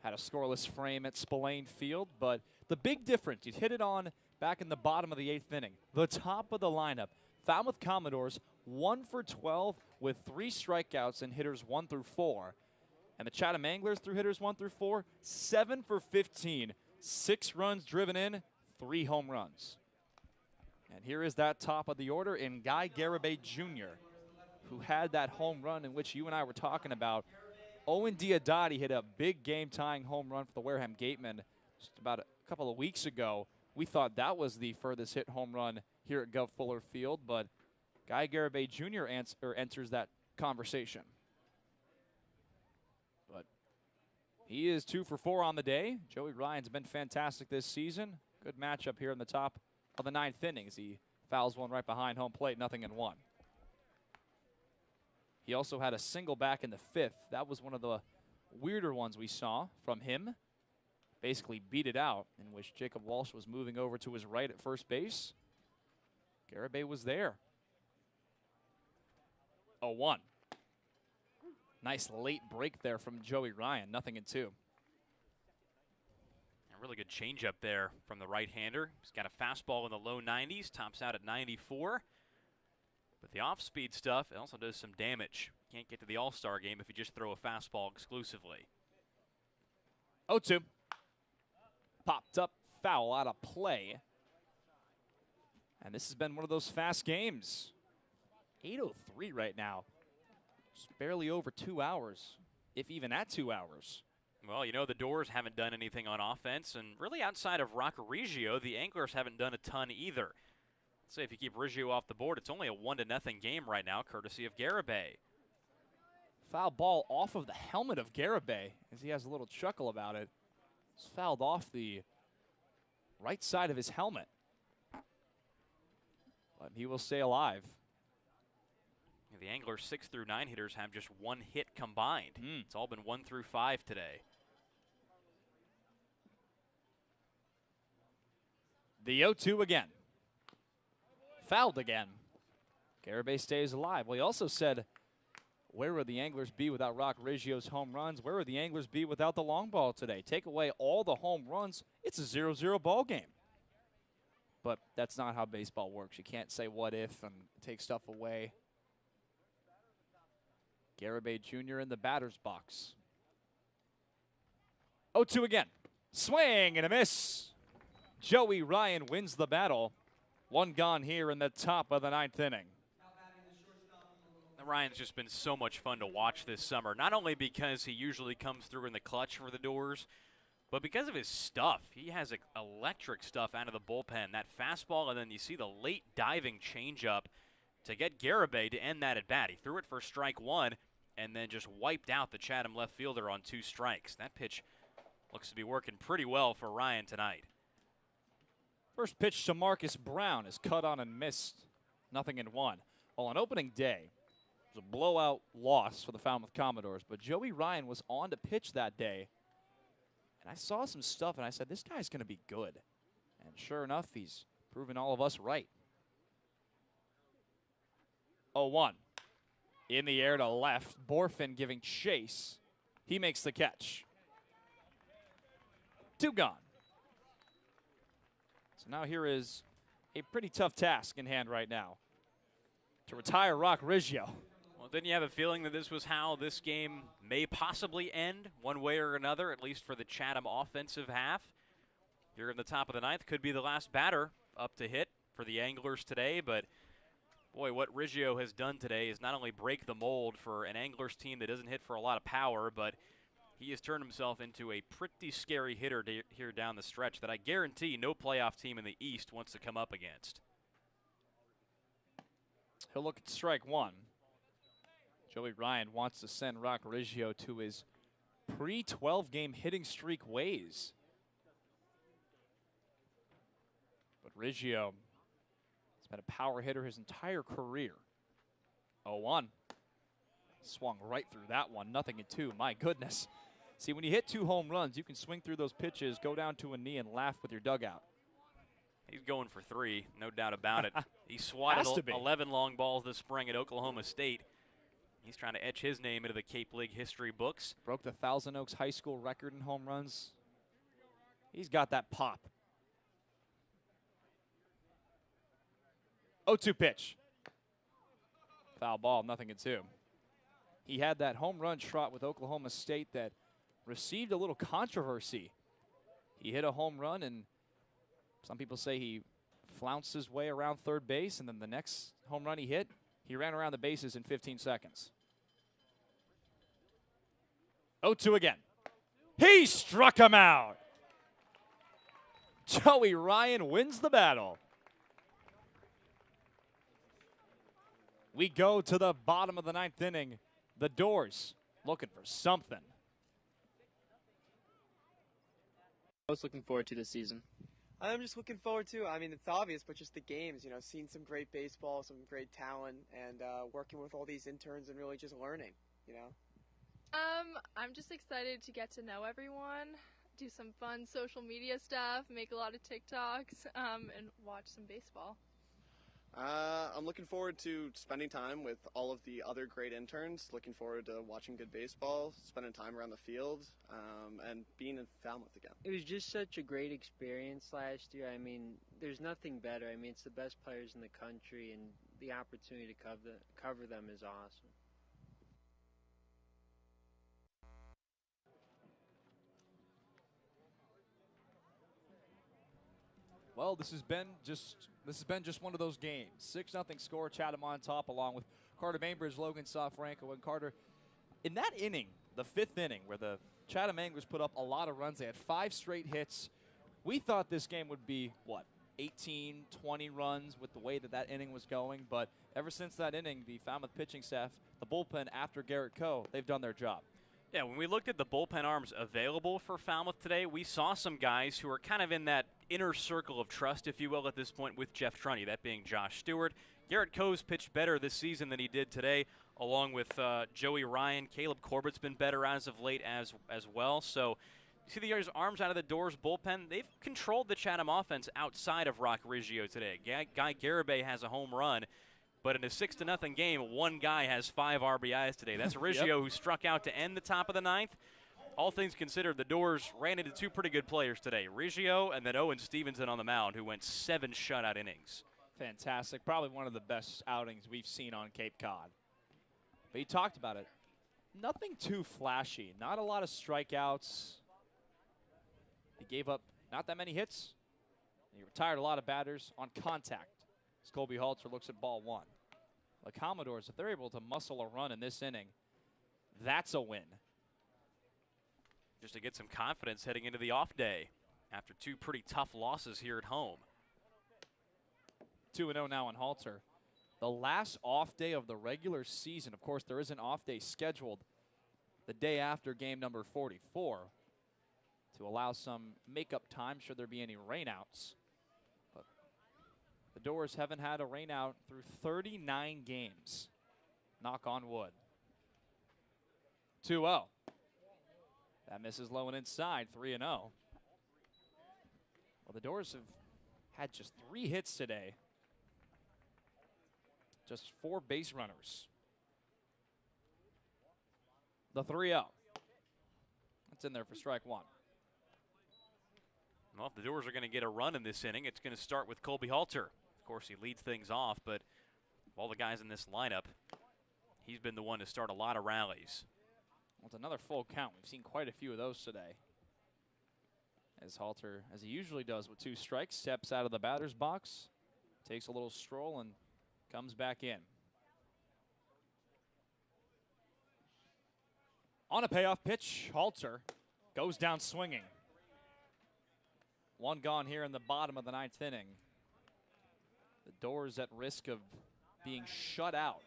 Had a scoreless frame at Spillane Field, but the big difference, you'd hit it on back in the bottom of the 8th inning. The top of the lineup, Falmouth Commodores 1 for 12 with 3 strikeouts and hitters 1 through 4. And the Chatham Anglers through hitters 1 through 4, 7 for 15, 6 runs driven in, 3 home runs. And here is that top of the order in Guy Garibay Jr., who had that home run in which you and I were talking about. Owen Diodati hit a big game-tying home run for the Wareham Gatemen just about a couple of weeks ago. We thought that was the furthest hit home run here at Gov Fuller Field, but Guy Garibay Jr. enters that conversation. But he is 2 for 4 on the day. Joey Ryan's been fantastic this season. Good matchup here in the top of the 9th inning as he fouls one right behind home plate, 0-1. He also had a single back in the 5th. That was one of the weirder ones we saw from him. Basically beat it out, in which Jacob Walsh was moving over to his right at first base. Garibay was there. 0-1. Nice late break there from Joey Ryan, 0-2. A really good changeup there from the right-hander. He's got a fastball in the low 90s, tops out at 94. But the off-speed stuff, it also does some damage. Can't get to the All-Star game if you just throw a fastball exclusively. 0-2. Popped up, foul out of play. And this has been one of those fast games. 8:03 right now. Just barely over 2 hours, if even at 2 hours. Well, you know, the Doors haven't done anything on offense, and really outside of Roberge, the Anglers haven't done a ton either. Let's say if you keep Riggio off the board, it's only a 1-0 game right now, courtesy of Garibay. Foul ball off of the helmet of Garibay, as he has a little chuckle about it. It's fouled off the right side of his helmet. But he will stay alive. The Anglers 6 through 9 hitters have just 1 hit combined. It's all been 1 through 5 today. The 0-2 again. Fouled again. Garibay stays alive. Well, he also said Where would the Anglers be without Roberge's home runs? Where would the Anglers be without the long ball today? Take away all the home runs, it's a 0-0 ball game. But that's not how baseball works. You can't say what if and take stuff away. Garibay Jr. in the batter's box. 0-2 again. Swing and a miss. Joey Ryan wins the battle. One gone here in the top of the 9th inning. Ryan's just been so much fun to watch this summer, not only because he usually comes through in the clutch for the Doors, but because of his stuff. He has electric stuff out of the bullpen. That fastball, and then you see the late diving changeup to get Garibay to end that at bat. He threw it for strike one and then just wiped out the Chatham left fielder on 2 strikes. That pitch looks to be working pretty well for Ryan tonight. First pitch to Marcus Brown is cut on and missed. 0-1. Well, on opening day, it was a blowout loss for the Falmouth Commodores, but Joey Ryan was on to pitch that day. And I saw some stuff, and I said, this guy's going to be good. And sure enough, he's proven all of us right. 0-1. In the air to left. Borfin giving chase. He makes the catch. 2 gone. So now here is a pretty tough task in hand right now. To retire Roberge. Well, didn't you have a feeling that this was how this game may possibly end one way or another, at least for the Chatham offensive half? Here in the top of the 9th, could be the last batter up to hit for the Anglers today, but boy, what Riggio has done today is not only break the mold for an Anglers team that doesn't hit for a lot of power, but he has turned himself into a pretty scary hitter here down the stretch that I guarantee no playoff team in the East wants to come up against. He'll look at strike one. Joey Ryan wants to send Roberge to his pre-12 game hitting streak ways. But Riggio has been a power hitter his entire career. 0-1. Swung right through that one. 0-2. My goodness. See, when you hit 2 home runs, you can swing through those pitches, go down to a knee, and laugh with your dugout. He's going for 3, no doubt about it. He swatted 11 long balls this spring at Oklahoma State. He's trying to etch his name into the Cape League history books. Broke the Thousand Oaks High School record in home runs. He's got that pop. 0-2 pitch. Foul ball, 0-2. He had that home run trot with Oklahoma State that received a little controversy. He hit a home run, and some people say he flounced his way around third base, and then the next home run he hit, he ran around the bases in 15 seconds. 0-2 again. He struck him out. Joey Ryan wins the battle. We go to the bottom of the 9th inning. The Doors looking for something. Most looking forward to this season. I'm just looking forward to, I mean, it's obvious, but just the games, you know, seeing some great baseball, some great talent, and working with all these interns and really just learning, you know. I'm just excited to get to know everyone, do some fun social media stuff, make a lot of TikToks, and watch some baseball. I'm looking forward to spending time with all of the other great interns, looking forward to watching good baseball, spending time around the field, and being in Falmouth again. It was just such a great experience last year. I mean, there's nothing better. I mean, it's the best players in the country, and the opportunity to cover them is awesome. Well, this has been just one of those games. 6-0 score, Chatham on top, along with Carter Bainbridge, Logan, Soforenko, and Carter. In that inning, the 5th inning, where the Chatham Anglers put up a lot of runs, they had 5 straight hits. We thought this game would be, 18, 20 runs with the way that inning was going. But ever since that inning, the Falmouth pitching staff, the bullpen after Garrett Coe, they've done their job. Yeah, when we looked at the bullpen arms available for Falmouth today, we saw some guys who are kind of in that inner circle of trust, if you will, at this point with Jeff Trunny, that being Josh Stewart. Garrett Coe's pitched better this season than he did today, along with Joey Ryan. Caleb Corbett's been better as of late as well. So you see the arms out of the Doors bullpen. They've controlled the Chatham offense outside of Roberge today. Guy Garibay has a home run, But in a 6-0 game, one guy has 5 RBIs today. That's Riggio, who struck out to end the top of the 9th. All things considered, the Doors ran into 2 pretty good players today. Riggio and then Owen Stevenson on the mound, who went 7 shutout innings. Fantastic. Probably one of the best outings we've seen on Cape Cod. But you talked about it. Nothing too flashy. Not a lot of strikeouts. He gave up not that many hits. He retired a lot of batters on contact. As Colby Halter looks at ball 1. The Commodores, if they're able to muscle a run in this inning, that's a win. Just to get some confidence heading into the off day after 2 pretty tough losses here at home. 2-0 now on Halter. The last off day of the regular season. Of course, there is an off day scheduled the day after game number 44 to allow some makeup time should there be any rainouts. But the Doors haven't had a rainout through 39 games. Knock on wood. 2-0. That misses low and inside, 3-0. Well, the Doors have had just 3 hits today. Just 4 base runners. The 3-0. That's in there for strike 1. Well, if the Doors are going to get a run in this inning, it's going to start with Colby Halter. Of course, he leads things off, but of all the guys in this lineup, he's been the one to start a lot of rallies. Well, it's another full count. We've seen quite a few of those today. As Halter, as he usually does with 2 strikes, steps out of the batter's box, takes a little stroll, and comes back in. On a payoff pitch, Halter goes down swinging. 1 gone here in the bottom of the 9th inning. The Doors at risk of being shut out.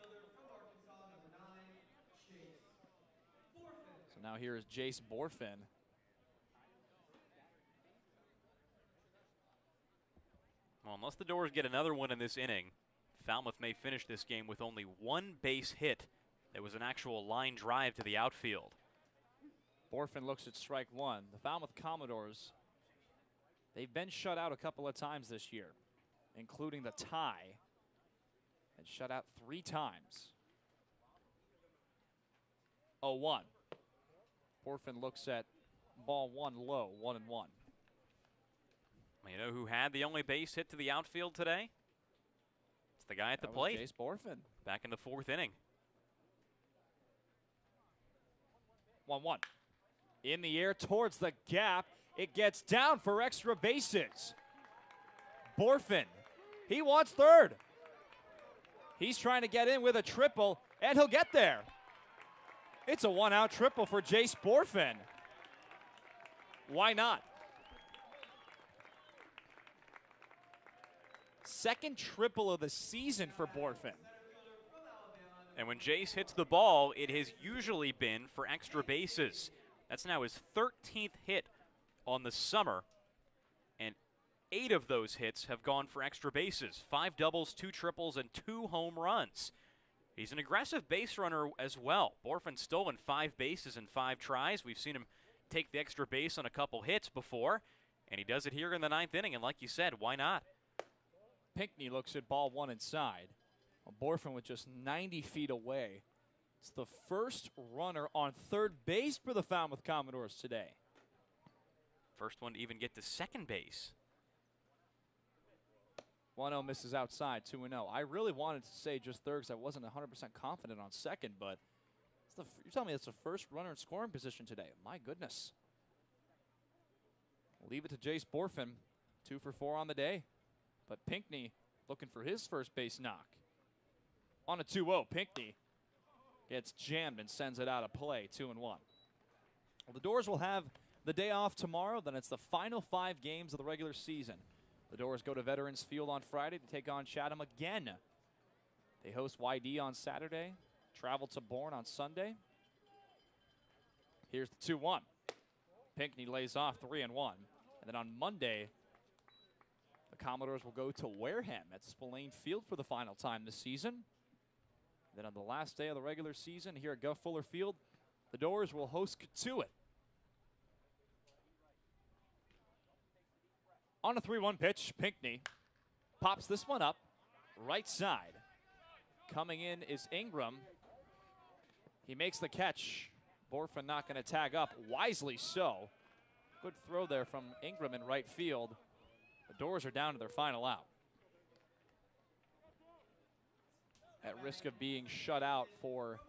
So now here is Jace Borfin. Well, unless the Doors get another one in this inning, Falmouth may finish this game with only 1 base hit. It was an actual line drive to the outfield. Borfin looks at strike 1. The Falmouth Commodores, they've been shut out a couple of times this year, including the tie, and shut out 3 times. 0-1. Borfin looks at ball 1 low, 1-1. You know who had the only base hit to the outfield today? It's the guy at the plate. Jace Borfin. Back in the 4th inning. 1-1. In the air towards the gap. It gets down for extra bases. Borfin, he wants 3rd. He's trying to get in with a triple, and he'll get there. It's a 1-out triple for Jace Borfin. Why not? 2nd triple of the season for Borfin. And when Jace hits the ball, it has usually been for extra bases. That's now his 13th hit on the summer, and 8 of those hits have gone for extra bases. 5 doubles, 2 triples, and 2 home runs. He's an aggressive base runner as well. Borfin's stolen 5 bases in 5 tries. We've seen him take the extra base on a couple hits before, and he does it here in the 9th inning, and like you said, why not? Pinckney looks at ball 1 inside. Well, Borfin with just 90 feet away. It's the first runner on 3rd base for the Falmouth Commodores today. First one to even get to 2nd base. 1-0 misses outside, 2-0. I really wanted to say just 3rd because I wasn't 100% confident on 2nd, but you're telling me it's the first runner in scoring position today. My goodness. We'll leave it to Jace Borfin, 2 for 4 on the day. But Pinckney looking for his first base knock. On a 2-0, Pinckney gets jammed and sends it out of play, 2-1. Well, the Doors will have the day off tomorrow. Then it's the final 5 games of the regular season. The Doors go to Veterans Field on Friday to take on Chatham again. They host YD on Saturday, travel to Bourne on Sunday. Here's the 2-1. Pinckney lays off 3-1. And then on Monday, the Commodores will go to Wareham at Spillane Field for the final time this season. Then on the last day of the regular season here at Guff Fuller Field, the Doors will host Katuitt. On a 3-1 pitch, Pinckney pops this one up right side. coming in is Ingram. He makes the catch. Borfin not going to tag up, wisely so. Good throw there from Ingram in right field. The Doors are down to their final out. At risk of being shut out for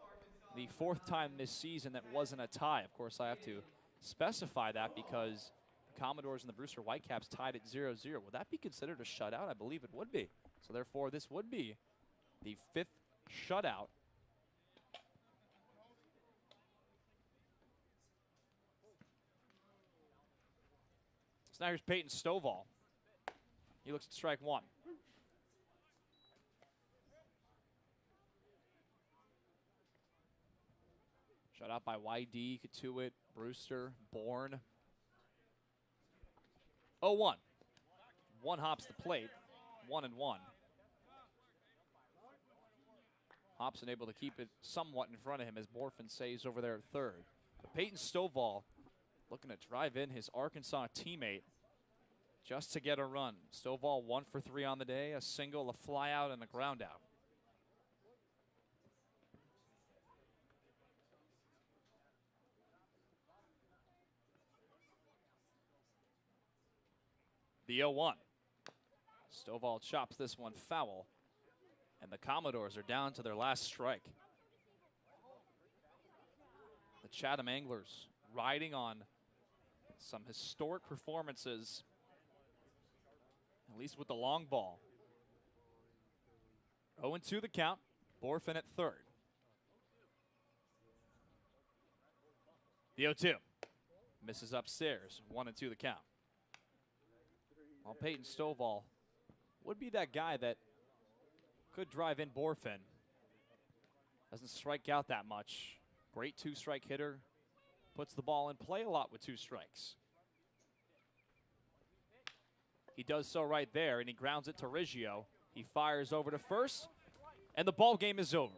the 4th time this season that wasn't a tie. Of course, I have to specify that because the Commodores and the Brewster Whitecaps tied at 0-0. Would that be considered a shutout? I believe it would be. So therefore, this would be the 5th shutout. So now here's Peyton Stovall. He looks at strike 1. Shut out by YD, Katuit, Brewster, Bourne. 0-1. One hops the plate. 1-1. Hobson able to keep it somewhat in front of him as Borfin saves over there at third. But Peyton Stovall looking to drive in his Arkansas teammate just to get a run. Stovall 1 for 3 on the day, a single, a fly out, and a ground out. The 0-1. Stovall chops this one foul, and the Commodores are down to their last strike. The Chatham Anglers riding on some historic performances, at least with the long ball. 0-2 the count, Borfin at third. The 0-2. Misses upstairs, 1-2 the count. Well, Peyton Stovall would be that guy that could drive in Borfin. Doesn't strike out that much. Great 2-strike hitter. Puts the ball in play a lot with 2 strikes. He does so right there, and he grounds it to Riggio. He fires over to first, and the ball game is over.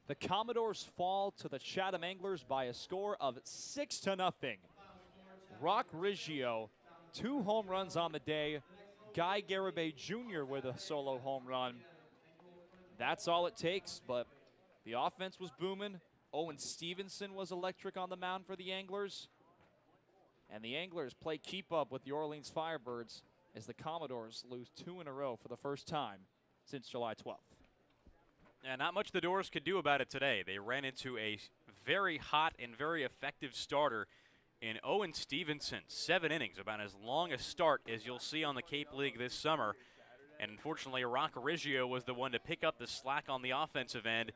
The Commodores fall to the Chatham Anglers by a score of 6-0. Rock Riggio, 2 home runs on the day. Guy Garibay Jr. with a solo home run. That's all it takes, but the offense was booming. Owen Stevenson was electric on the mound for the Anglers. And the Anglers play keep up with the Orleans Firebirds as the Commodores lose 2 in a row for the first time since July 12th. And not much the Doors could do about it today. They ran into a very hot and very effective starter in Owen Stevenson. 7 innings, about as long a start as you'll see on the Cape League this summer. And unfortunately, Rock Riggio was the one to pick up the slack on the offensive end.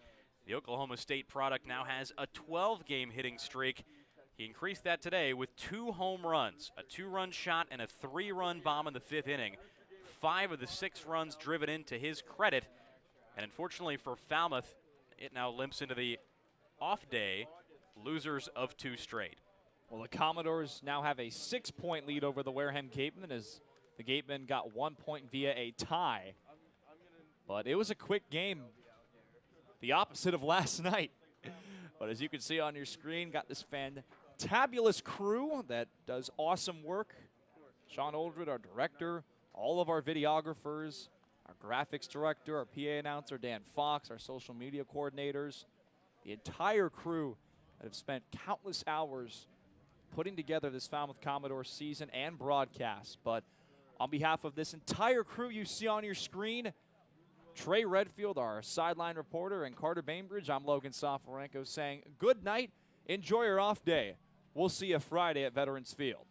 The Oklahoma State product now has a 12-game hitting streak. He increased that today with 2 home runs, a 2-run shot and a 3-run bomb in the 5th inning. 5 of the 6 runs driven in to his credit. And unfortunately for Falmouth, it now limps into the off day, losers of 2 straight. Well, the Commodores now have a 6-point lead over the Wareham Gatemen as the Gatemen got 1 point via a tie. But it was a quick game, the opposite of last night. But as you can see on your screen, got this fantabulous crew that does awesome work. Sean Oldred, our director, all of our videographers, our graphics director, our PA announcer, Dan Fox, our social media coordinators, the entire crew that have spent countless hours putting together this Falmouth Commodores season and broadcast. But on behalf of this entire crew you see on your screen, Trey Redfield, our sideline reporter, and Carter Bainbridge, I'm Logan Soforenko saying good night, enjoy your off day. We'll see you Friday at Veterans Field.